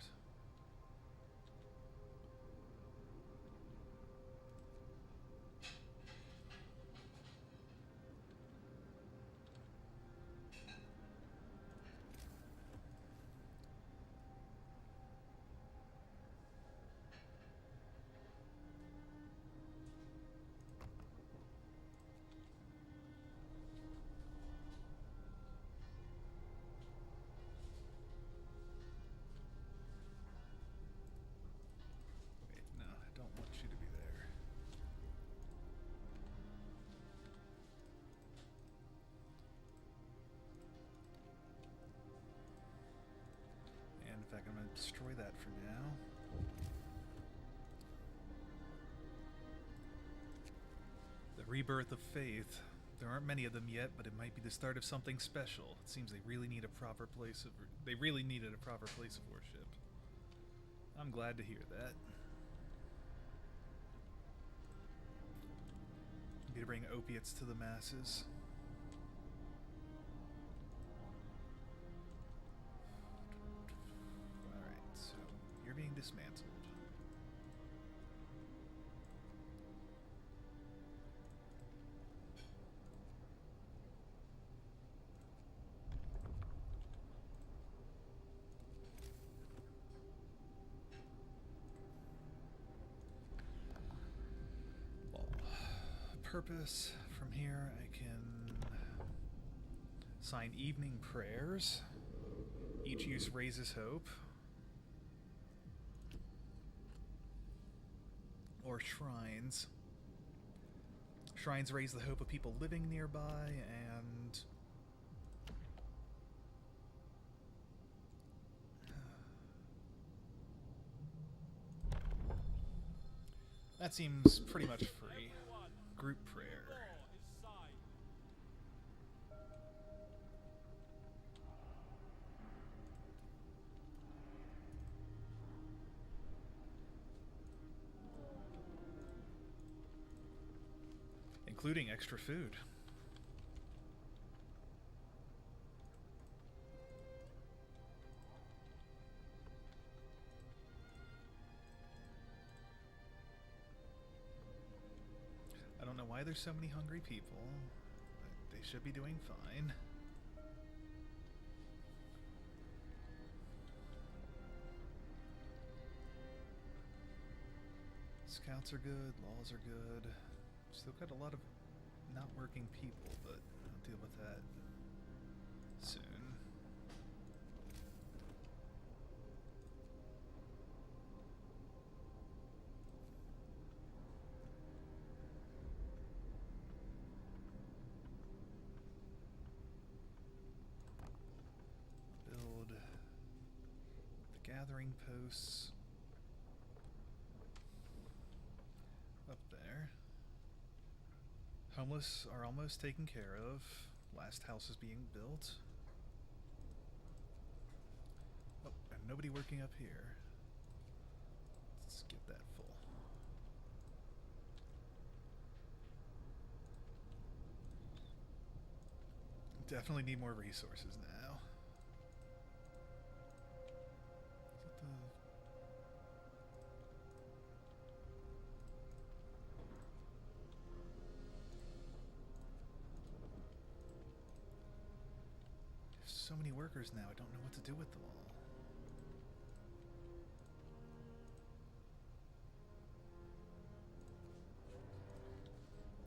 In fact, I'm going to destroy that for now. The rebirth of faith. There aren't many of them yet, but it might be the start of something special. It seems they really need a proper place of... They really needed a proper place of worship. I'm glad to hear that. Need to bring opiates to the masses. Being dismantled. Well, purpose from here, I can sign evening prayers. Each use raises hope. Or shrines. Shrines raise the hope of people living nearby, and that seems pretty much free. Group prayer. including extra food. I don't know why there's so many hungry people, but they should be doing fine. Scouts are good, laws are good. Still got a lot of not working people, but I'll deal with that soon. Build the gathering posts up there. Homeless are almost taken care of. Last house is being built. Oh, and nobody working up here. Let's get that full. Definitely need more resources now. Is that so many workers now, I don't know what to do with them all.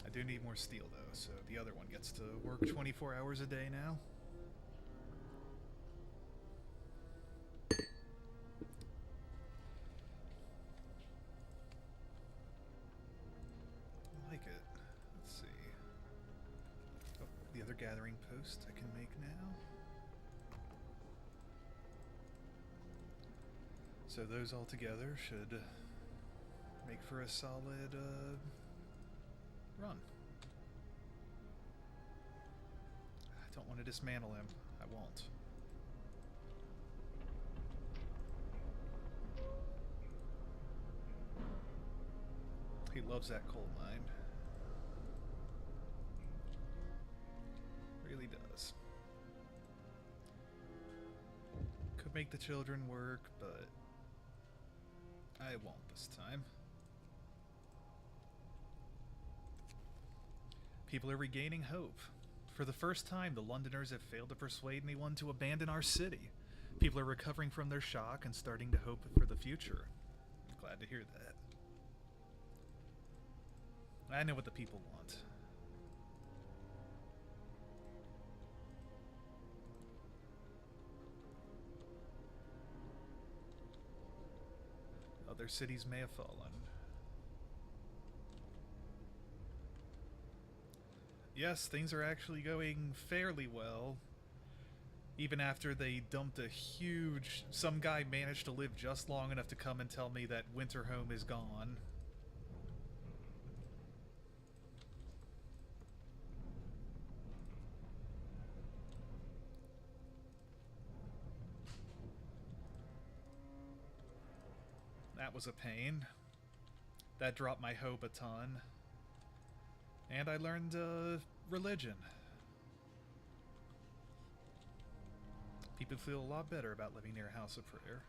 I do need more steel though, so the other one gets to work 24 hours a day now. I like it. Let's see. Oh, the other gathering post I can make now. So those all together should make for a solid run. I don't want to dismantle him. I won't. He loves that coal mine. Really does. Could make the children work, but I won't this time. People are regaining hope. For the first time, the Londoners have failed to persuade anyone to abandon our city. People are recovering from their shock and starting to hope for the future. I'm glad to hear that. I know what the people want. Other cities may have fallen. Yes, things are actually going fairly well. Even after they dumped a huge... Some guy managed to live just long enough to come and tell me that Winterhome is gone. That was a pain. That dropped my hope a ton. And I learned religion. People feel a lot better about living near a house of prayer.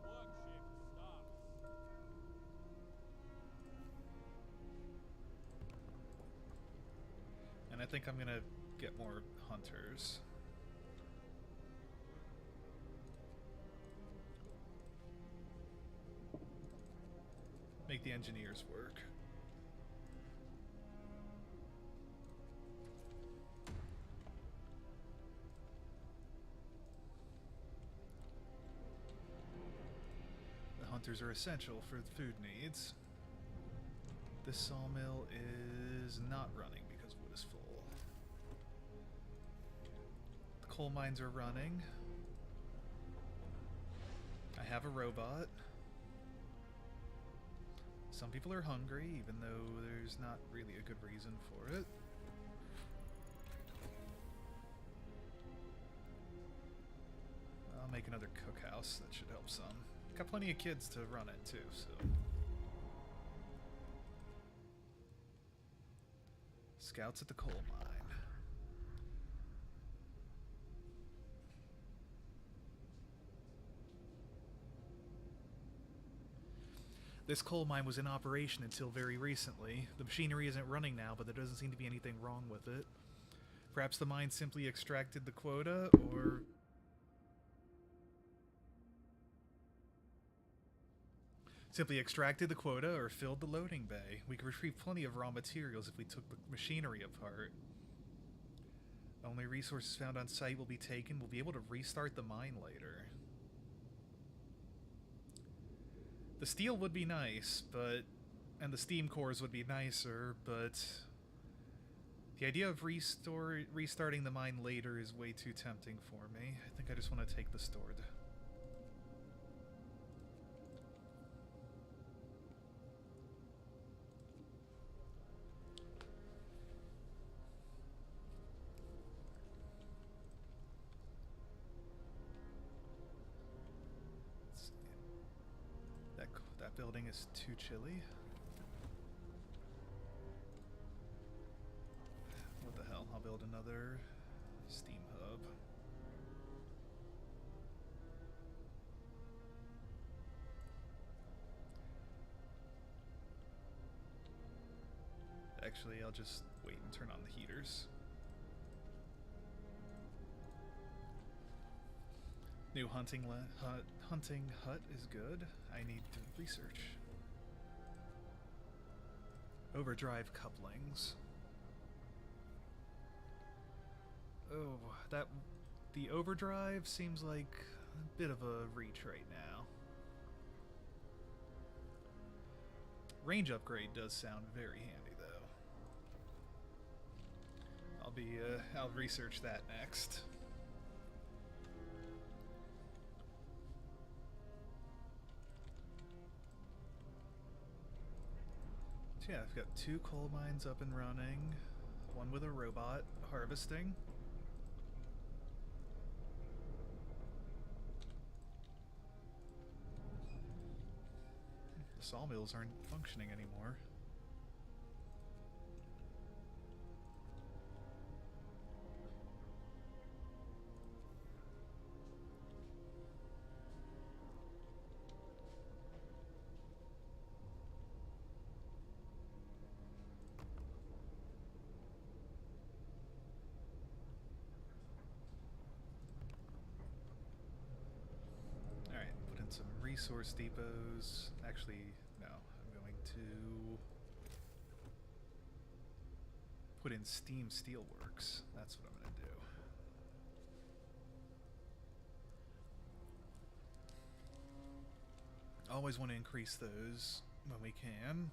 The work shift starts. And I think I'm gonna get more hunters. Make the engineers work. The hunters are essential for food needs. This sawmill is not running because wood is full. The coal mines are running. I have a robot. Some people are hungry, even though there's not really a good reason for it. make another cookhouse. That should help some. Got plenty of kids to run it too, so. Scouts at the coal mine. This coal mine was in operation until very recently. The machinery isn't running now, but there doesn't seem to be anything wrong with it. Perhaps the mine simply extracted the quota, or... simply extracted the quota or filled the loading bay. We could retrieve plenty of raw materials if we took the machinery apart. Only resources found on site will be taken. We'll be able to restart the mine later. The steel would be nice, but... and the steam cores would be nicer, but... the idea of restarting the mine later is way too tempting for me. I think I just want to take the stored. That building is too chilly. What the hell? I'll build another steam hub. Actually, I'll just wait and turn on the heaters. New hunting hut is good. I need to research. Overdrive couplings. Oh, the overdrive seems like a bit of a reach right now. Range upgrade does sound very handy though. I'll research that next. So yeah, I've got 2 coal mines up and running, one with a robot harvesting. The sawmills aren't functioning anymore. Some resource depots. Actually, no. I'm going to put in steam steelworks. That's what I'm going to do. Always want to increase those when we can.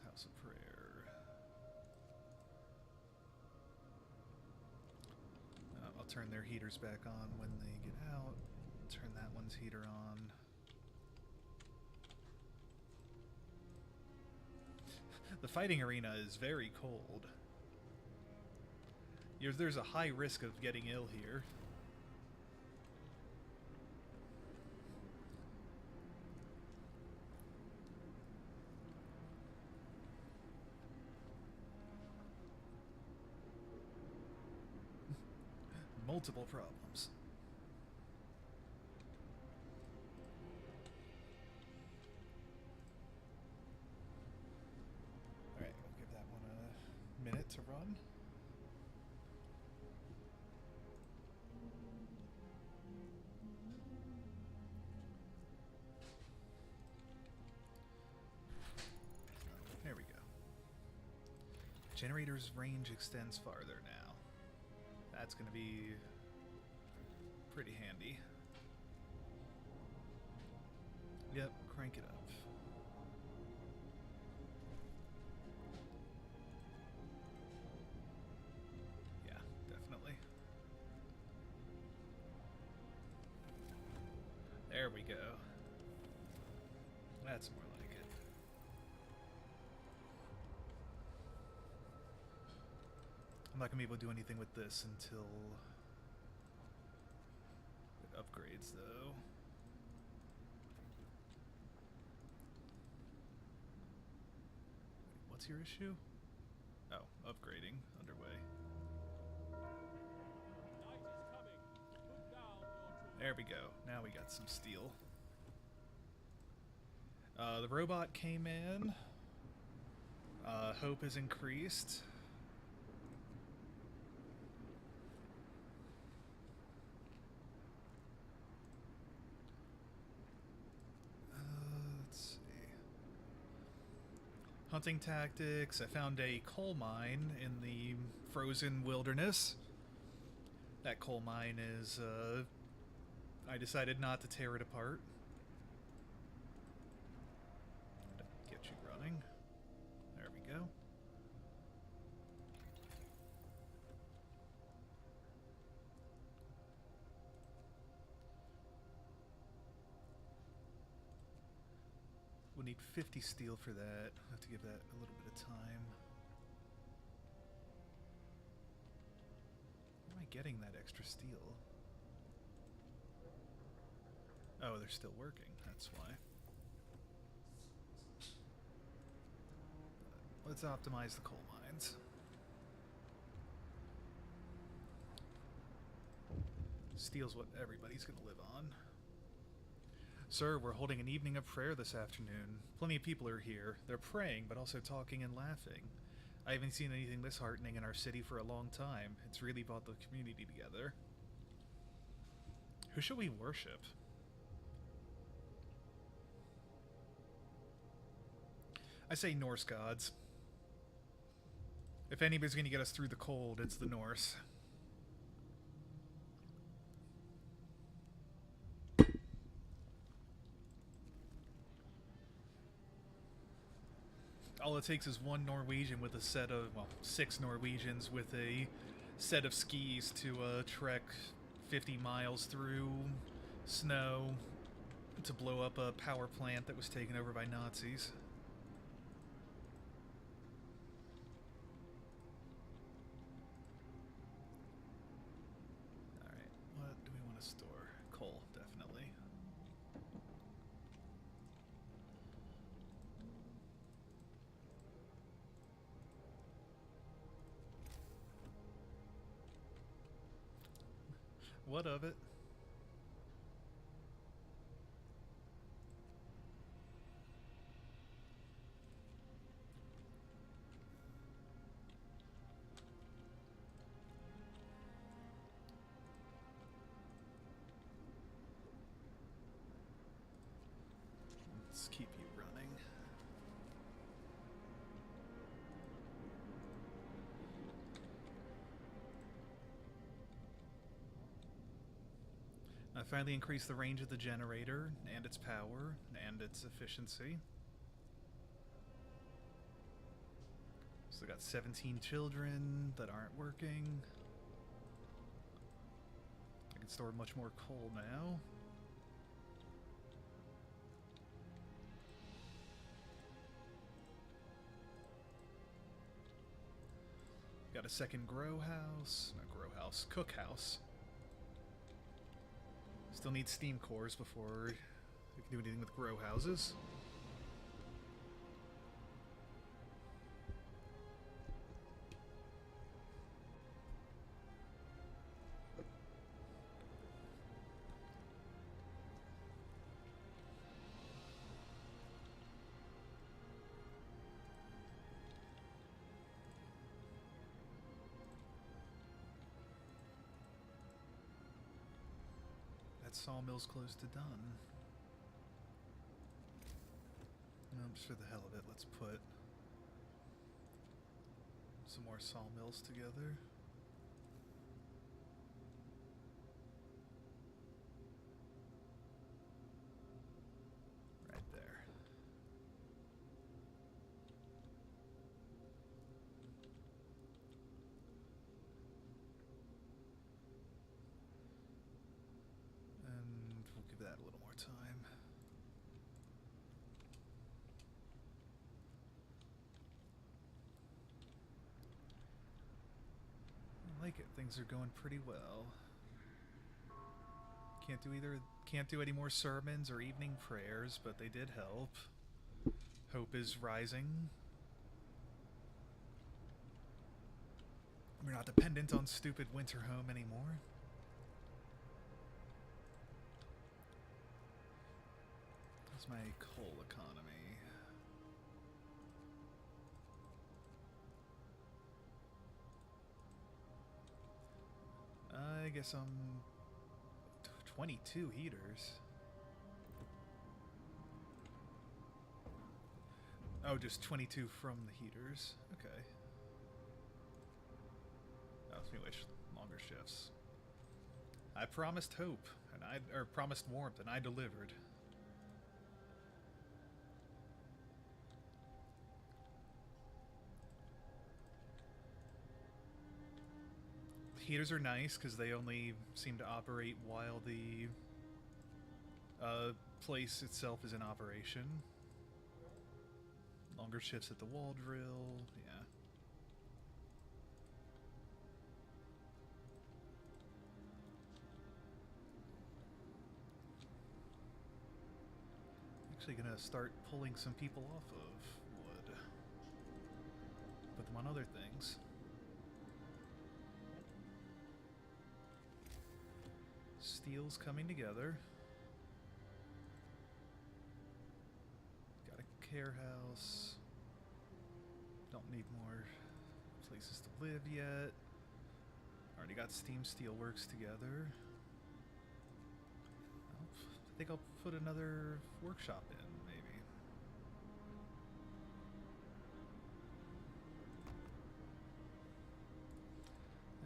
House of Prayer. I'll turn their heaters back on when they get out. Turn that one's heater on. The fighting arena is very cold. There's a high risk of getting ill here. Multiple problems. Alright, we'll give that one a minute to run. There we go. Generator's range extends farther now. That's going to be pretty handy. Yep, crank it up. Yeah, definitely. There we go. That's more like it. I'm not gonna be able to do anything with this until it upgrades, though. What's your issue? Oh, upgrading underway. Night is coming. Put down your There we go. Now we got some steel. The robot came in. Hope has increased. Let's see. Hunting tactics. I found a coal mine in the frozen wilderness. That coal mine is, I decided not to tear it apart. Get you running. There we go. We'll need 50 steel for that. I'll have to give that a little bit of time. Where am I getting that extra steel? Oh, they're still working. That's why. Let's optimize the coal mines. Steel's what everybody's gonna live on. Sir, we're holding an evening of prayer this afternoon. Plenty of people are here. They're praying, but also talking and laughing. I haven't seen anything this heartening in our city for a long time. It's really brought the community together. Who should we worship? I say Norse gods. If anybody's going to get us through the cold, it's the Norse. All it takes is one Norwegian with a set of, well, 6 Norwegians with a set of skis to trek 50 miles through snow to blow up a power plant that was taken over by Nazis. Alright, what do we want to store? Coal, definitely. What of it? Let's keep you running. I finally increased the range of the generator, and its power, and its efficiency. So I got 17 children that aren't working. I can store much more coal now. Got a second grow house. Not grow house, cook house. Still need steam cores before we can do anything with grow houses. Sawmill's close to done. Just for the hell of it, let's put some more sawmills together. Right there. And we'll give that a little more time. like it. Things are going pretty well. Can't do any more sermons or evening prayers, but they did help. Hope is rising. We're not dependent on stupid winter home anymore. How's my coal economy? I guess I'm 22 heaters. Oh, just 22 from the heaters. Okay. Oh, anyway, longer shifts. I promised hope, and promised warmth, and I delivered. Heaters are nice because they only seem to operate while the place itself is in operation. Longer shifts at the wall drill, yeah. Actually gonna start pulling some people off of wood. Put them on other things. Steel's coming together. Got a care house. Don't need more places to live yet. Already got Steam Steelworks together. I think I'll put another workshop in, maybe.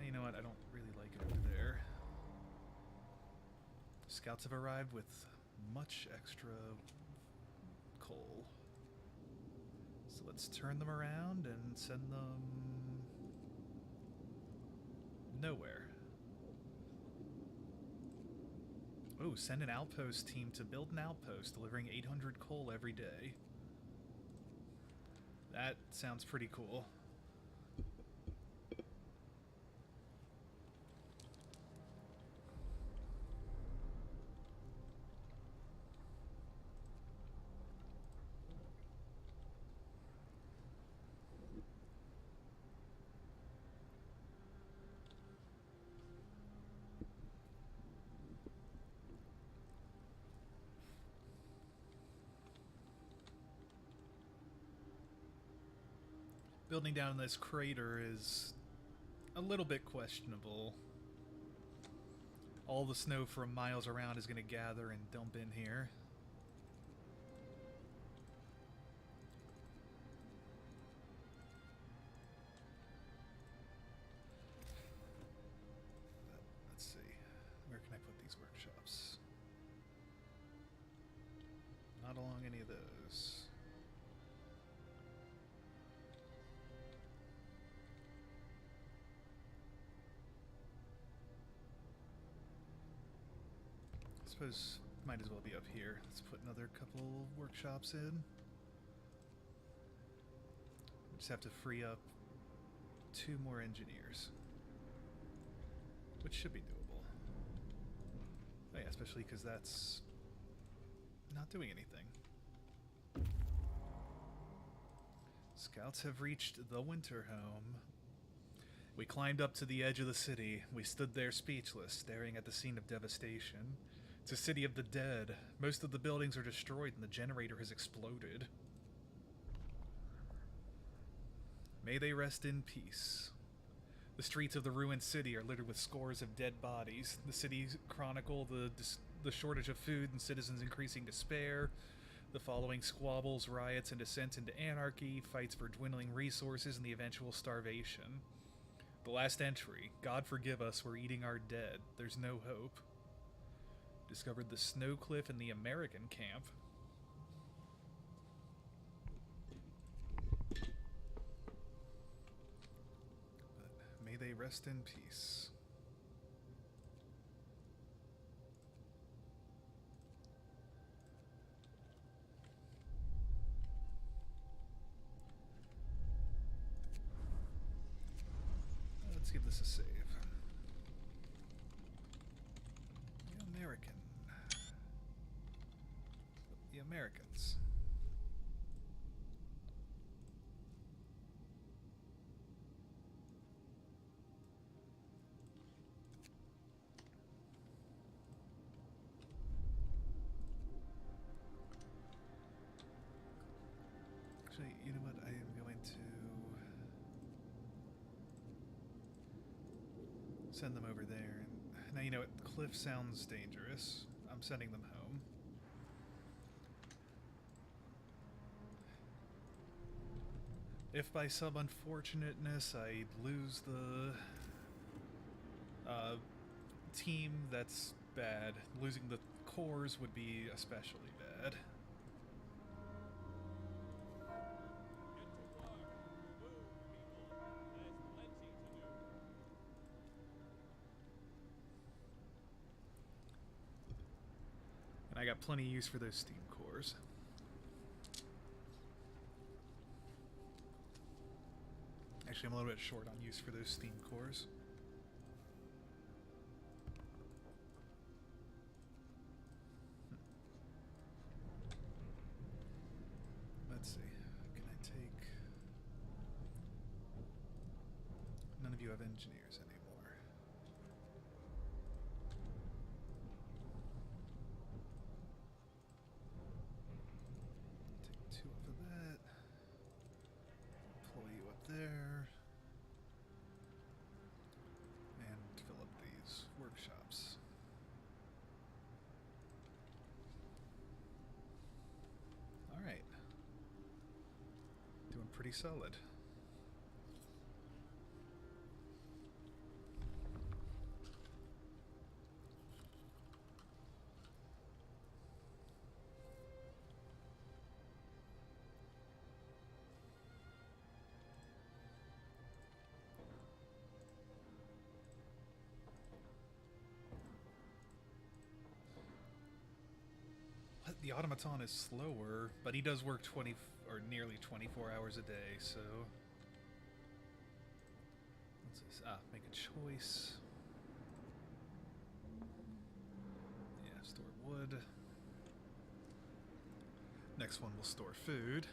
You know what? I don't really like it over there. Scouts have arrived with much extra coal. So let's turn them around and send them nowhere. Oh, send an outpost team to build an outpost, delivering 800 coal every day. That sounds pretty cool. Building down this crater is a little bit questionable. All the snow from miles around is going to gather and dump in here. Let's see. Where can I put these workshops? Not along any of those. I suppose might as well be up here. Let's put another couple workshops in. We just have to free up 2 more engineers, which should be doable. Oh yeah, especially because that's not doing anything. Scouts have reached the winter home. We climbed up to the edge of the city. We stood there speechless, staring at the scene of devastation. It's a city of the dead. Most of the buildings are destroyed and the generator has exploded. May they rest in peace. The streets of the ruined city are littered with scores of dead bodies. The cities chronicle the shortage of food and citizens' increasing despair. The following squabbles, riots, and descent into anarchy, fights for dwindling resources, and the eventual starvation. The last entry, God forgive us, we're eating our dead. There's no hope. Discovered the snow cliff in the American camp. But may they rest in peace. give this a save. The American. The Americans. Actually, you know what? I am going to send them over there. Now, you know what? Cliff sounds dangerous. I'm sending them home. If by some unfortunateness I lose the team, that's bad. Losing the cores would be especially bad. Get to work. Move, people. There's plenty to do. And I got plenty of use for those steam cores. Actually, I'm a little bit short on use for those steam cores. Let's see. Can I take... None of you have engineers anymore. Take 2 off of that. Pull you up there. And fill up these workshops. Alright. Doing pretty solid. The automaton is slower, but he does work 20 or nearly 24 hours a day, so what's this? Make a choice. Yeah, store wood. Next one will store food.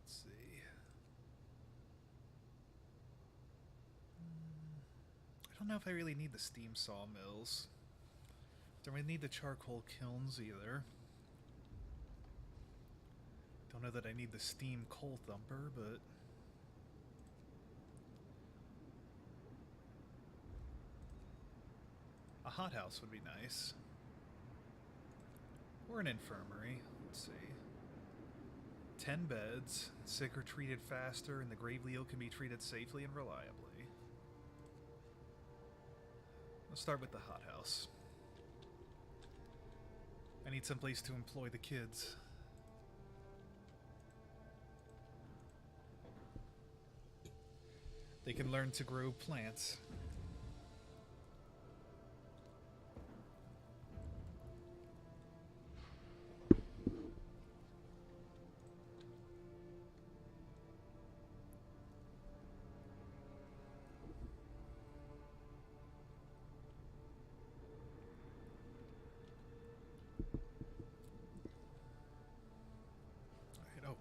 Let's see. I don't know if I really need the steam sawmills. Don't really need the charcoal kilns either. Don't know that I need the steam coal thumper, but a hothouse would be nice. Or an infirmary. Let's see. 10 beds. Sick are treated faster, and the gravely ill can be treated safely and reliably. Let's start with the hothouse. I need some place to employ the kids. They can learn to grow plants.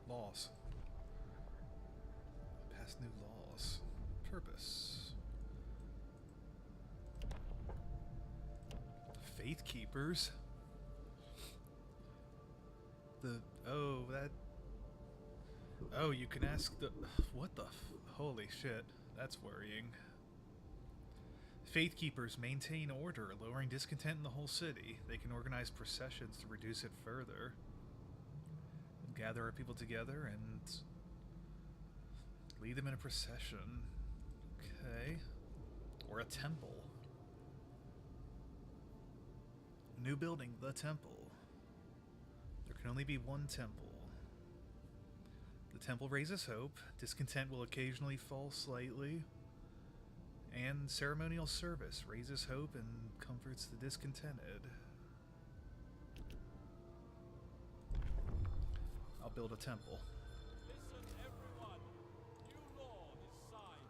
Laws. Pass new laws. Purpose. Faith keepers. Oh, you can ask the... What the... Holy shit. That's worrying. Faith keepers maintain order, lowering discontent in the whole city. They can organize processions to reduce it further. Gather our people together and lead them in a procession. Okay. Or a temple. New building, the temple. There can only be one temple. The temple raises hope. Discontent will occasionally fall slightly. And ceremonial service raises hope and comforts the discontented. I'll build a temple. Listen, everyone. New law is signed.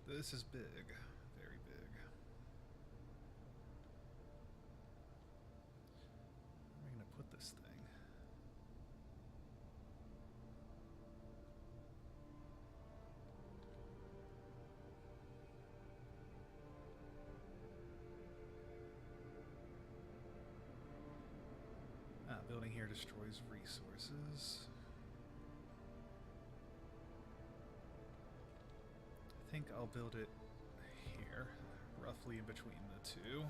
This is big. Very big. Where am I going to put this thing? Building here destroys resources. I think I'll build it here, roughly in between the two.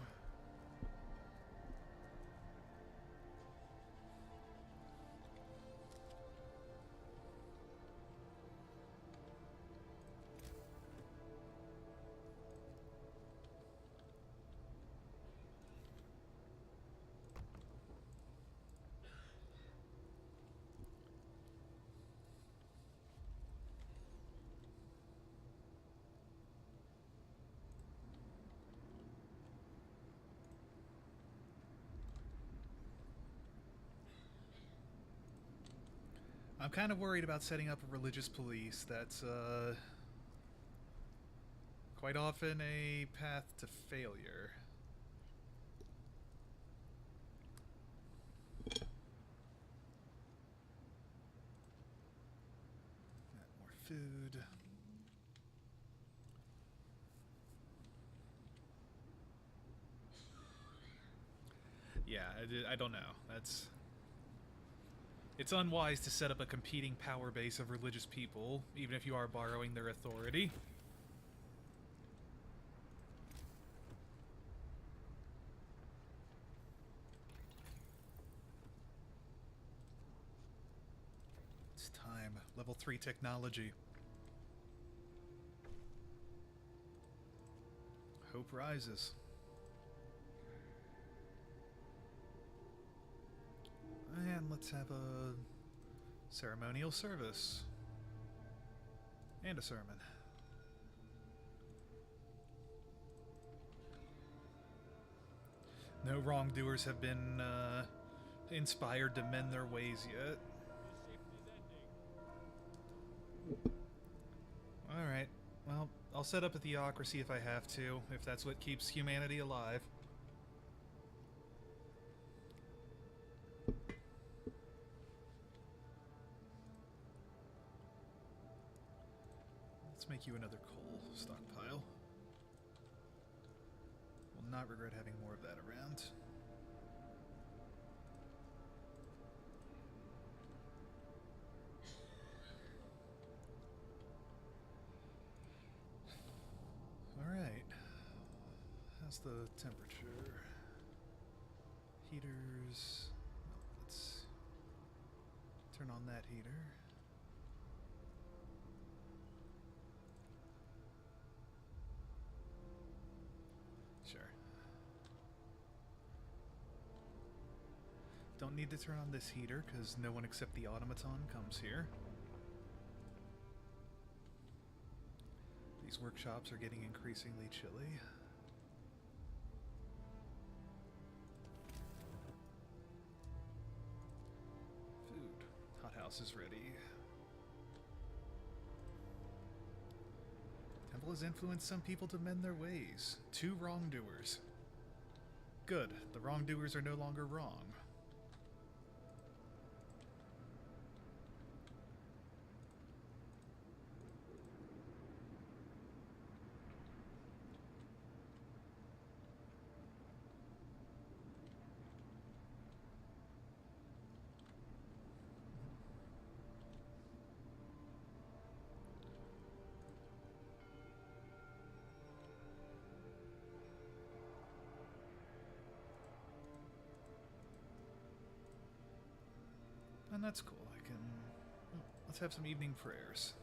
I'm kind of worried about setting up a religious police. That's quite often a path to failure. More food. Yeah, I don't know. It's unwise to set up a competing power base of religious people, even if you are borrowing their authority. It's time. Level 3 technology. Hope rises. And let's have a ceremonial service. And a sermon. No wrongdoers have been inspired to mend their ways yet. The shift is ending. Alright, well, I'll set up a theocracy if I have to, if that's what keeps humanity alive. Let's make you another coal stockpile. Will not regret having more of that around. Alright. How's the temperature? Heaters. Let's turn on that heater. Sure. Don't need to turn on this heater because no one except the automaton comes here. These workshops are getting increasingly chilly. Food. Hothouse is ready. Temple has influenced some people to mend their ways. 2 wrongdoers. Good. The wrongdoers are no longer wrong. And that's cool. I can... oh, let's have some evening prayers.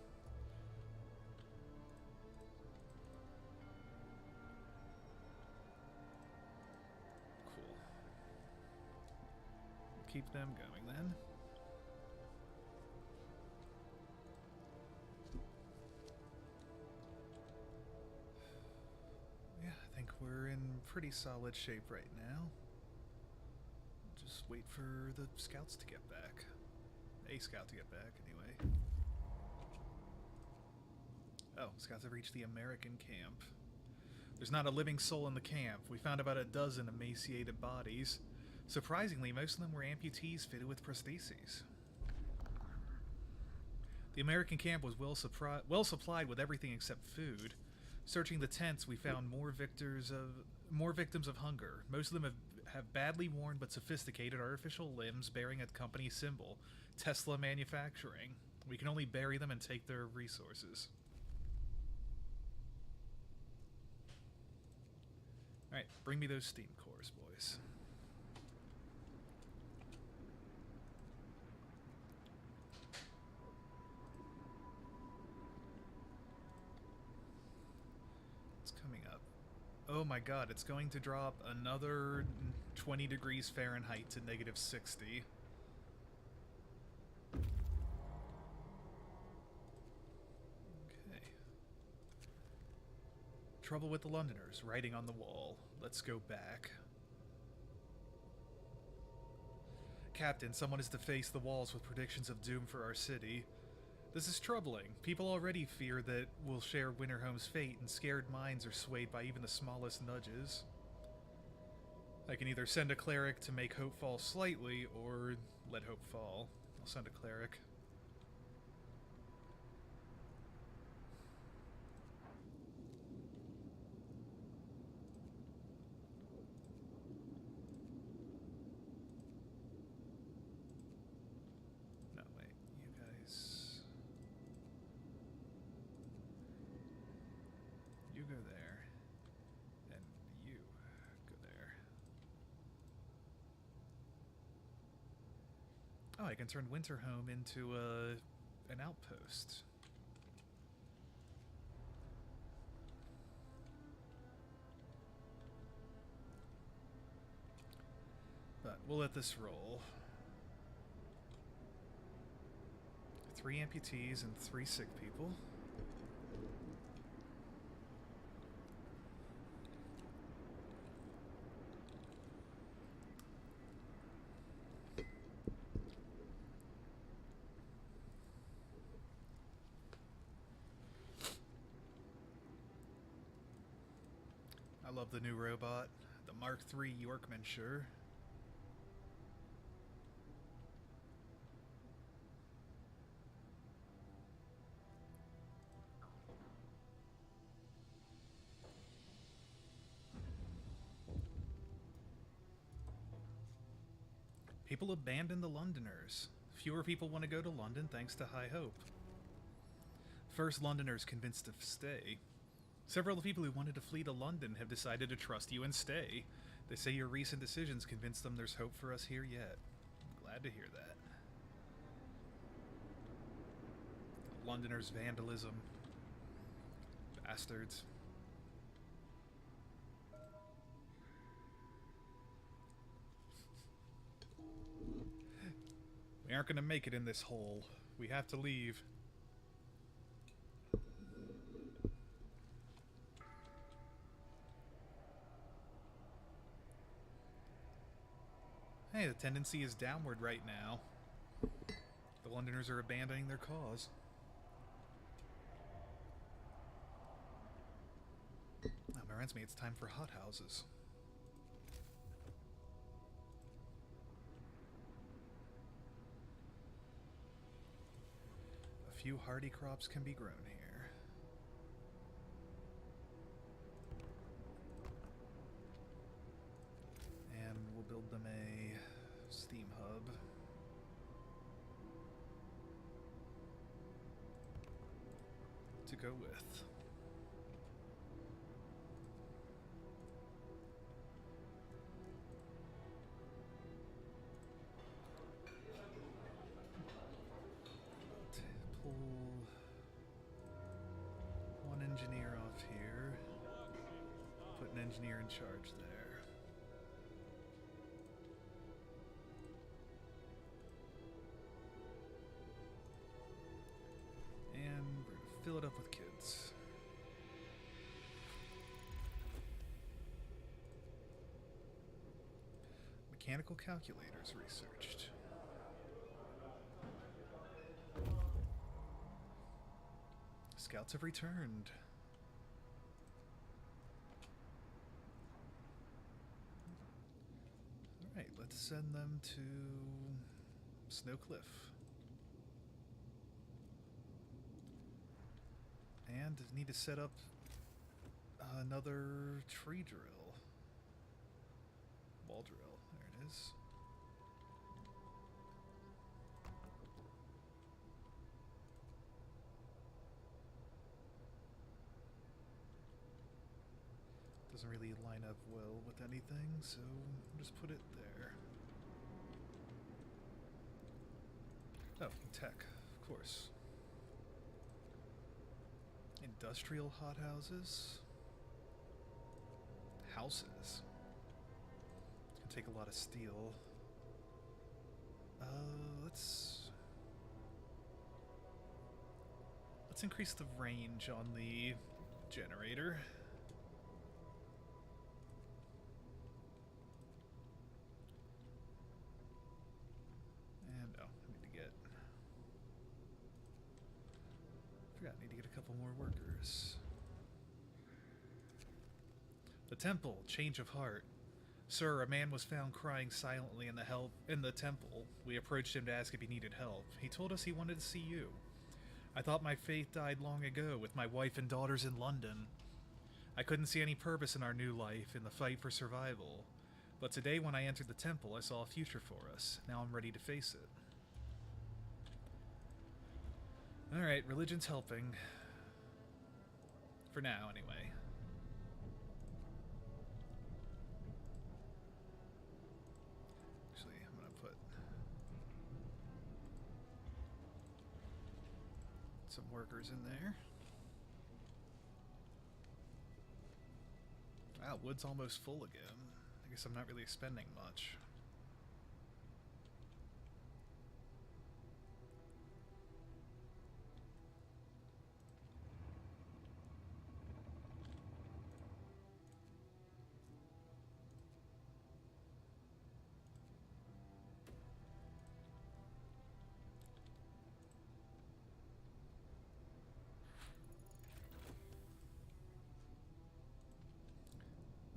keep them going then. Yeah, I think we're in pretty solid shape right now. Just wait for the scouts to get back. A scout to get back, anyway. Oh, scouts have reached the American camp. There's not a living soul in the camp. We found about a dozen emaciated bodies. Surprisingly, most of them were amputees fitted with prostheses. The American camp was well supplied with everything except food. Searching the tents, we found more victims of hunger. Most of them have badly worn but sophisticated artificial limbs bearing a company symbol, Tesla Manufacturing. We can only bury them and take their resources. Alright, bring me those steam cores, boys. It's coming up. Oh my god, it's going to drop another 20 degrees Fahrenheit to negative 60. Trouble with the Londoners, writing on the wall. Let's go back. Captain, someone is to face the walls with predictions of doom for our city. This is troubling. People already fear that we'll share Winterhome's fate, and scared minds are swayed by even the smallest nudges. I can either send a cleric to make hope fall slightly, or let hope fall. I'll send a cleric. Oh, I can turn Winterhome into an outpost. But we'll let this roll. 3 amputees and 3 sick people. I love the new robot, the Mark III Yorkmanshire. People abandon the Londoners. Fewer people want to go to London thanks to High Hope. First Londoners convinced to stay. Several of the people who wanted to flee to London have decided to trust you and stay. They say your recent decisions convinced them there's hope for us here yet. I'm glad to hear that. Londoners' vandalism. Bastards. We aren't going to make it in this hole. We have to leave. Hey, the tendency is downward right now. The Londoners are abandoning their cause. That reminds me, it's time for hothouses. A few hardy crops can be grown here. And we'll build them a steam hub. To go with. Pull one engineer off here. Put an engineer in charge there. fill it up with kids. Mechanical calculators researched. Scouts have returned. Alright, let's send them to Snow Cliff. And need to set up another tree drill. Wall drill. There it is. Doesn't really line up well with anything, so just put it there. Oh, tech, of course. Industrial hothouses. Houses. Can take a lot of steel. Let's increase the range on the generator. And oh, I need to get a couple more workers. The temple, change of heart. Sir, a man was found crying silently in the temple. We approached him to ask if he needed help. He told us he wanted to see you. I thought my faith died long ago with my wife and daughters in London. I couldn't see any purpose in our new life, in the fight for survival. But today when I entered the temple, I saw a future for us. Now I'm ready to face it. Alright, religion's helping. For now, anyway. Actually, I'm gonna put some workers in there. Wow, wood's almost full again. I guess I'm not really spending much.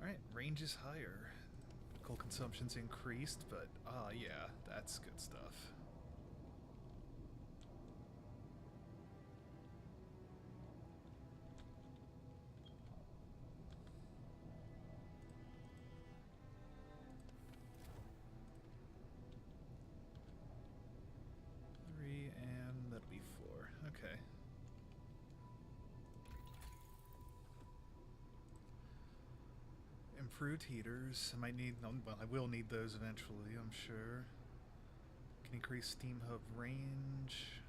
Alright, range is higher. Coal consumption's increased, but yeah, that's good stuff. Three, and that'll be 4. Okay. Improved heaters. I might need, well, I will need those eventually, I'm sure. Can increase steam hub range.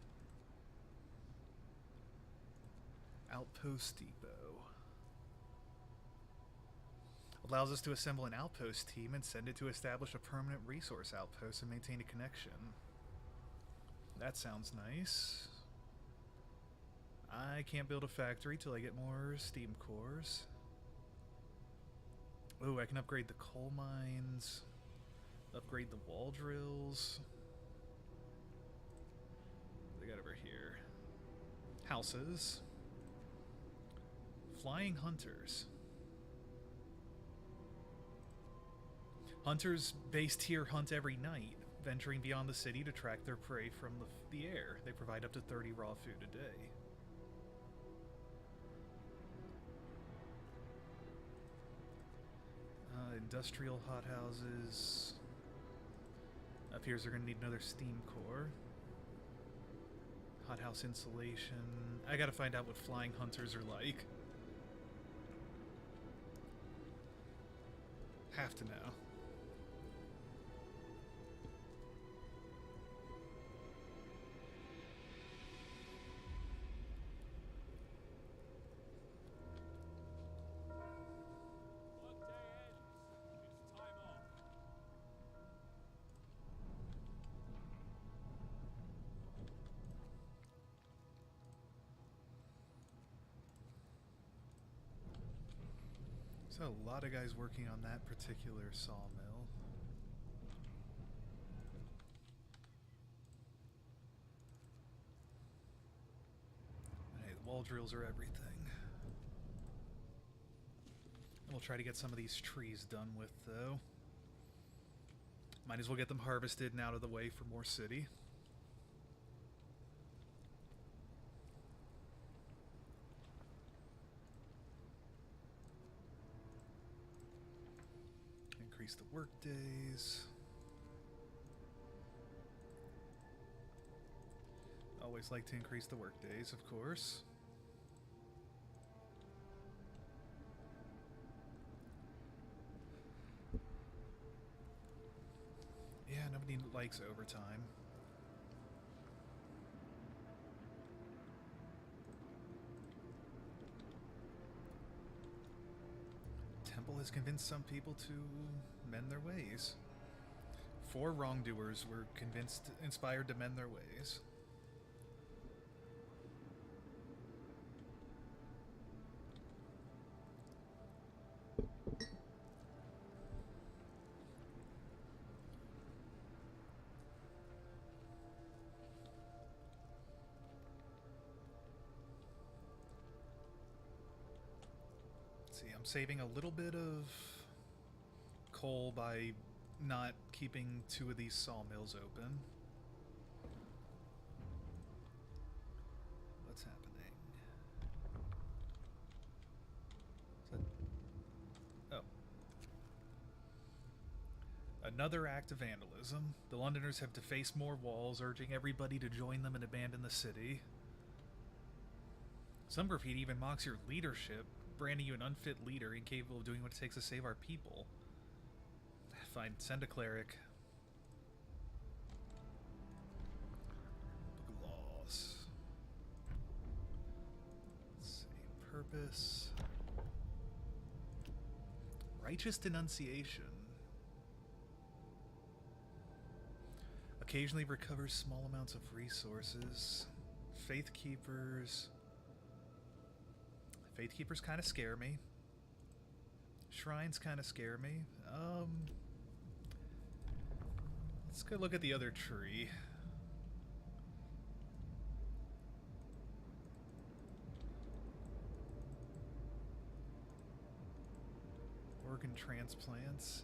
Outpost depot. Allows us to assemble an outpost team and send it to establish a permanent resource outpost and maintain a connection. That sounds nice. I can't build a factory till I get more steam cores. Oh, I can upgrade the coal mines, upgrade the wall drills. What do they got over here? Houses. Flying hunters. Hunters based here hunt every night, venturing beyond the city to track their prey from the air. They provide up to 30 raw food a day. Industrial hothouses. Up here's they're going to need another steam core. Hothouse insulation. I gotta find out what flying hunters are like. Have to know. Workday ends. It's time off. So a lot of guys working on that particular sawmill. Hey, the wall drills are everything. We'll try to get some of these trees done with, though. Might as well get them harvested and out of the way for more city. Increase the work days. Always like to increase the work days, of course. Yeah, nobody likes overtime. Temple has convinced some people to mend their ways. 4 wrongdoers were inspired to mend their ways. See, I'm saving a little bit of coal by not keeping 2 of these sawmills open. What's happening? Is that... Oh. Another act of vandalism. The Londoners have defaced more walls, urging everybody to join them and abandon the city. Some graffiti even mocks your leadership, branding you an unfit leader incapable of doing what it takes to save our people. Fine, send a cleric. Book of Laws. Let's see, purpose. Righteous denunciation. Occasionally recovers small amounts of resources. Faith Keepers. Faith Keepers kind of scare me. Shrines kind of scare me. Let's go look at the other tree. Organ transplants.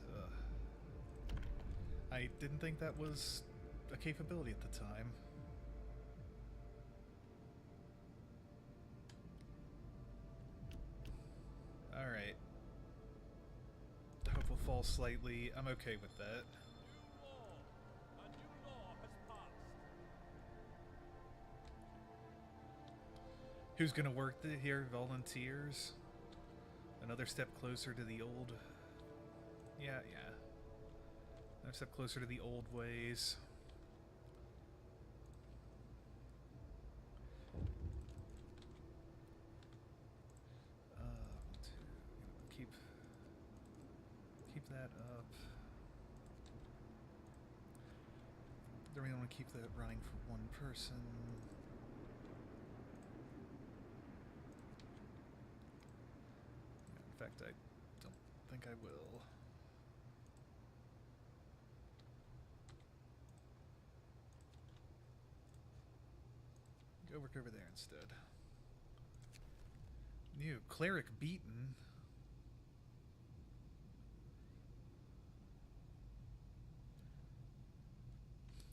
I didn't think that was a capability at the time. Alright. Hope will fall slightly. I'm okay with that. New law. A new law has passed. Who's gonna work here? Volunteers? Another step closer to the old... Yeah. Another step closer to the old ways. Keep that up. Don't really want to keep that running for one person. In fact, I don't think I will. Go work over there instead. New cleric beaten.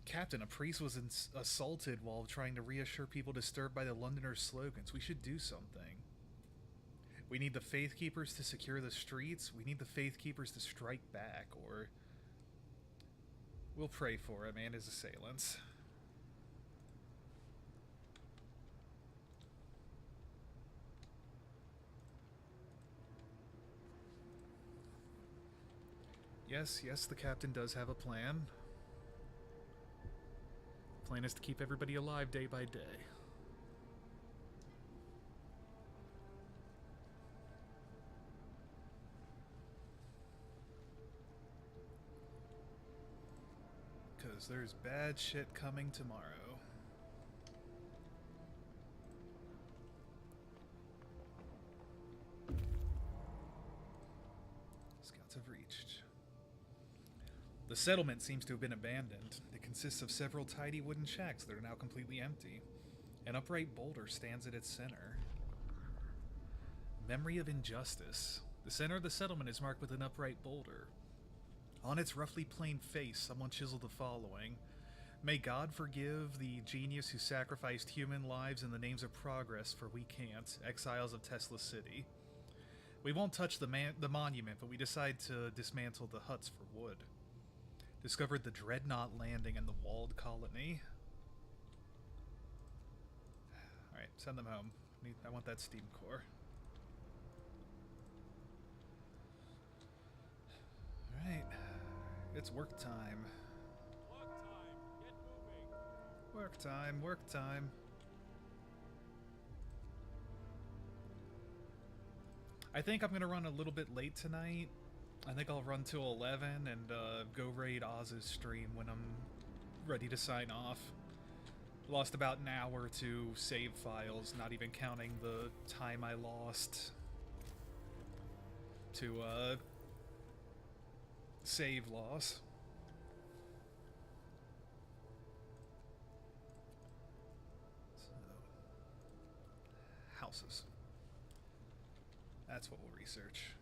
Captain, a priest was assaulted while trying to reassure people disturbed by the Londoners' slogans. We should do something. We need the Faith Keepers to secure the streets. We need the Faith Keepers to strike back, or we'll pray for him and his assailants. Yes, the captain does have a plan. Plan is to keep everybody alive day by day. Because there's bad shit coming tomorrow. Coordinates have reached. The settlement seems to have been abandoned. It consists of several tidy wooden shacks that are now completely empty. An upright boulder stands at its center. Memory of injustice. The center of the settlement is marked with an upright boulder. On its roughly plain face, someone chiseled the following: "May God forgive the genius who sacrificed human lives in the names of progress, for we can't. Exiles of Tesla City." We won't touch the monument, but we decide to dismantle the huts for wood. Discovered the Dreadnought landing and the walled colony. Alright, send them home. I want that steam core. Alright, it's work time. Work time. Get moving. Work time. I think I'm going to run a little bit late tonight. I think I'll run till 11 and go raid Oz's stream when I'm ready to sign off. Lost about an hour to save files, not even counting the time I lost to save loss. So, houses. That's what we'll research.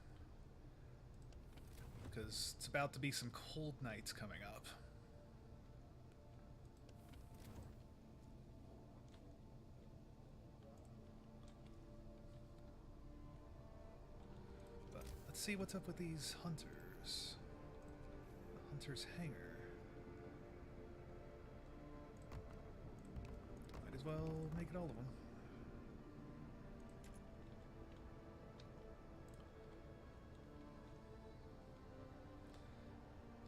Because it's about to be some cold nights coming up. But let's see what's up with these hunters. The hunter's hangar. Might as well make it all of them.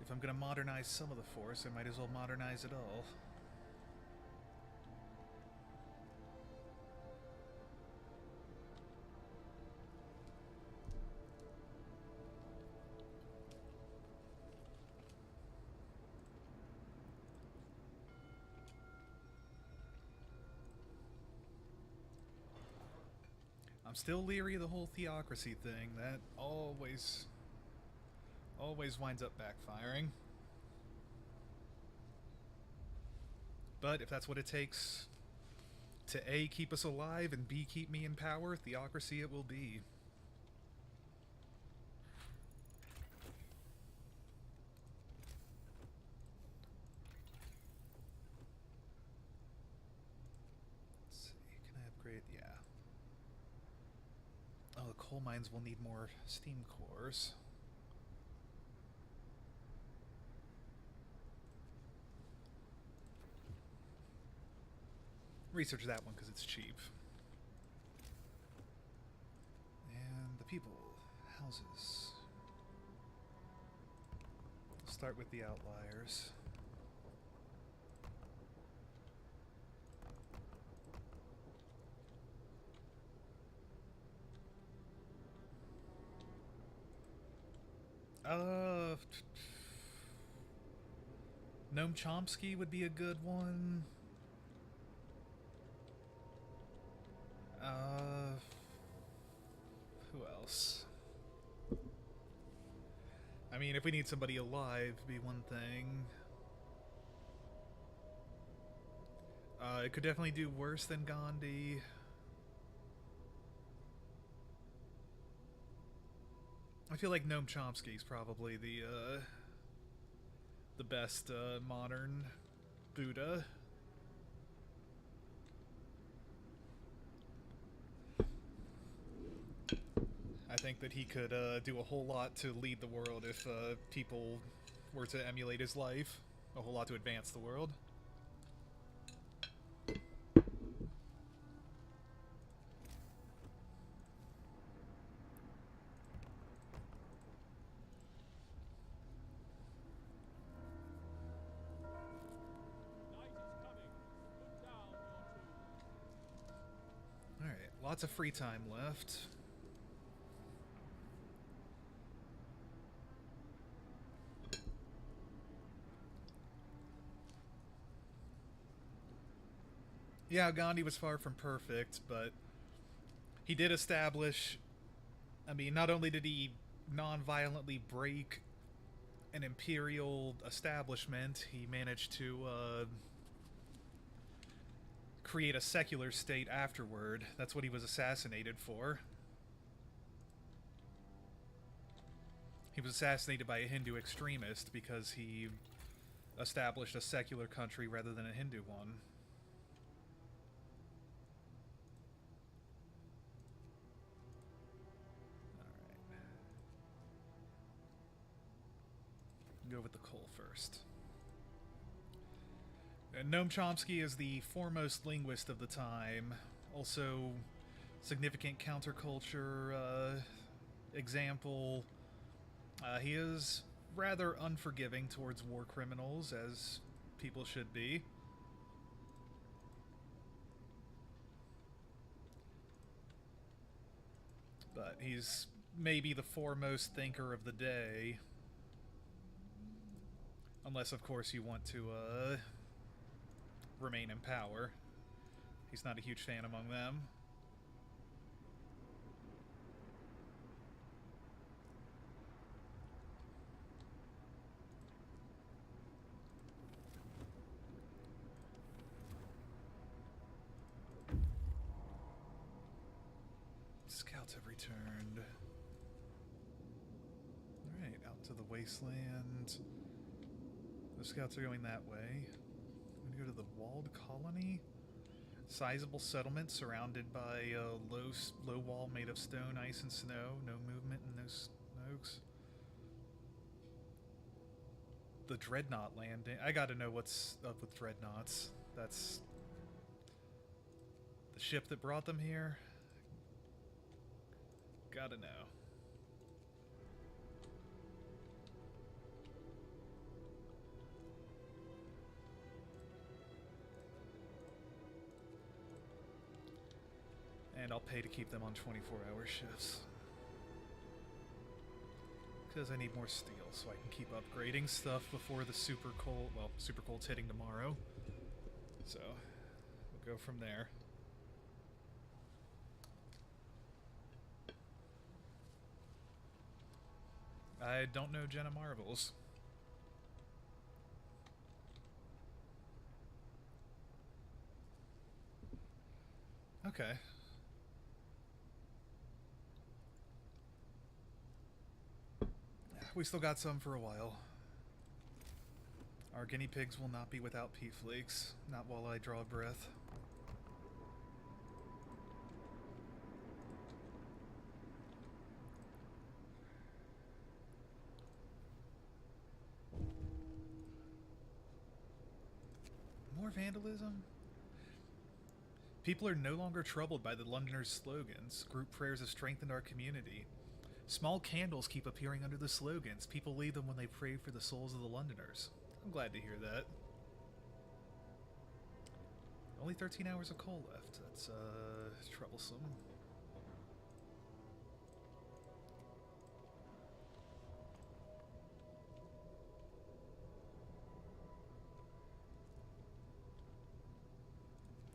If I'm going to modernize some of the force, I might as well modernize it all. I'm still leery of the whole theocracy thing. That always winds up backfiring. But if that's what it takes to A, keep us alive, and B, keep me in power, theocracy it will be. Let's see, can I upgrade? Yeah. Oh, the coal mines will need more steam cores. Research that one because it's cheap. And the people, houses. We'll start with the outliers. Noam Chomsky would be a good one. Who else? I mean, if we need somebody alive, it'd be one thing. It could definitely do worse than Gandhi. I feel like Noam Chomsky is probably the best modern Buddha. I think that he could do a whole lot to lead the world if people were to emulate his life. A whole lot to advance the world. Alright, lots of free time left. Yeah, Gandhi was far from perfect, but he did establish, I mean, not only did he non-violently break an imperial establishment, he managed to create a secular state afterward. That's what he was assassinated for. He was assassinated by a Hindu extremist because he established a secular country rather than a Hindu one. Alright. Go with the coal first. And Noam Chomsky is the foremost linguist of the time. Also, significant counterculture example. He is rather unforgiving towards war criminals, as people should be. But he's maybe the foremost thinker of the day. Unless, of course, you want to remain in power. He's not a huge fan among them. Scouts have returned. Alright, out to the wasteland. The scouts are going that way. I'm gonna go to the walled colony. Sizable settlement surrounded by a low wall made of stone, ice, and snow. No movement and no smokes. The Dreadnought landing. I gotta know what's up with Dreadnoughts. That's the ship that brought them here. Gotta know. And I'll pay to keep them on 24-hour shifts. Because I need more steel, so I can keep upgrading stuff before the super cold... Well, super cold's hitting tomorrow. So, we'll go from there. I don't know Jenna Marbles. Okay. We still got some for a while. Our guinea pigs will not be without pea flakes. Not while I draw breath. More vandalism? People are no longer troubled by the Londoners' slogans. Group prayers have strengthened our community. Small candles keep appearing under the slogans. People leave them when they pray for the souls of the Londoners. I'm glad to hear that. Only 13 hours of coal left. That's, troublesome.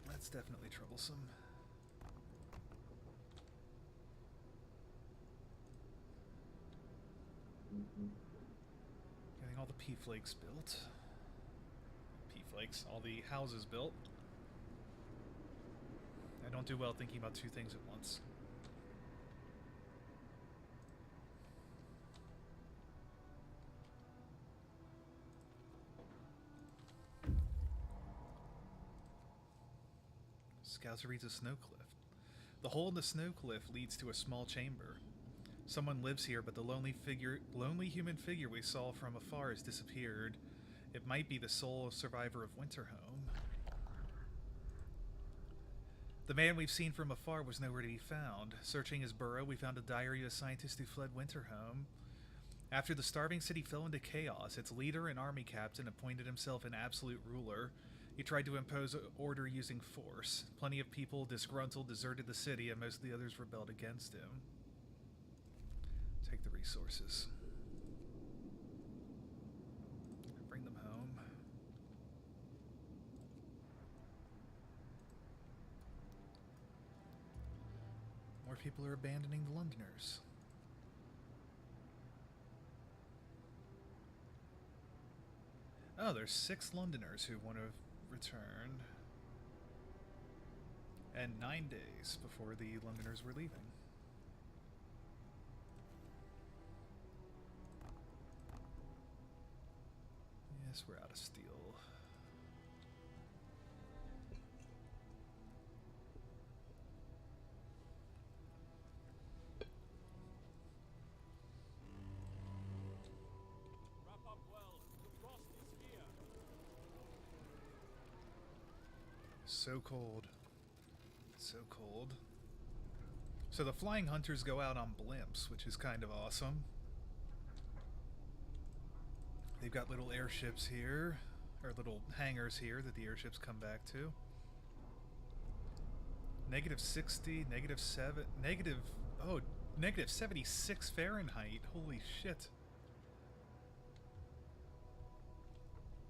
That's definitely troublesome. Getting all the pea flakes built. Pea flakes, all the houses built. I don't do well thinking about two things at once. Scouser reads a snow cliff. The hole in the snow cliff leads to a small chamber. Someone lives here, but the lonely human figure we saw from afar has disappeared. It might be the sole survivor of Winterhome. The man we've seen from afar was nowhere to be found. Searching his burrow, we found a diary of a scientist who fled Winterhome. After the starving city fell into chaos, its leader and army captain appointed himself an absolute ruler. He tried to impose order using force. Plenty of people, disgruntled, deserted the city, and most of the others rebelled against him. Take the resources. Bring them home. More people are abandoning the Londoners. Oh, there's 6 Londoners who want to return. And 9 days before the Londoners were leaving. Yes, we're out of steel. Wrap up well. The frost is here. So cold. So cold. So the flying hunters go out on blimps, which is kind of awesome. They've got little airships here, or little hangars here that the airships come back to. -60, -7, -76 Fahrenheit. Holy shit.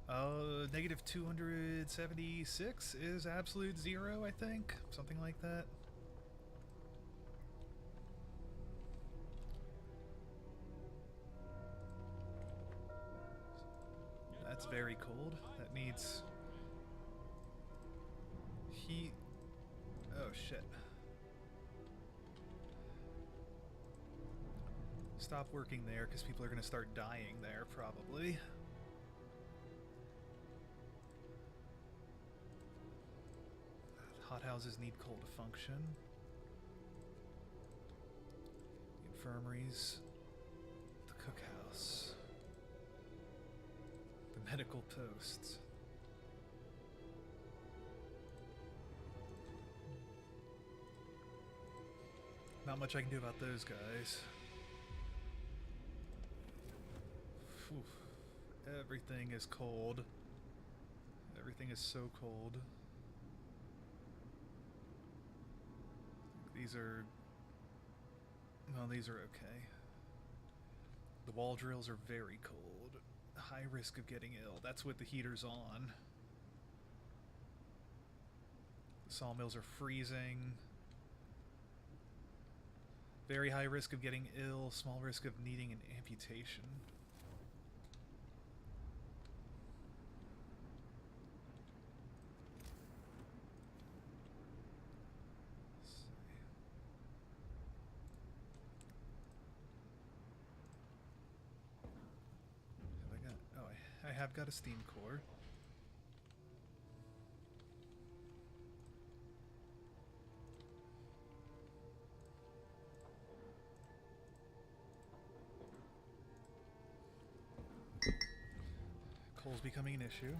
-276 is absolute zero, I think. Something like that. That's very cold. That needs heat. Oh shit. Stop working there because people are going to start dying there probably. Hothouses need coal to function. Infirmaries. The cookhouse. The medical posts. Not much I can do about those guys. Whew. Everything is cold. Everything is so cold. These are... well, these are okay. The wall drills are very cold. High risk of getting ill. That's with the heaters on. The sawmills are freezing. Very high risk of getting ill. Small risk of needing an amputation. I have got a steam core. Coal's becoming an issue.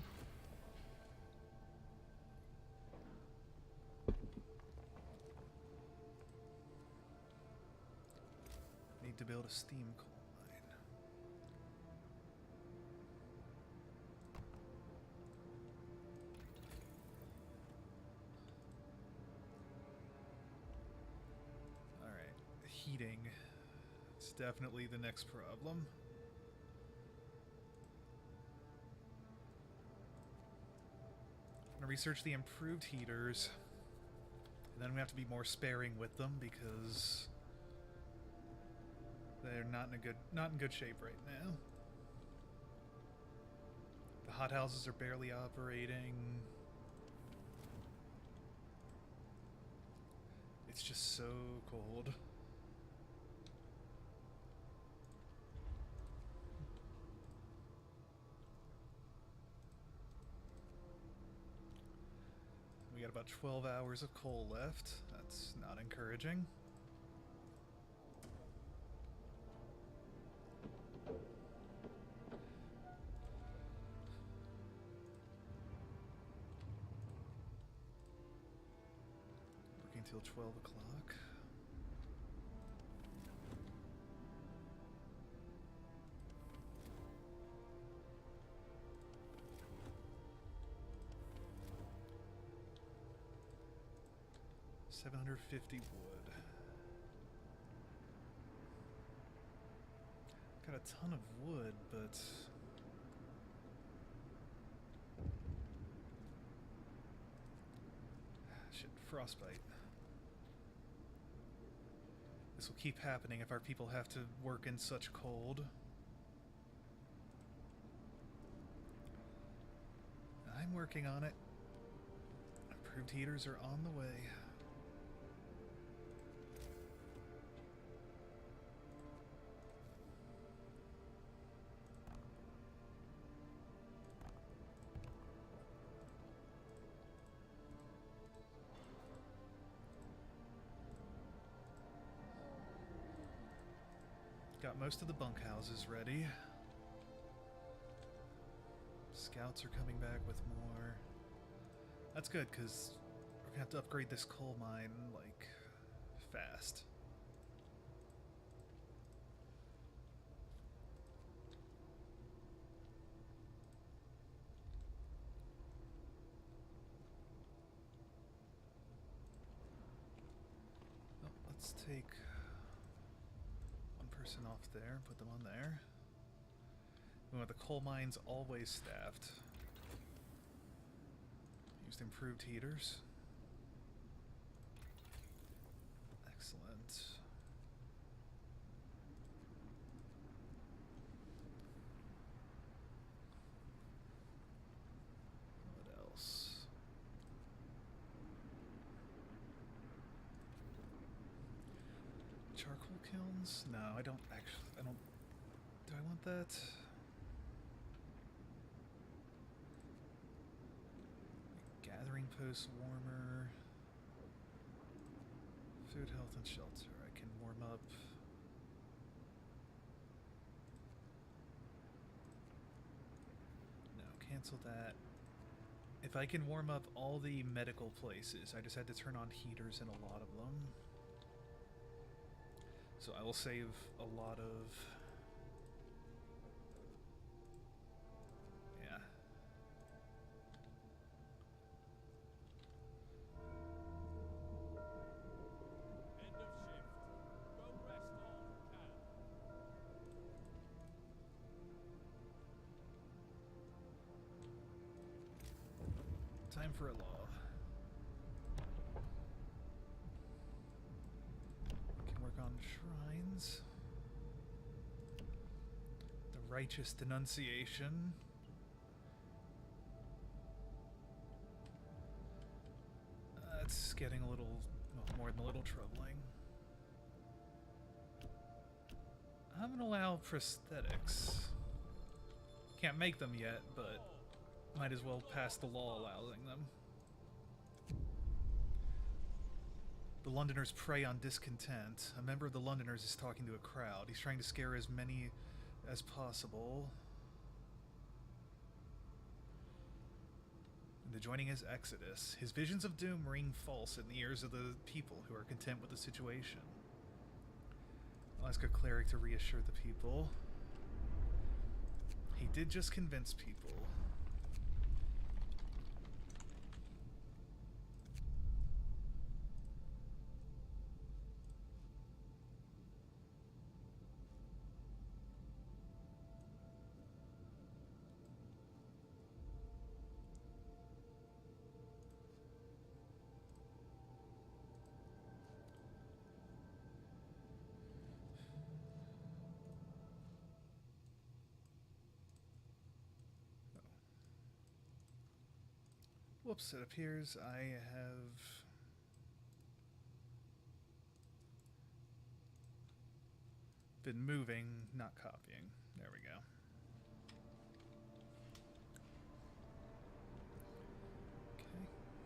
Need to build a steam coal mine. Heating. It's definitely the next problem. I'm gonna research the improved heaters, and then we have to be more sparing with them because they're not in good shape right now. The hothouses are barely operating. It's just so cold. We got about 12 hours of coal left. That's not encouraging. Working till 12 o'clock. $750 wood. Got a ton of wood, but shit, frostbite. This will keep happening if our people have to work in such cold. I'm working on it. Improved heaters are on the way. Got most of the bunkhouses ready. Scouts are coming back with more. That's good, because we're gonna have to upgrade this coal mine, like, fast. Oh, let's take one person off there, put them on there. We want the coal mines always staffed. Used improved heaters. Excellent. What else? Charcoal kilns? No, I don't actually. I don't. Do I want that? Gathering post warmer. Food, health, and shelter. I can warm up. No, cancel that. If I can warm up all the medical places, I just had to turn on heaters in a lot of them. So I will save a lot of... yeah. End of shift. Go rest all you can. Time for a law. Can work on shrines. The righteous denunciation. That's getting a little, well, more than a little troubling. I'm gonna allow prosthetics. Can't make them yet, but might as well pass the law allowing them. The Londoners prey on discontent. A member of the Londoners is talking to a crowd. He's trying to scare as many as possible into joining his exodus. His visions of doom ring false in the ears of the people who are content with the situation. I'll ask a cleric to reassure the people. He did just convince people. Whoops, it appears I have been moving, not copying. There we go. Okay,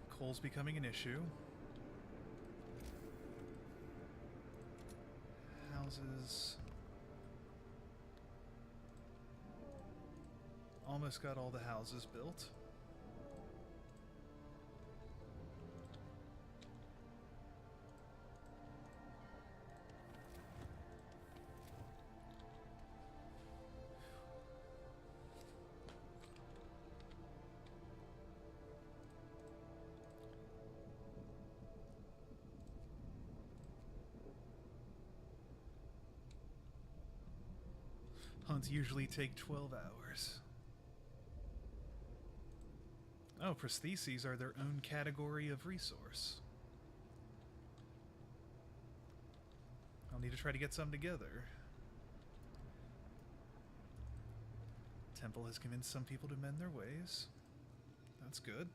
coal's becoming an issue. Houses. Almost got all the houses built. Hunts usually take 12 hours. Oh, prostheses are their own category of resource. I'll need to try to get some together. Temple has convinced some people to mend their ways. That's good.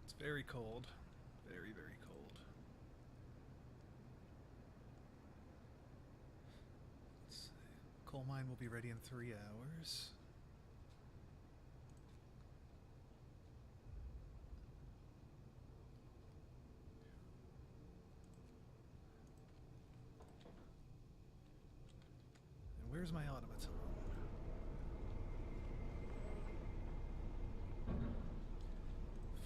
It's very cold. Very, very cold. Let's see. Coal mine will be ready in 3 hours. And where's my automaton?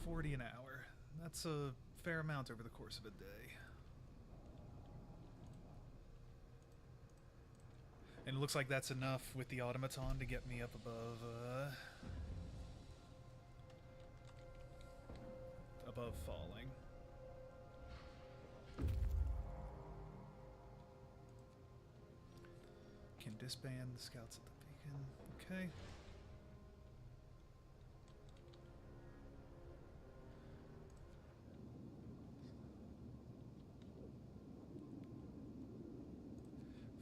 40 an hour. That's a fair amount over the course of a day. And it looks like that's enough with the automaton to get me up above falling. Can disband the scouts at the beacon. Okay.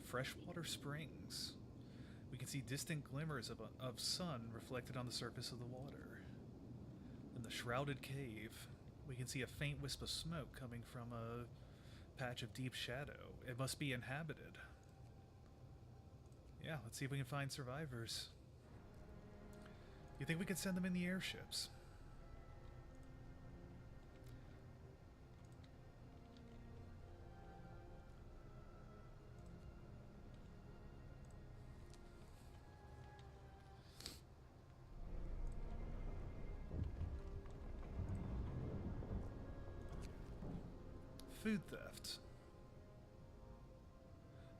Freshwater springs. We can see distant glimmers of sun reflected on the surface of the water. In the shrouded cave, we can see a faint wisp of smoke coming from a patch of deep shadow. It must be inhabited. Yeah, let's see if we can find survivors. You think we could send them in the airships? Food theft.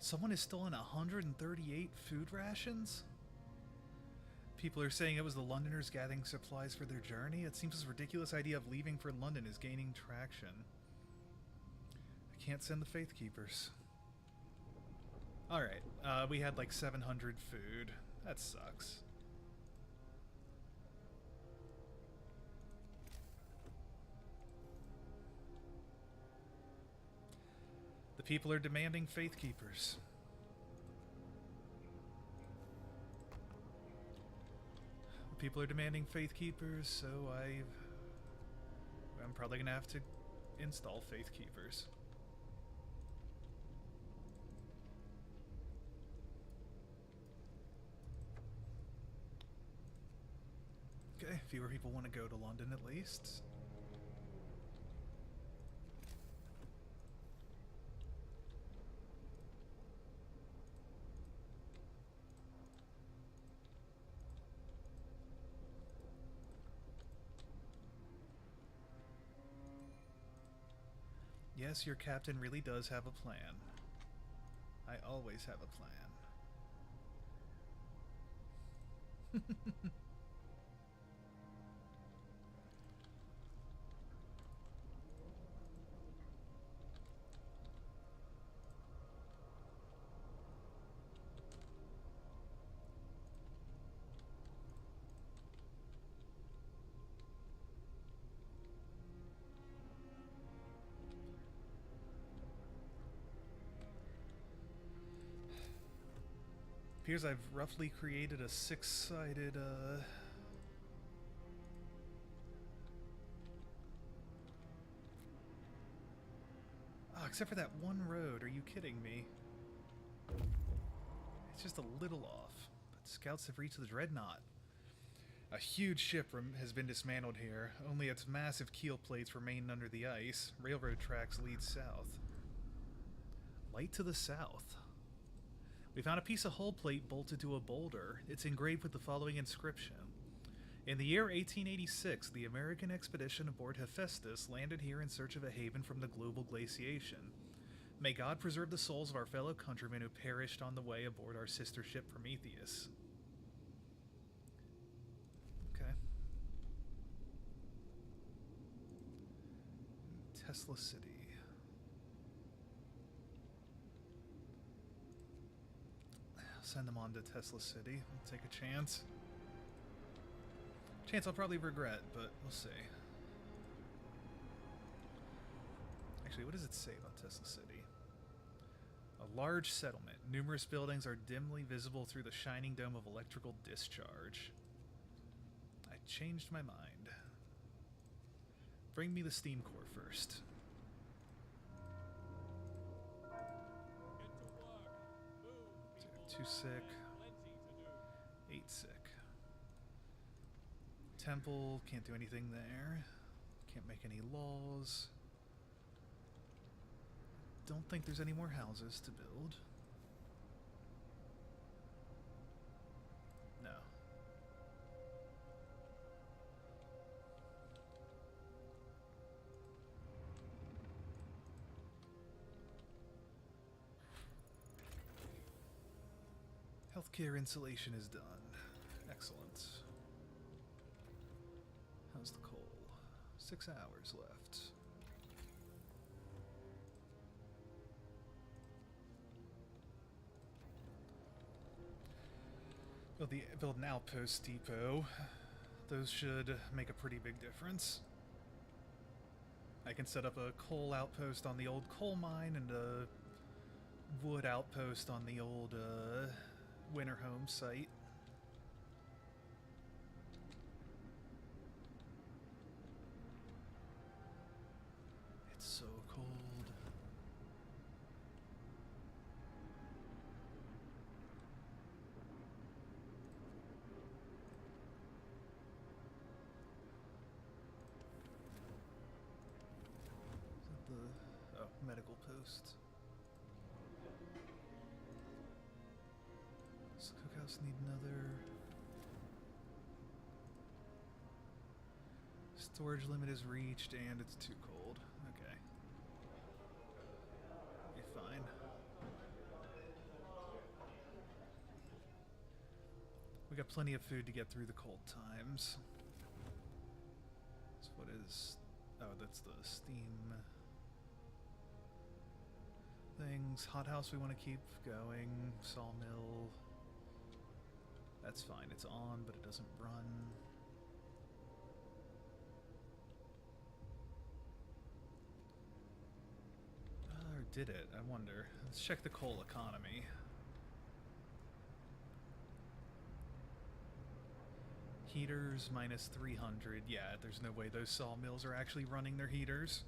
Someone has stolen 138 food rations? People are saying it was the Londoners gathering supplies for their journey. It seems this ridiculous idea of leaving for London is gaining traction. I can't send the Faith Keepers. Alright, we had like 700 food. That sucks. The people are demanding Faith Keepers. The people are demanding Faith Keepers, so I'm probably gonna have to install Faith Keepers. Okay, fewer people want to go to London at least. Yes, your captain really does have a plan. I always have a plan. Appears I've roughly created a 6-sided, Oh, except for that one road. Are you kidding me? It's just a little off. But scouts have reached the Dreadnought. A huge ship has been dismantled here. Only its massive keel plates remain under the ice. Railroad tracks lead south. Light to the south. We found a piece of hull plate bolted to a boulder. It's engraved with the following inscription. In the year 1886, the American expedition aboard Hephaestus landed here in search of a haven from the global glaciation. May God preserve the souls of our fellow countrymen who perished on the way aboard our sister ship Prometheus. Okay. Tesla City. Send them on to Tesla City. We'll take a chance. Chance I'll probably regret, but we'll see. Actually, what does it say about Tesla City? A large settlement. Numerous buildings are dimly visible through the shining dome of electrical discharge. I changed my mind. Bring me the steam core first. Get to work. Move, people. 2 sick, There's plenty to do. 8 sick. Temple, can't do anything there. Can't make any laws. Don't think there's any more houses to build. No. Healthcare insulation is done. Excellent. How's the coal? 6 hours left. Build an outpost depot. Those should make a pretty big difference. I can set up a coal outpost on the old coal mine and a wood outpost on the old winter home site. It's so cold. Medical post. Does the cookhouse need another? Storage limit is reached and it's too cold. Okay. You're fine. We got plenty of food to get through the cold times. So what is... Oh, that's the steam... things. Hothouse we want to keep going. Sawmill. That's fine. It's on, but it doesn't run. Or did it? I wonder. Let's check the coal economy. Heaters minus 300. Yeah, there's no way those sawmills are actually running their heaters.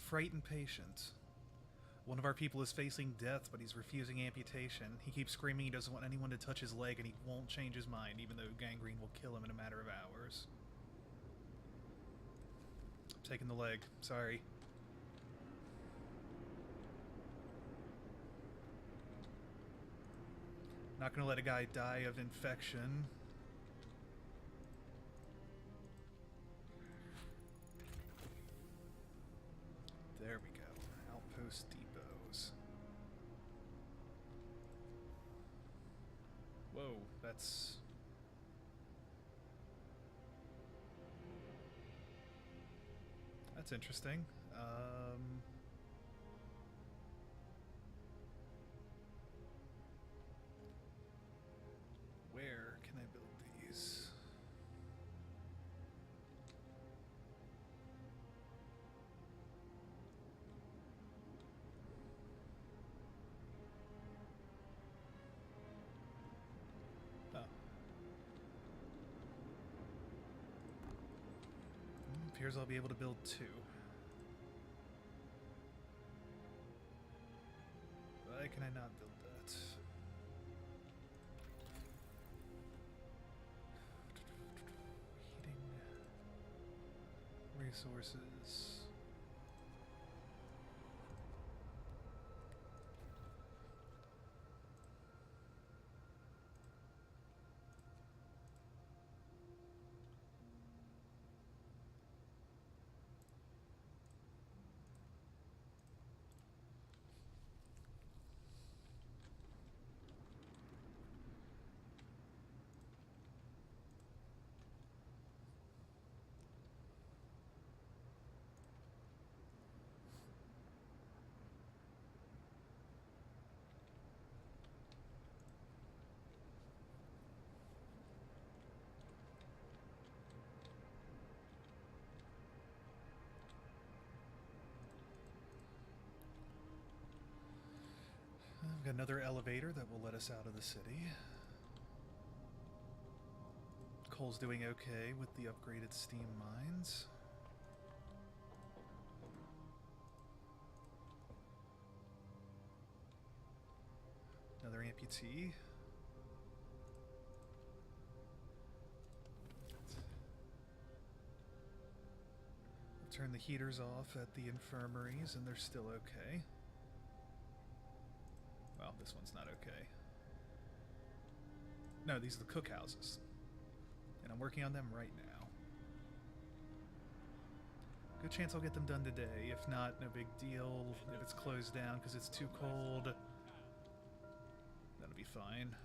Frightened patient. One of our people is facing death, but he's refusing amputation. He keeps screaming he doesn't want anyone to touch his leg, and he won't change his mind, even though gangrene will kill him in a matter of hours. I'm taking the leg. Sorry. Not gonna let a guy die of infection. There we go. Outpost depots. Whoa, that's... That's interesting. Where can I build these? Appears I'll be able to build 2. Why can I not build that? Heating. Resources. Got another elevator that will let us out of the city. Cole's doing okay with the upgraded steam mines. Another amputee. Turn the heaters off at the infirmaries and they're still okay. Well, this one's not okay. No, these are the cookhouses. And I'm working on them right now. Good chance I'll get them done today. If not, no big deal. If it's closed down because it's too cold, that'll be fine.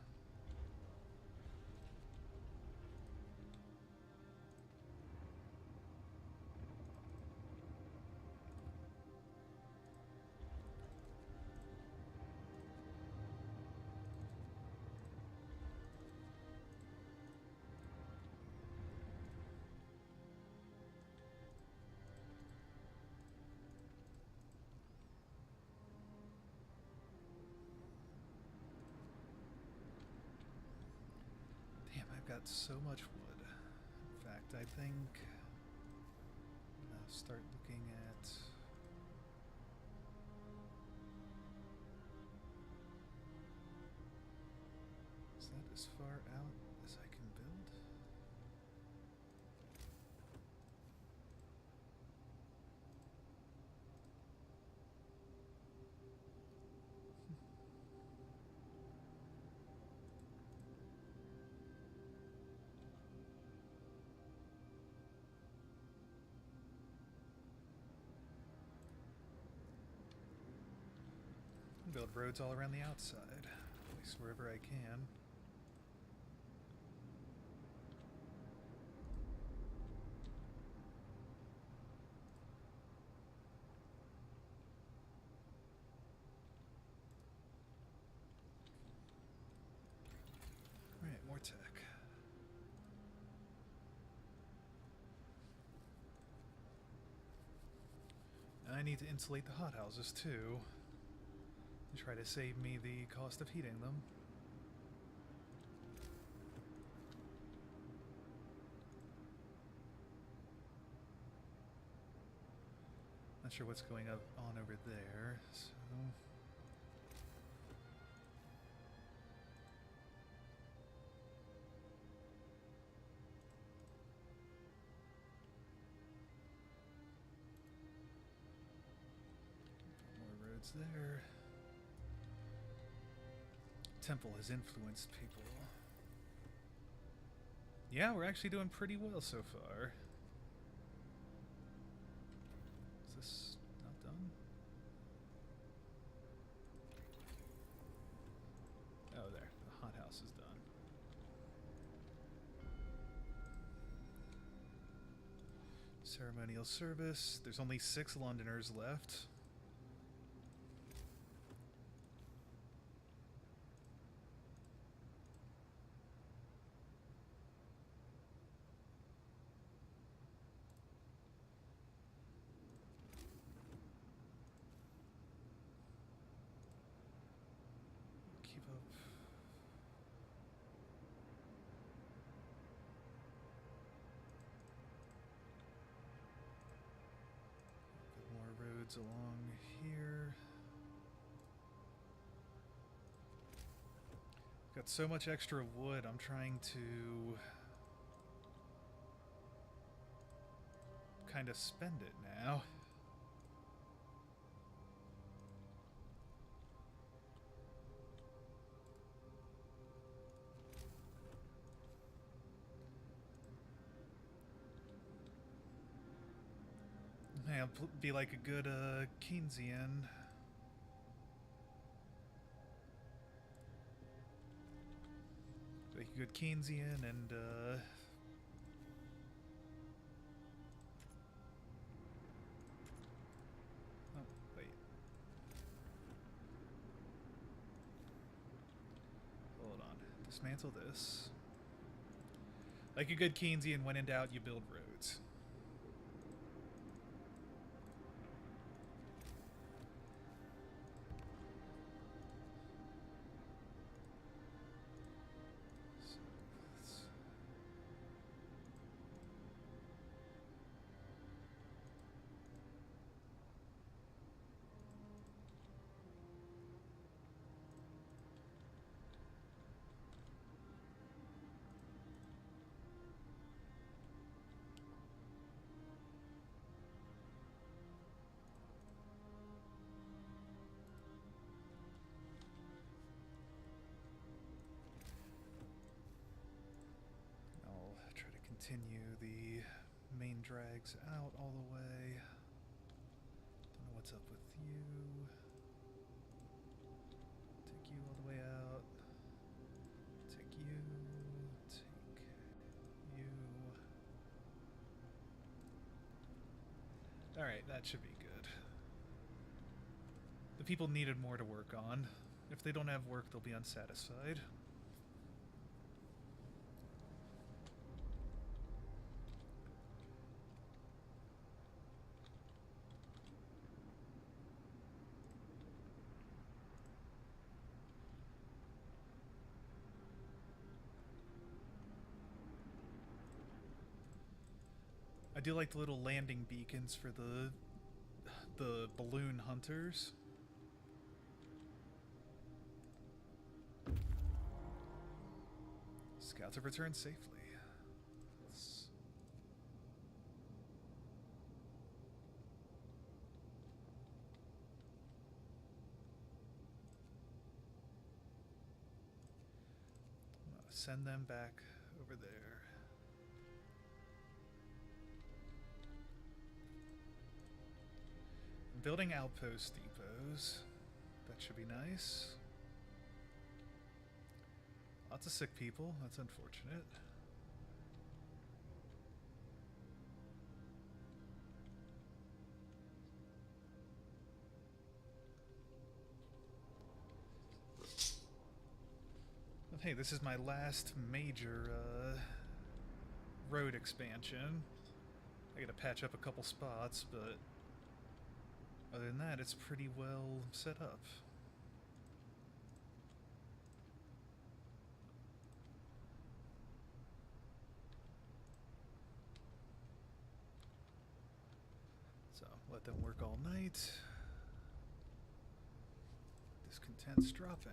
Got so much wood. In fact, I think I'll start looking at is that as far out as I can build? Build roads all around the outside, at least wherever I can. Alright, more tech. I need to insulate the hothouses too. Try to save me the cost of heating them. Not sure what's going on over there, so... more roads there. Temple has influenced people. Yeah, we're actually doing pretty well so far. Is this not done? Oh, there. The hothouse is done. Ceremonial service. There's only 6 Londoners left. Along here. Got so much extra wood, I'm trying to kind of spend it now. Hey, I'll be like a good Keynesian. Like a good Keynesian and oh, wait. Hold on. Dismantle this. Like a good Keynesian, when in doubt, you build roads. continue the main drags out all the way. Don't know what's up with you. Take you all the way out. Take you. Take you. Alright, that should be good. The people needed more to work on. If they don't have work, they'll be unsatisfied. I do like the little landing beacons for the balloon hunters. Scouts have returned safely. Let's... send them back over there. Building outpost depots. That should be nice. Lots of sick people. That's unfortunate. But hey, this is my last major road expansion. I gotta patch up a couple spots, but other than that, it's pretty well set up. So, let them work all night. Discontent's dropping.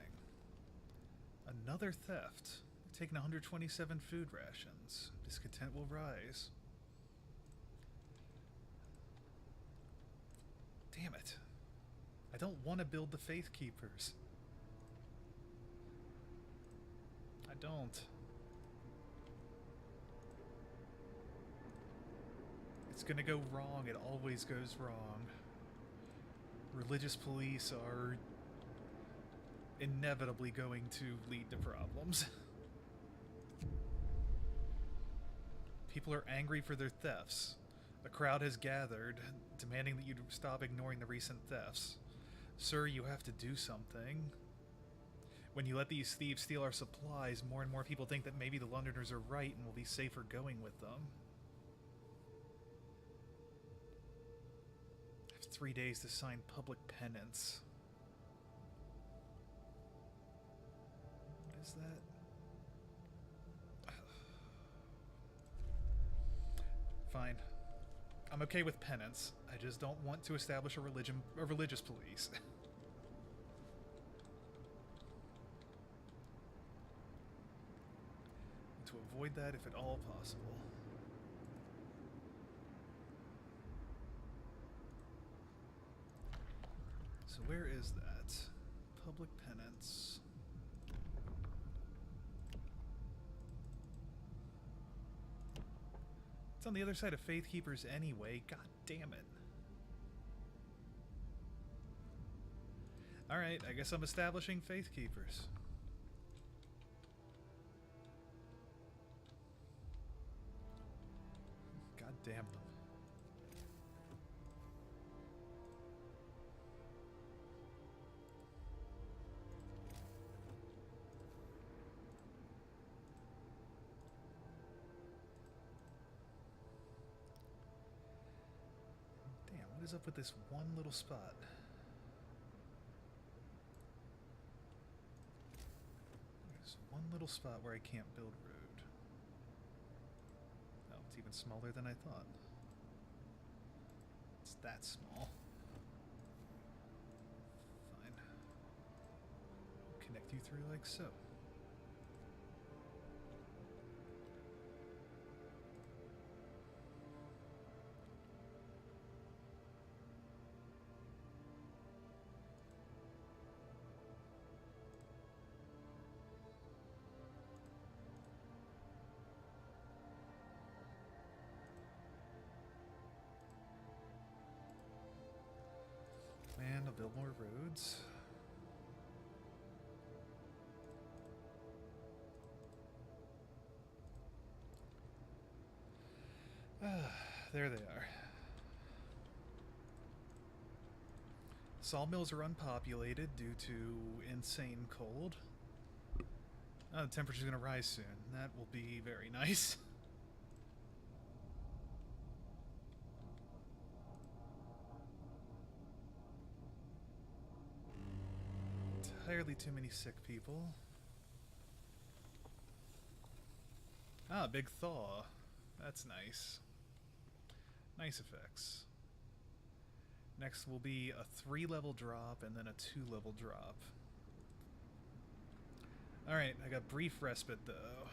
Another theft. We've taken 127 food rations. Discontent will rise. Damn it. I don't want to build the Faith Keepers. I don't. It's gonna go wrong. It always goes wrong. Religious police are inevitably going to lead to problems. People are angry for their thefts. A crowd has gathered, demanding that you stop ignoring the recent thefts. Sir, you have to do something. When you let these thieves steal our supplies, more and more people think that maybe the Londoners are right and will be safer going with them. I have 3 days to sign public penance. What is that? Fine. I'm okay with penance. I just don't want to establish a religious police. To avoid that if at all possible. So where is that? Public penance. It's on the other side of Faith Keepers anyway. God damn it. Alright, I guess I'm establishing Faith Keepers. God damn them. What is up with this one little spot? There's one little spot where I can't build road. Oh, it's even smaller than I thought. It's that small. Fine. I'll connect you through like so. build more roads. There they are. Sawmills are unpopulated due to insane cold. The temperature's going to rise soon. That will be very nice. Entirely too many sick people. Ah, big thaw. That's nice. Nice effects. Next will be a 3-level drop and then a 2-level drop. Alright, I got brief respite though.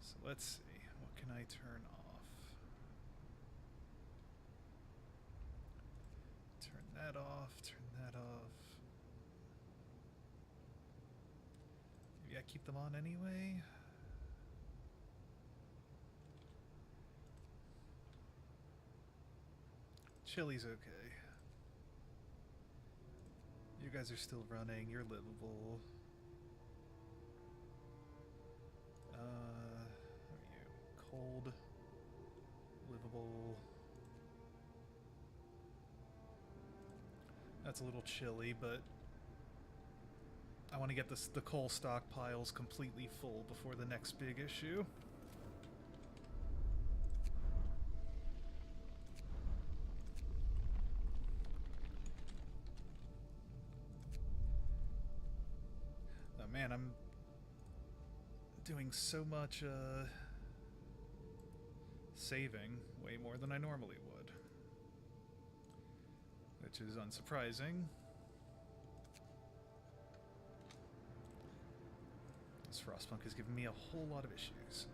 So let's see. What can I turn off? Turn that off, turn that off. Maybe I keep them on anyway? Chili's okay. You guys are still running, you're livable. What are you? Cold. Livable. That's a little chilly, but I want to get the coal stockpiles completely full before the next big issue. Oh man, I'm doing so much saving, way more than I normally would. Which is unsurprising. This Frostpunk has given me a whole lot of issues.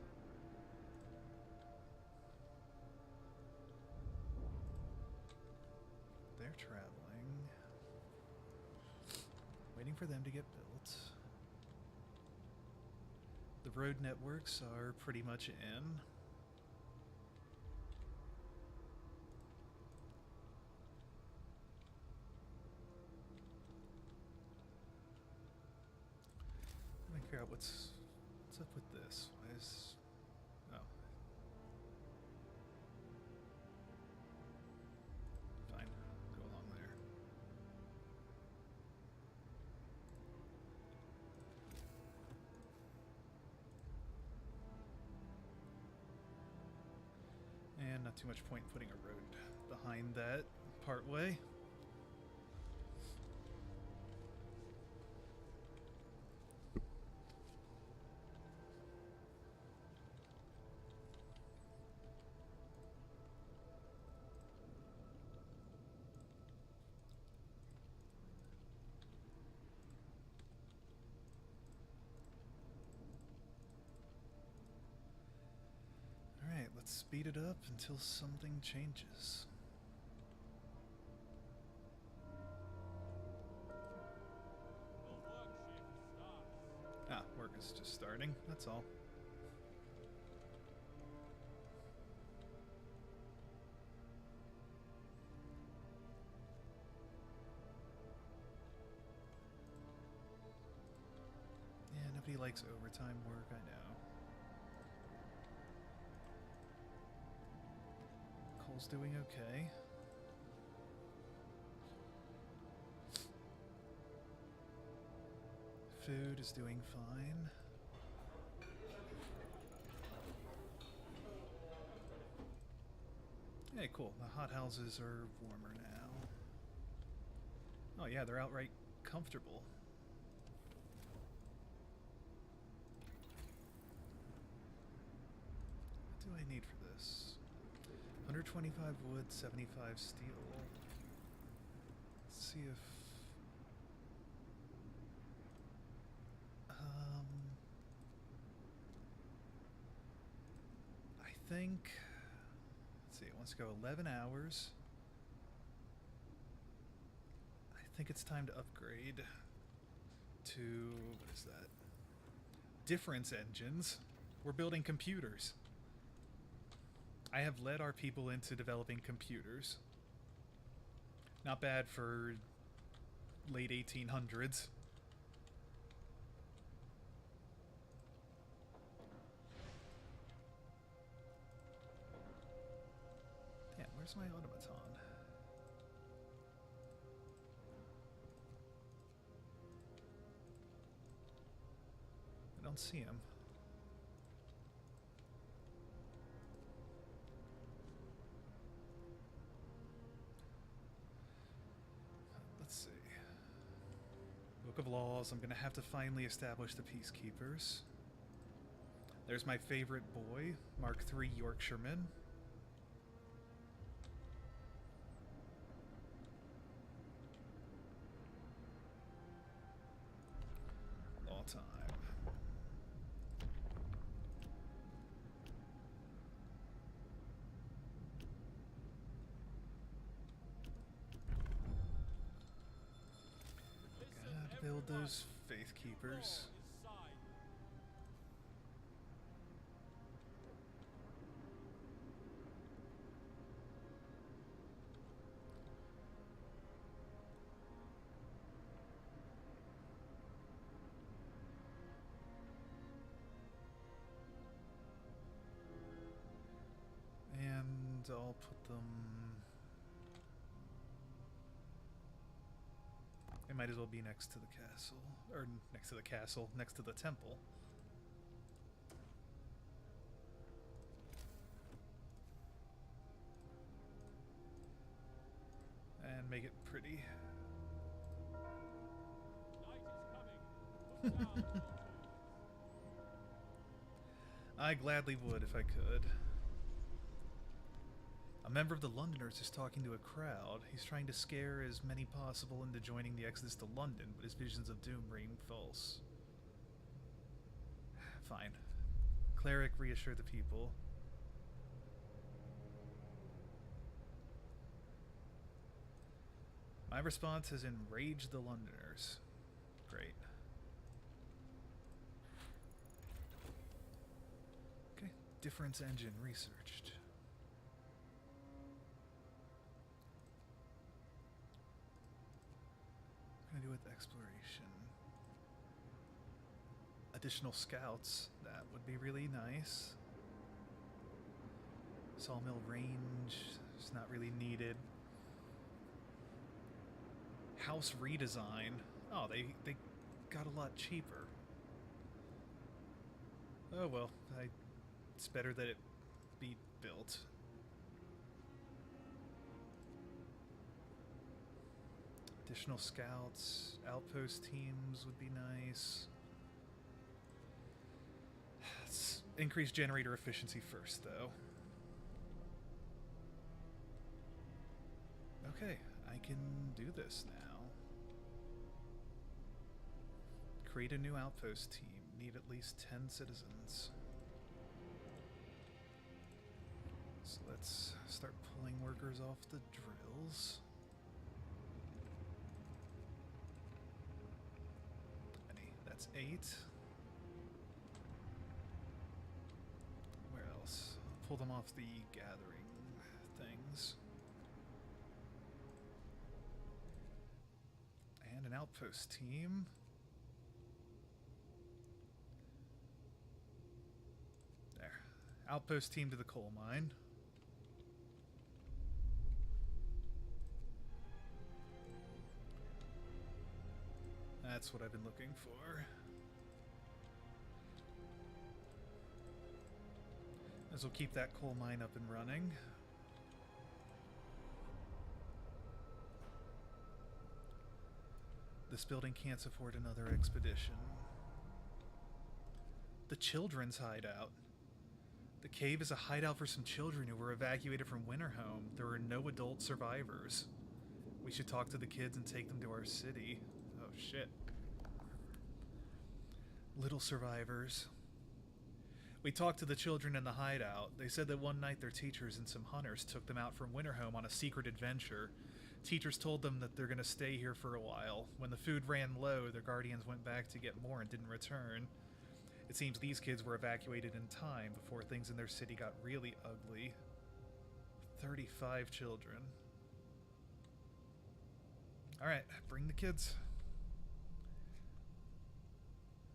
They're traveling. Waiting for them to get built. The road networks are pretty much in. Let me figure out what's up with this. Why is... oh. Fine. Go along there. And not too much point putting a road behind that part way. Alright, let's speed it up until something changes. The work shift starts. Ah, work is just starting, that's all. Yeah, nobody likes overtime work, I know. Cole's doing okay. Food is doing fine. Hey, cool. The hothouses are warmer now. Oh yeah, they're outright comfortable. What do I need for this? 125 wood, 75 steel. Let's see if... I think... let's see, it wants to go 11 hours. I think it's time to upgrade to... what is that? Difference engines. We're building computers. I have led our people into developing computers. Not bad for late 1800s. Damn, where's my automaton? I don't see him. Let's see. Book of Laws. I'm going to have to finally establish the Peacekeepers. There's my favorite boy, Mark III Yorkshireman. Law time. Gotta build those Faith Keepers. And I'll put them... It might as well be next to the castle. Or next to the castle, next to the temple. And make it pretty. Night is coming. Put down altars. I gladly would if I could. A member of the Londoners is talking to a crowd. He's trying to scare as many possible into joining the exodus to London, but his visions of doom ring false. Fine. Cleric, reassure the people. My response has enraged the Londoners. Great. Okay, difference engine researched. What can I do with exploration? Additional scouts, that would be really nice. Sawmill range is not really needed. House redesign. Oh, they got a lot cheaper. Oh well, it's better that it be built. Additional scouts, outpost teams would be nice. Let's increase generator efficiency first, though. Okay, I can do this now. Create a new outpost team. Need at least 10 citizens. So let's start pulling workers off the drills. That's 8. Where else? Pull them off the gathering things. And an outpost team. There. Outpost team to the coal mine. That's what I've been looking for. This will keep that coal mine up and running. This building can't support another expedition. The children's hideout. The cave is a hideout for some children who were evacuated from Winterhome. There are no adult survivors. We should talk to the kids and take them to our city. Oh shit. Little survivors. We talked to the children in the hideout. They said that one night their teachers and some hunters took them out from Winterhome on a secret adventure. Teachers told them that they're going to stay here for a while. When the food ran low, their guardians went back to get more and didn't return. It seems these kids were evacuated in time before things in their city got really ugly. 35 children. Alright, bring the kids.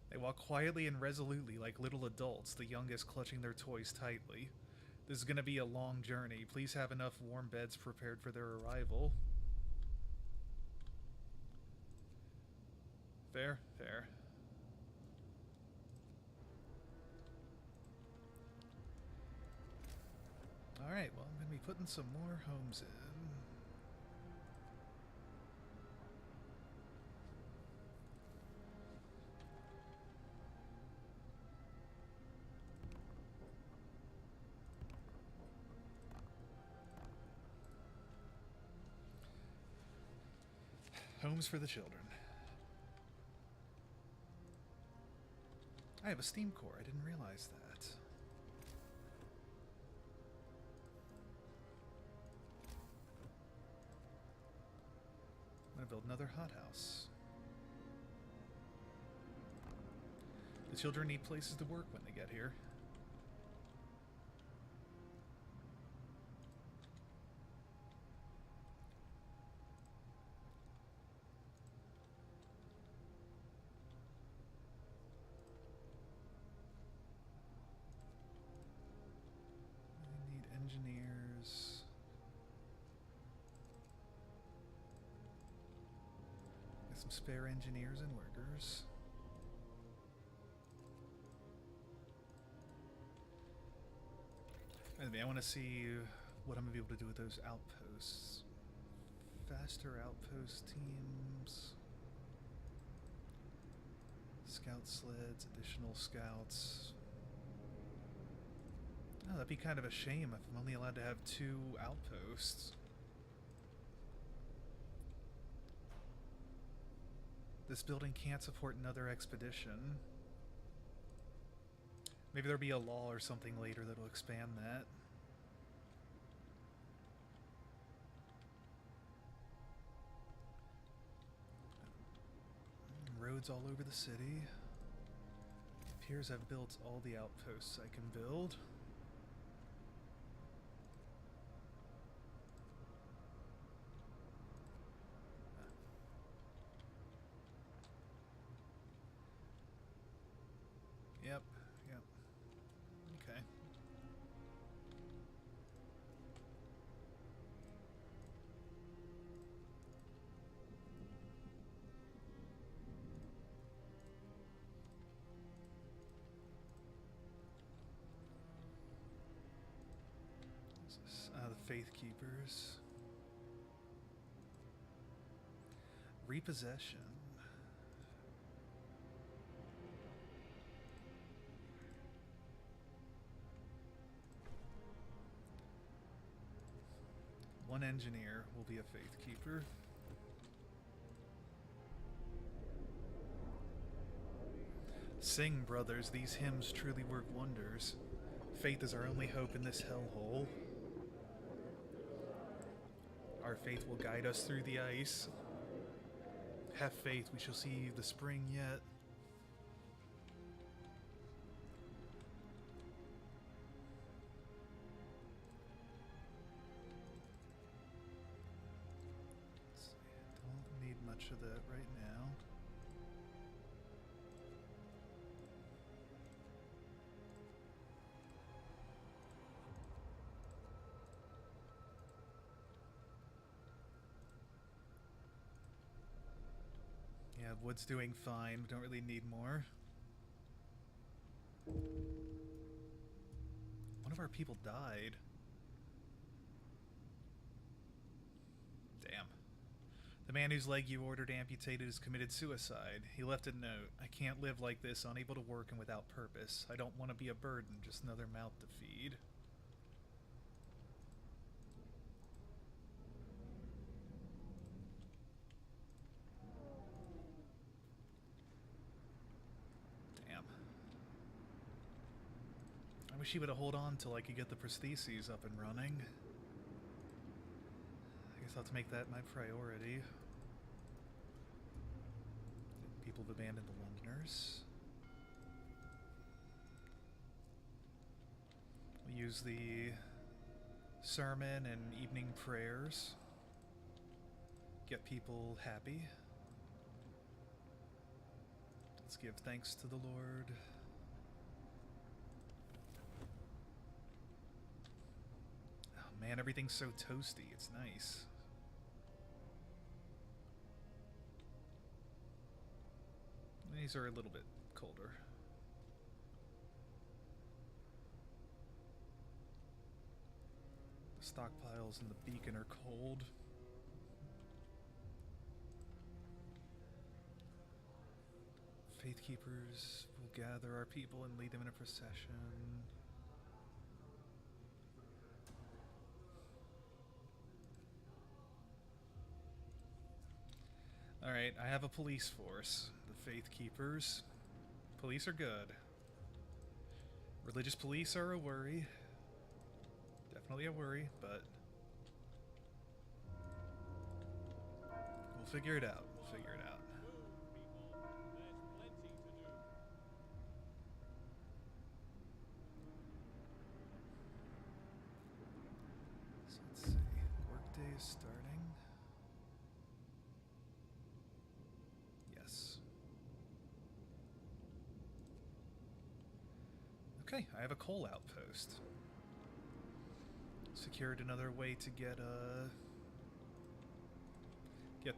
They walk quietly and resolutely like little adults, the youngest clutching their toys tightly. This is going to be a long journey. Please have enough warm beds prepared for their arrival. Fair, fair. Alright, well, I'm going to be putting some more homes in. Homes for the children. I have a steam core. I didn't realize that. I'm going to build another hothouse. The children need places to work when they get here. I need engineers. Get some spare engineers and workers. Anyway, I want to see what I'm going to be able to do with those outposts. Faster outpost teams. Scout sleds, additional scouts. Oh, that'd be kind of a shame if I'm only allowed to have 2 outposts. This building can't support another expedition. Maybe there'll be a law or something later that'll expand that. Roads all over the city. Appears I've built all the outposts I can build. Yep. Okay. The Faith Keepers. Repossession. One engineer will be a Faith Keeper. Sing, brothers, these hymns truly work wonders. Faith is our only hope in this hellhole. Our faith will guide us through the ice. Have faith, we shall see the spring yet. Don't need much of that right now. Yeah, wood's doing fine. Don't really need more. One of our people died. Damn. The man whose leg you ordered amputated has committed suicide. He left a note. I can't live like this, unable to work and without purpose. I don't want to be a burden, just another mouth to feed. I wish he would have held on till I could get the prostheses up and running. I guess I'll have to make that my priority. People have abandoned the Londoners. We use the sermon and evening prayers. get people happy. Let's give thanks to the Lord. Oh man, everything's so toasty. It's nice. These are a little bit colder. The stockpiles in the beacon are cold. Faith keepers will gather our people and lead them in a procession. Alright, I have a police force. The Faith Keepers. Police are good. Religious police are a worry. Definitely a worry, but we'll figure it out. We'll figure it out. So let's see. Workday is starting. Yes. Okay, I have a coal outpost. Secured another way to get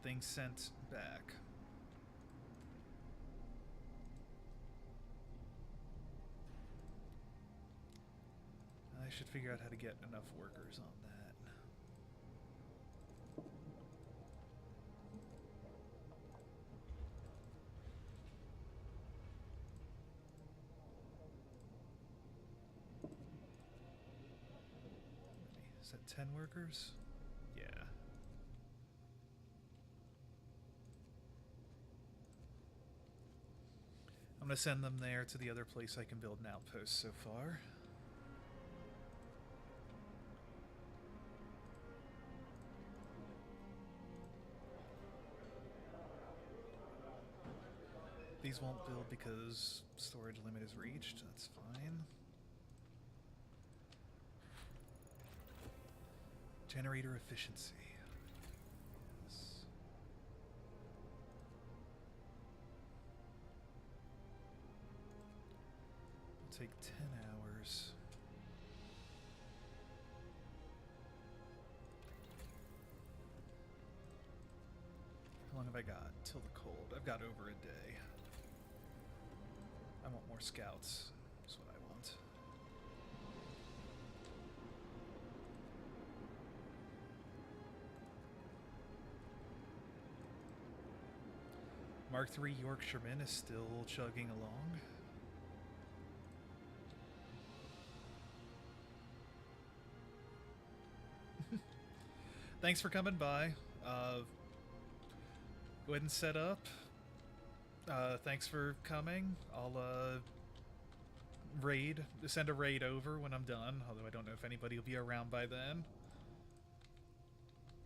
things sent back. I should figure out how to get enough workers on that. Is that 10 workers? Yeah. I'm gonna send them there to the other place I can build an outpost so far. These won't build because storage limit is reached. That's fine. Generator efficiency. Yes. It'll take 10 hours. How long have I got till the cold? I've got over a day. I want more scouts. That's what I want. Mark III Yorkshireman is still chugging along. Thanks for coming by. Go ahead and set up. Thanks for coming. I'll send a raid over when I'm done, although I don't know if anybody will be around by then.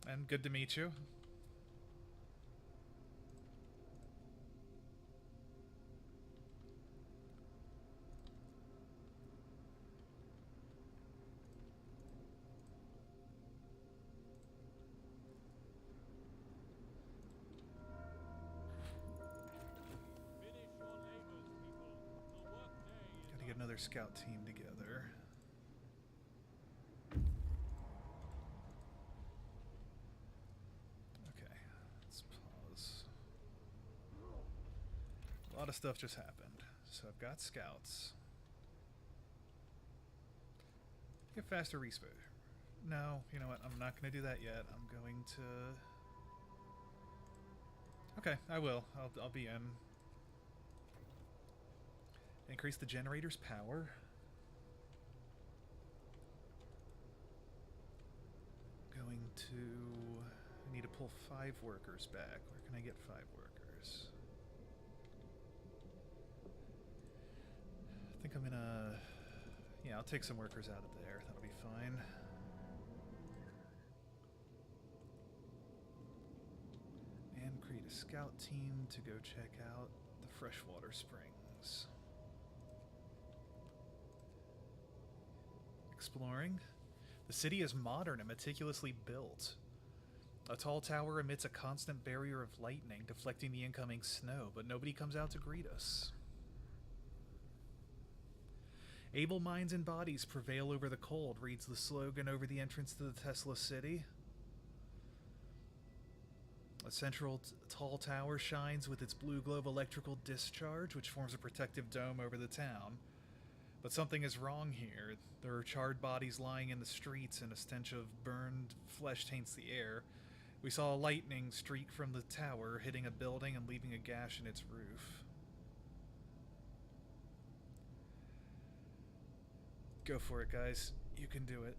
And good to meet you. Another scout team together. Okay, let's pause. A lot of stuff just happened. So I've got scouts. Get faster respawn. No, you know what? I'm not going to do that yet. I'm going to... Okay, I will. I'll be in. Increase the generator's power. Going to... I need to pull 5 workers back. Where can I get 5 workers? I think I'm gonna... Yeah, I'll take some workers out of there. That'll be fine. And create a scout team to go check out the freshwater springs. Exploring. The city is modern and meticulously built. A tall tower emits a constant barrier of lightning, deflecting the incoming snow, but nobody comes out to greet us. Able minds and bodies prevail over the cold, reads the slogan over the entrance to the Tesla city. A central tall tower shines with its blue globe electrical discharge, which forms a protective dome over the town. But something is wrong here. There are charred bodies lying in the streets, and a stench of burned flesh taints the air. We saw a lightning streak from the tower, hitting a building and leaving a gash in its roof. Go for it, guys. You can do it.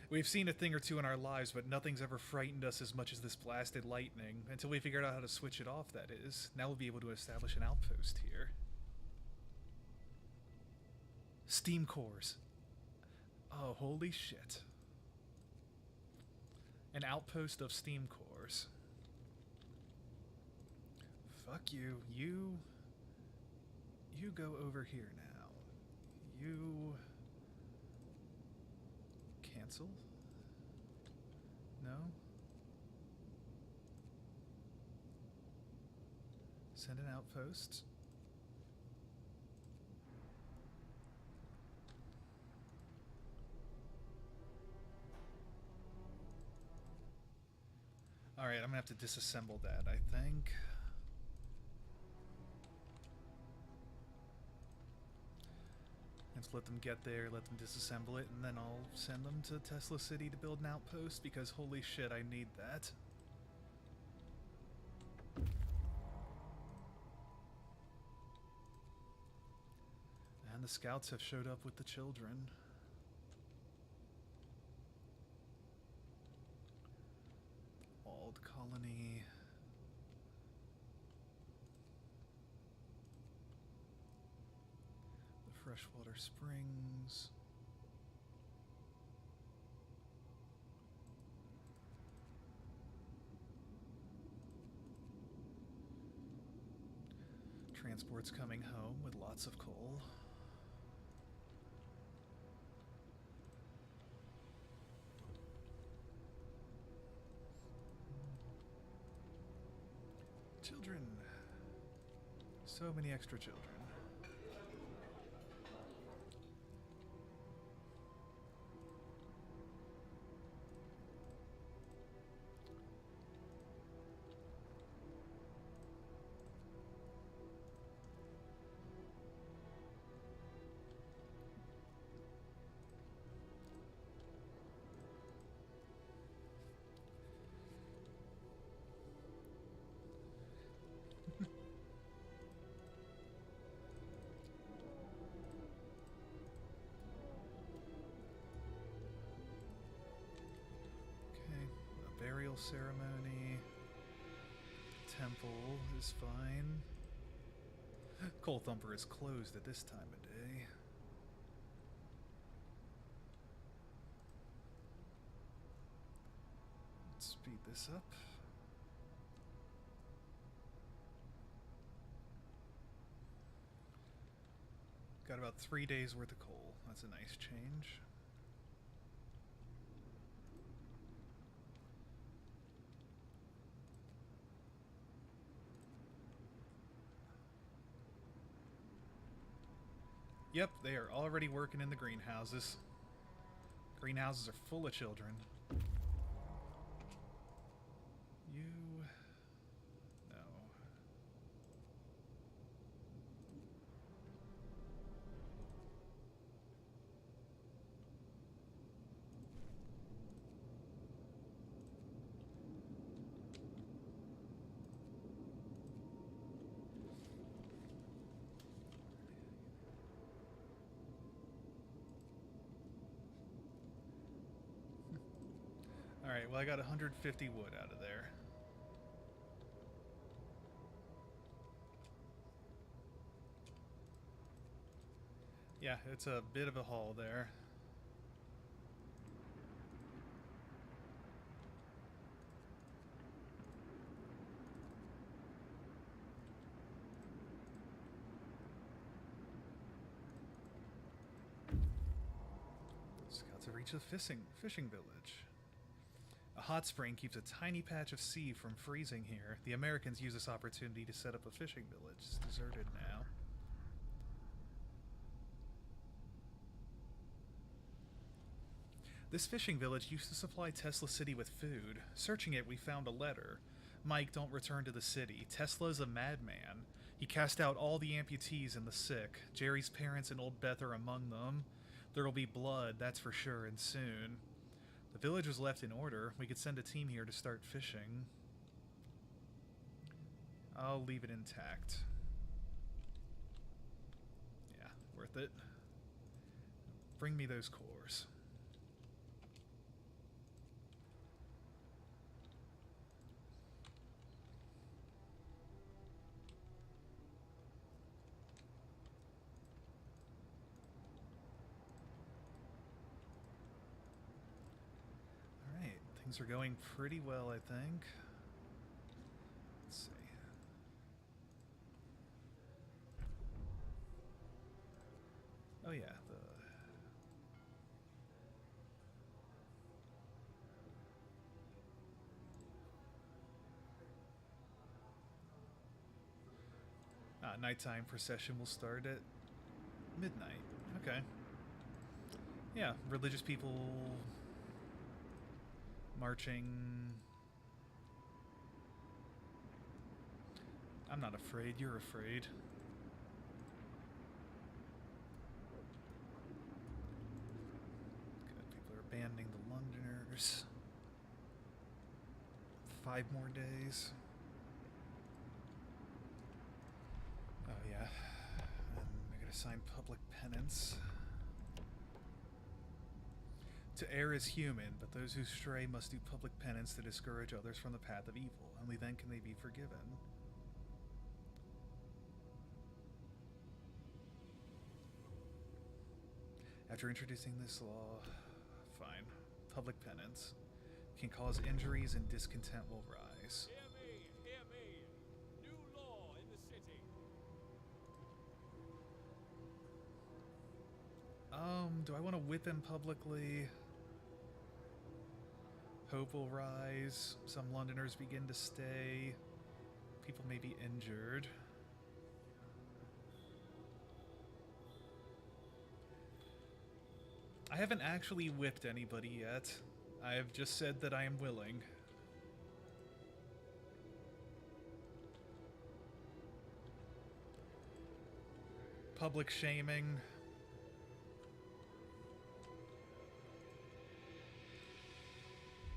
We've seen a thing or two in our lives, but nothing's ever frightened us as much as this blasted lightning. Until we figured out how to switch it off, that is. Now we'll be able to establish an outpost here. Steam cores. Oh, holy shit. An outpost of steam cores. Fuck you. You go over here now. You... Cancel? No? Send an outpost. Alright, I'm gonna have to disassemble that, I think. Let's let them get there, let them disassemble it, and then I'll send them to Tesla City to build an outpost, because holy shit, I need that. And the scouts have showed up with the children. Walled colony. The freshwater springs. Transport's coming home with lots of coal. Children. So many extra children. Burial ceremony. Temple is fine. Coal Thumper is closed at this time of day. Let's speed this up. Got about 3 days worth of coal. That's a nice change. Yep, they are already working in the greenhouses. Greenhouses are full of children. You... No. Alright, well I got 150 wood out of there. Yeah, it's a bit of a haul there. Scouts have reached the fishing village. A hot spring keeps a tiny patch of sea from freezing here. The Americans use this opportunity to set up a fishing village. It's deserted now. This fishing village used to supply Tesla City with food. Searching it, we found a letter. Mike, don't return to the city. Tesla's a madman. He cast out all the amputees and the sick. Jerry's parents and old Beth are among them. There'll be blood, that's for sure, and soon. The village was left in order. We could send a team here to start fishing. I'll leave it intact. Yeah, worth it. Bring me those cores. Things are going pretty well, I think. Let's see. Oh yeah, the nighttime procession will start at midnight. Okay. Yeah, religious people marching. I'm not afraid, you're afraid. Good, people are abandoning the Londoners. 5 more days. Oh yeah. I gotta sign public penance. To err is human, but those who stray must do public penance to discourage others from the path of evil. Only then can they be forgiven. After introducing this law, fine. Public penance can cause injuries and discontent will rise. Hear me, hear me. New law in the city. Do I want to whip him publicly? Hope will rise. Some Londoners begin to stay. People may be injured. I haven't actually whipped anybody yet. I have just said that I am willing. Public shaming.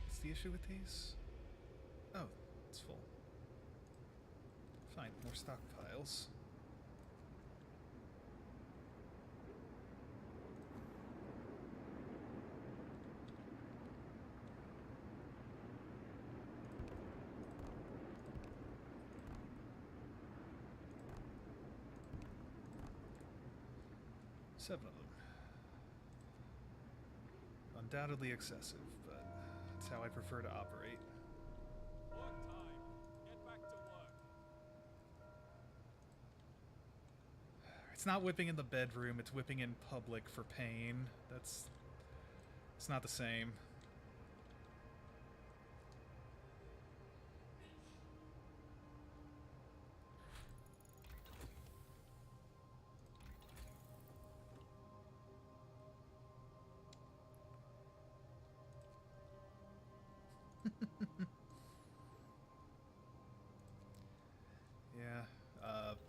What's the issue with these? Oh, it's full. Fine, more stockpiles. Seven of them. Undoubtedly excessive, but it's how I prefer to operate. Work time. Get back to work. It's not whipping in the bedroom, it's whipping in public for pain. It's not the same.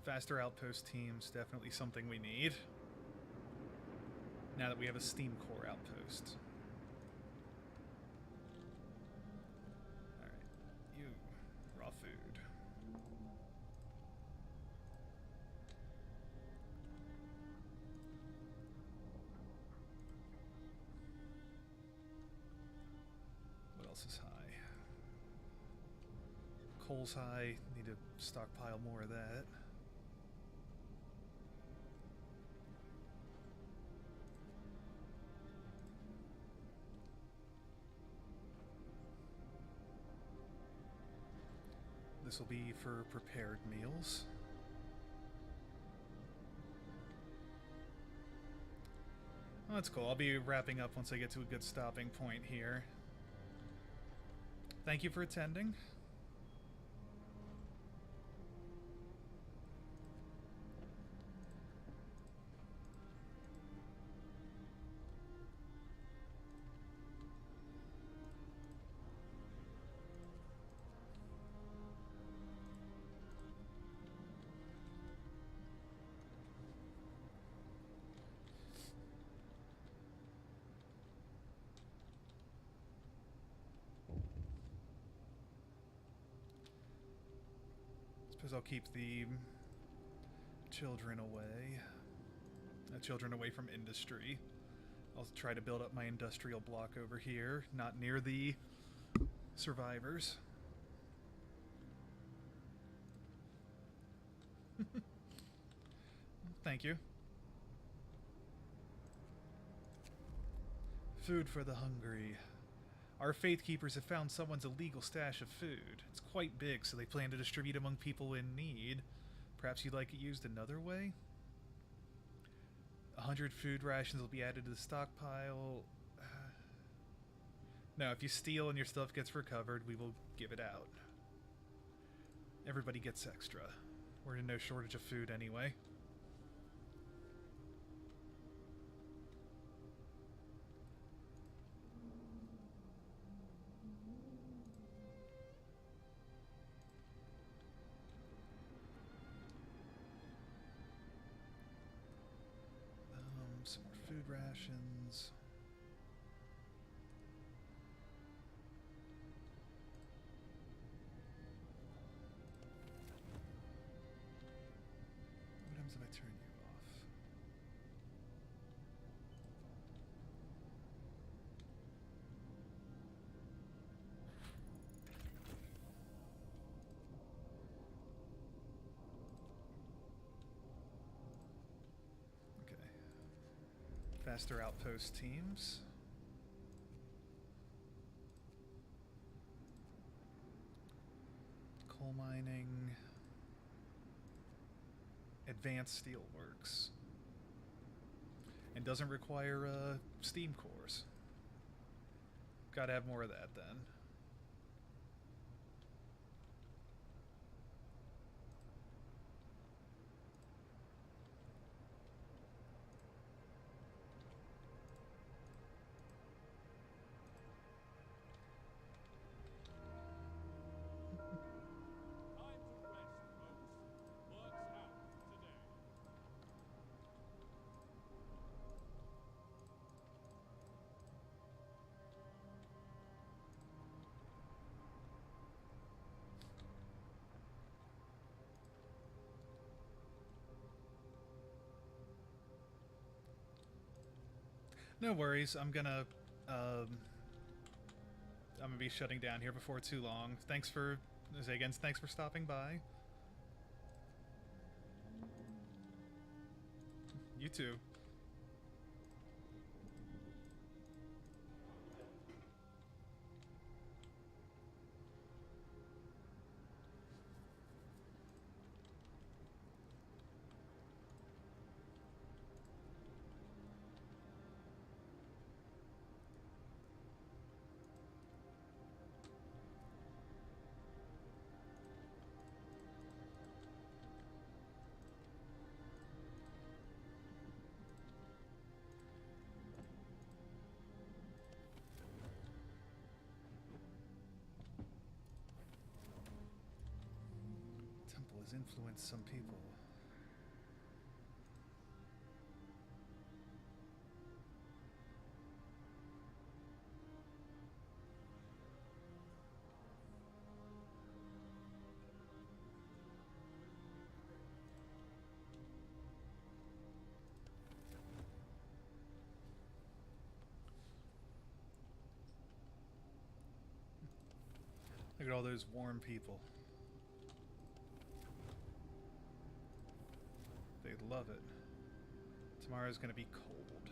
Faster outpost teams, definitely something we need. Now that we have a steam core outpost. Alright, you, raw food. What else is high? Coal's high, need to stockpile more of that. This will be for prepared meals. Oh, that's cool. I'll be wrapping up once I get to a good stopping point here. Thank you for attending. Suppose I'll keep the children away. Children away from industry. I'll try to build up my industrial block over here, not near the survivors. Thank you. Food for the hungry. Our faith keepers have found someone's illegal stash of food. It's quite big, so they plan to distribute among people in need. Perhaps you'd like it used another way? 100 food rations will be added to the stockpile. No, if you steal and your stuff gets recovered, we will give it out. Everybody gets extra. We're in no shortage of food anyway. Some more food rations. What happens if I turn you off? Faster outpost teams. Coal mining. Advanced steelworks. And doesn't require steam cores. Gotta have more of that then. No worries. I'm gonna be shutting down here before too long. Thanks for Zagans. Thanks for stopping by. You too. Has influenced some people. Look at all those warm people. They love it. Tomorrow's gonna be cold.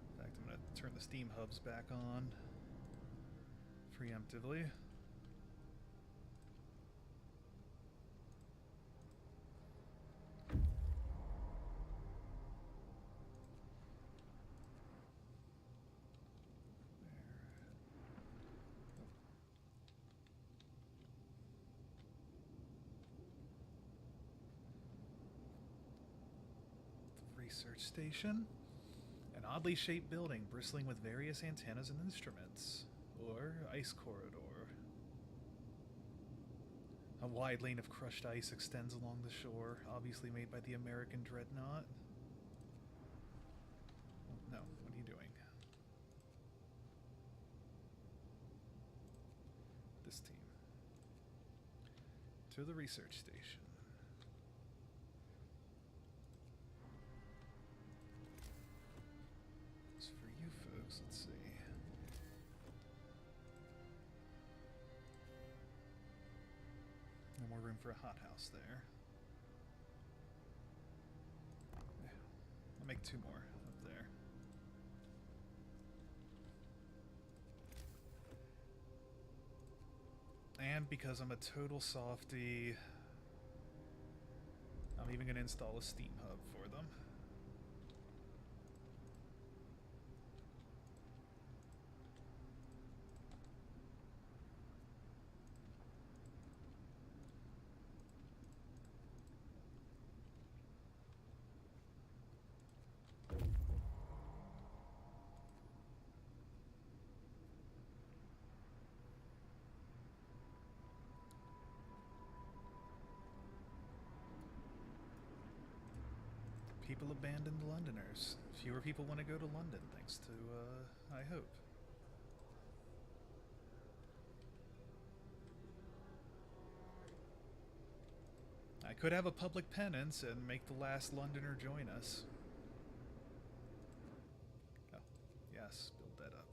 In fact, I'm gonna turn the steam hubs back on preemptively. research station. An oddly shaped building bristling with various antennas and instruments. Or ice corridor. A wide lane of crushed ice extends along the shore, obviously made by the American dreadnought. No, what are you doing? This team. To the research station. As for you folks, let's see. No more room for a hothouse there. Yeah, I'll make 2 more up there. And because I'm a total softie, I'm even going to install a Steam hub for them. People abandoned Londoners. Fewer people want to go to London, thanks to, I hope. I could have a public penance and make the last Londoner join us. Oh, yes, build that up.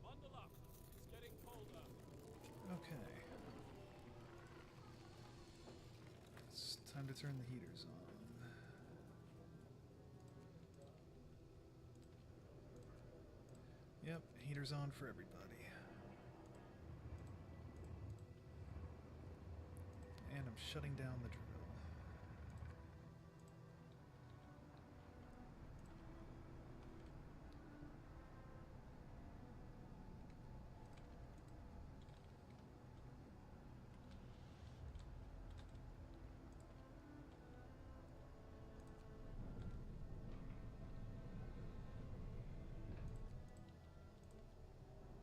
Bundle up. It's getting colder. Okay. It's time to turn the heaters on. Yep, heaters on for everybody. And I'm shutting down the drill.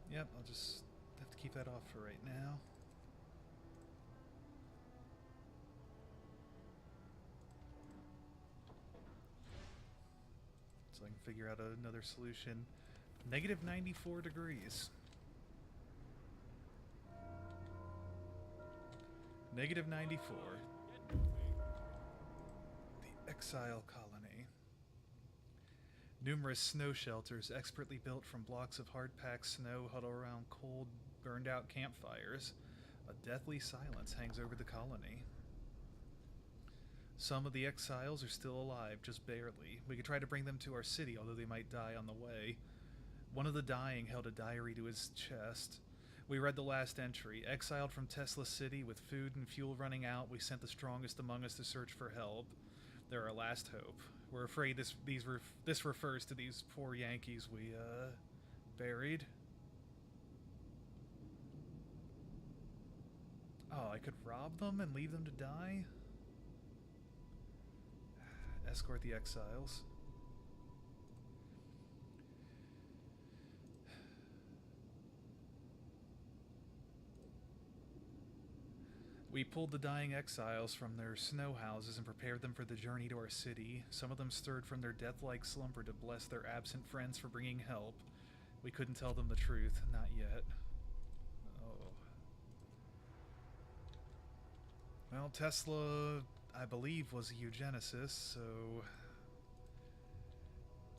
Yep, I'll just have to keep that off for right now. So I can figure out another solution. Negative 94 degrees. Negative 94. Get moving. The Exile Colony. Numerous snow shelters, expertly built from blocks of hard-packed snow, huddle around cold, burned-out campfires. A deathly silence hangs over the colony. Some of the exiles are still alive, just barely. We could try to bring them to our city, although they might die on the way. One of the dying held a diary to his chest. We read the last entry. Exiled from Tesla City, with food and fuel running out, we sent the strongest among us to search for help. They're our last hope. We're afraid this refers to these poor Yankees we, buried. Oh, I could rob them and leave them to die? Escort the exiles. We pulled the dying exiles from their snow houses and prepared them for the journey to our city. Some of them stirred from their death-like slumber to bless their absent friends for bringing help. We couldn't tell them the truth, not yet. Oh. Well, Tesla, I believe, was a eugenicist, so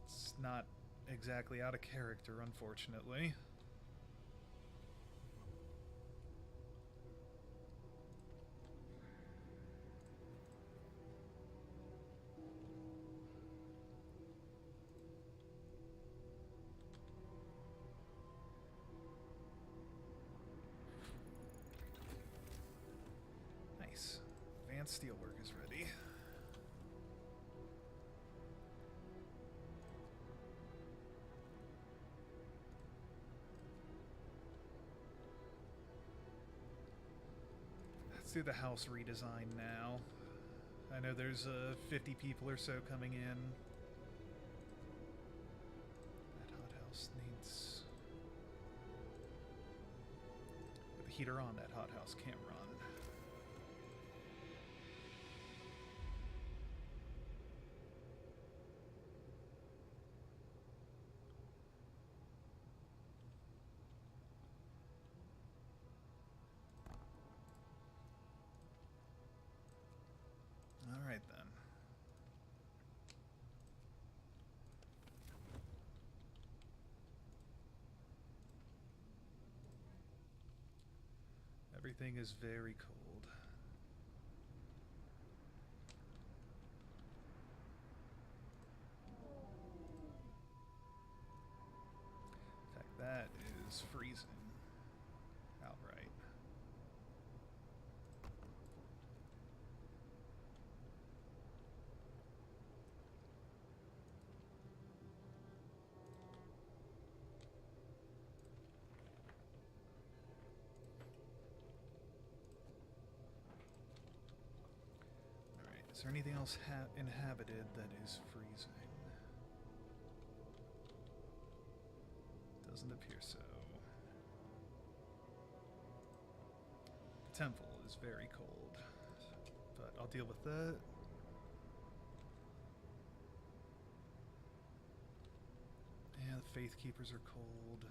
it's not exactly out of character, unfortunately. Nice. Advanced steelwork is ready. through the house redesign now. I know there's 50 people or so coming in. That hothouse needs... With the heater on, that hothouse can't run. Alright then. Everything is very cold. In fact, that is freezing. Outright. Is there anything else inhabited that is freezing? Doesn't appear so. The temple is very cold, but I'll deal with that. Yeah, the Faith Keepers are cold.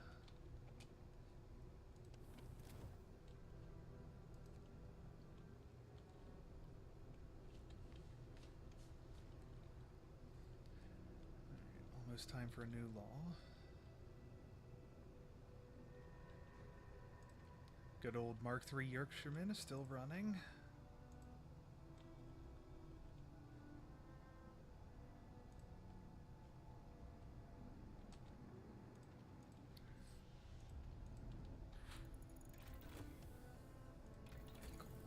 Almost time for a new law. Good old Mark III Yorkshireman is still running.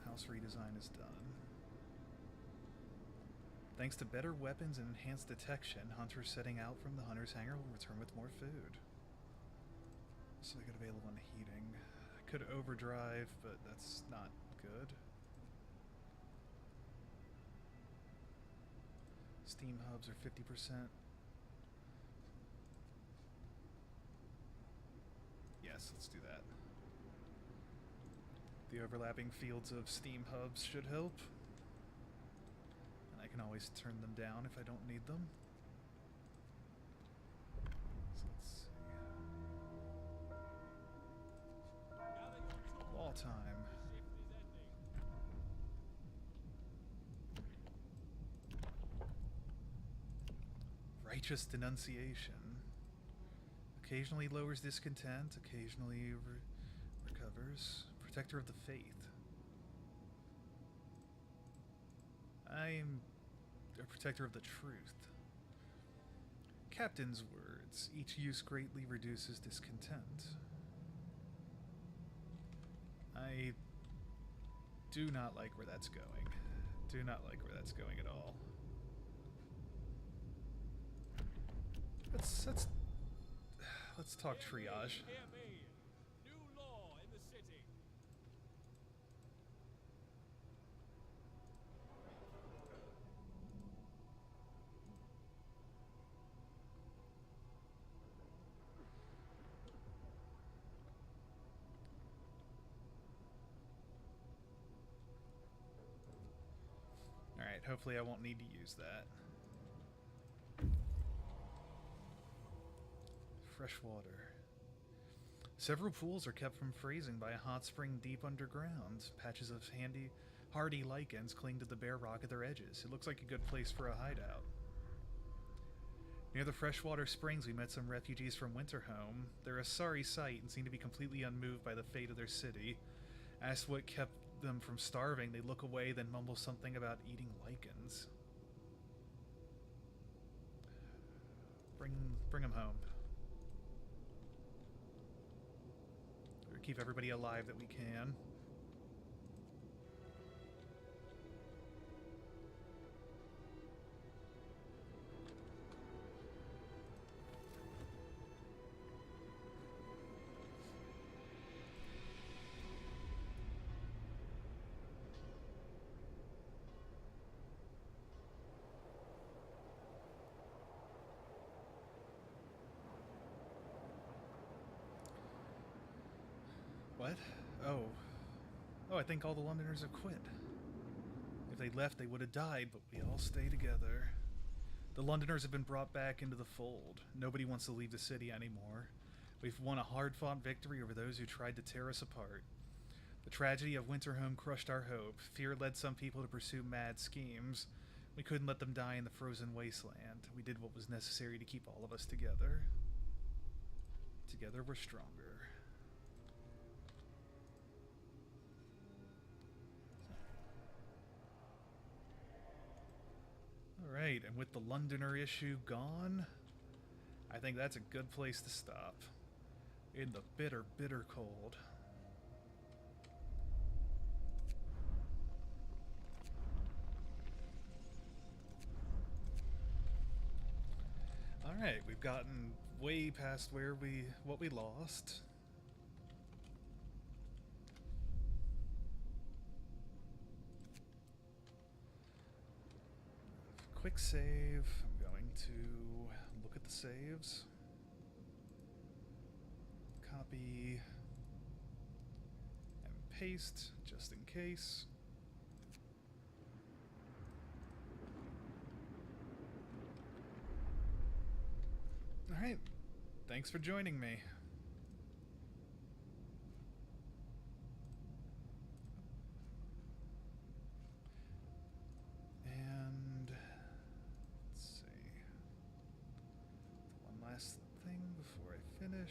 House redesign is done. Thanks to better weapons and enhanced detection, hunters setting out from the hunter's hangar will return with more food. So I got available on heating. I could overdrive, but that's not good. Steam hubs are 50%. Yes, let's do that. The overlapping fields of steam hubs should help. And I can always turn them down if I don't need them. So let's see. Wall time. Righteous denunciation. Occasionally lowers discontent, occasionally recovers. Protector of the faith. I'm a protector of the truth. Captain's words. Each use greatly reduces discontent. I do not like where that's going. Do not like where that's going at all. Let's talk triage. Hear me. New law in the city. Alright, hopefully I won't need to use that. Fresh water. Several pools are kept from freezing by a hot spring deep underground. Patches of hardy lichens cling to the bare rock at their edges. It looks like a good place for a hideout. Near the freshwater springs, we met some refugees from Winterhome. They're a sorry sight and seem to be completely unmoved by the fate of their city. Asked what kept them from starving, they look away, then mumble something about eating lichens. Bring them home. Keep everybody alive that we can. What? Oh. Oh, I think all the Londoners have quit. If they left, they would have died, but we all stay together. The Londoners have been brought back into the fold. Nobody wants to leave the city anymore. We've won a hard-fought victory over those who tried to tear us apart. The tragedy of Winterhome crushed our hope. Fear led some people to pursue mad schemes. We couldn't let them die in the frozen wasteland. We did what was necessary to keep all of us together. Together we're stronger. Alright, and with the Londoner issue gone, I think that's a good place to stop. In the bitter, bitter cold. Alright, we've gotten way past what we lost. Quick save. I'm going to look at the saves. Copy and paste just in case. Alright, thanks for joining me. And let's see. One last thing before I finish.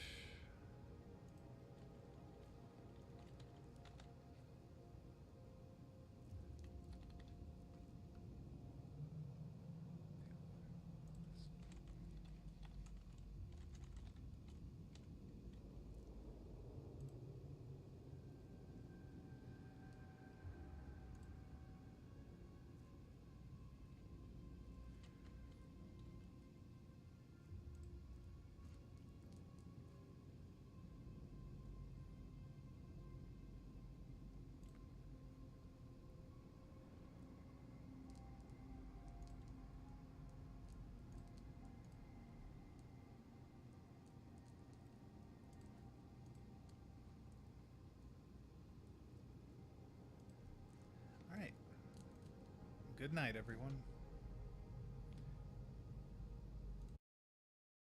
Alright. Good night, everyone.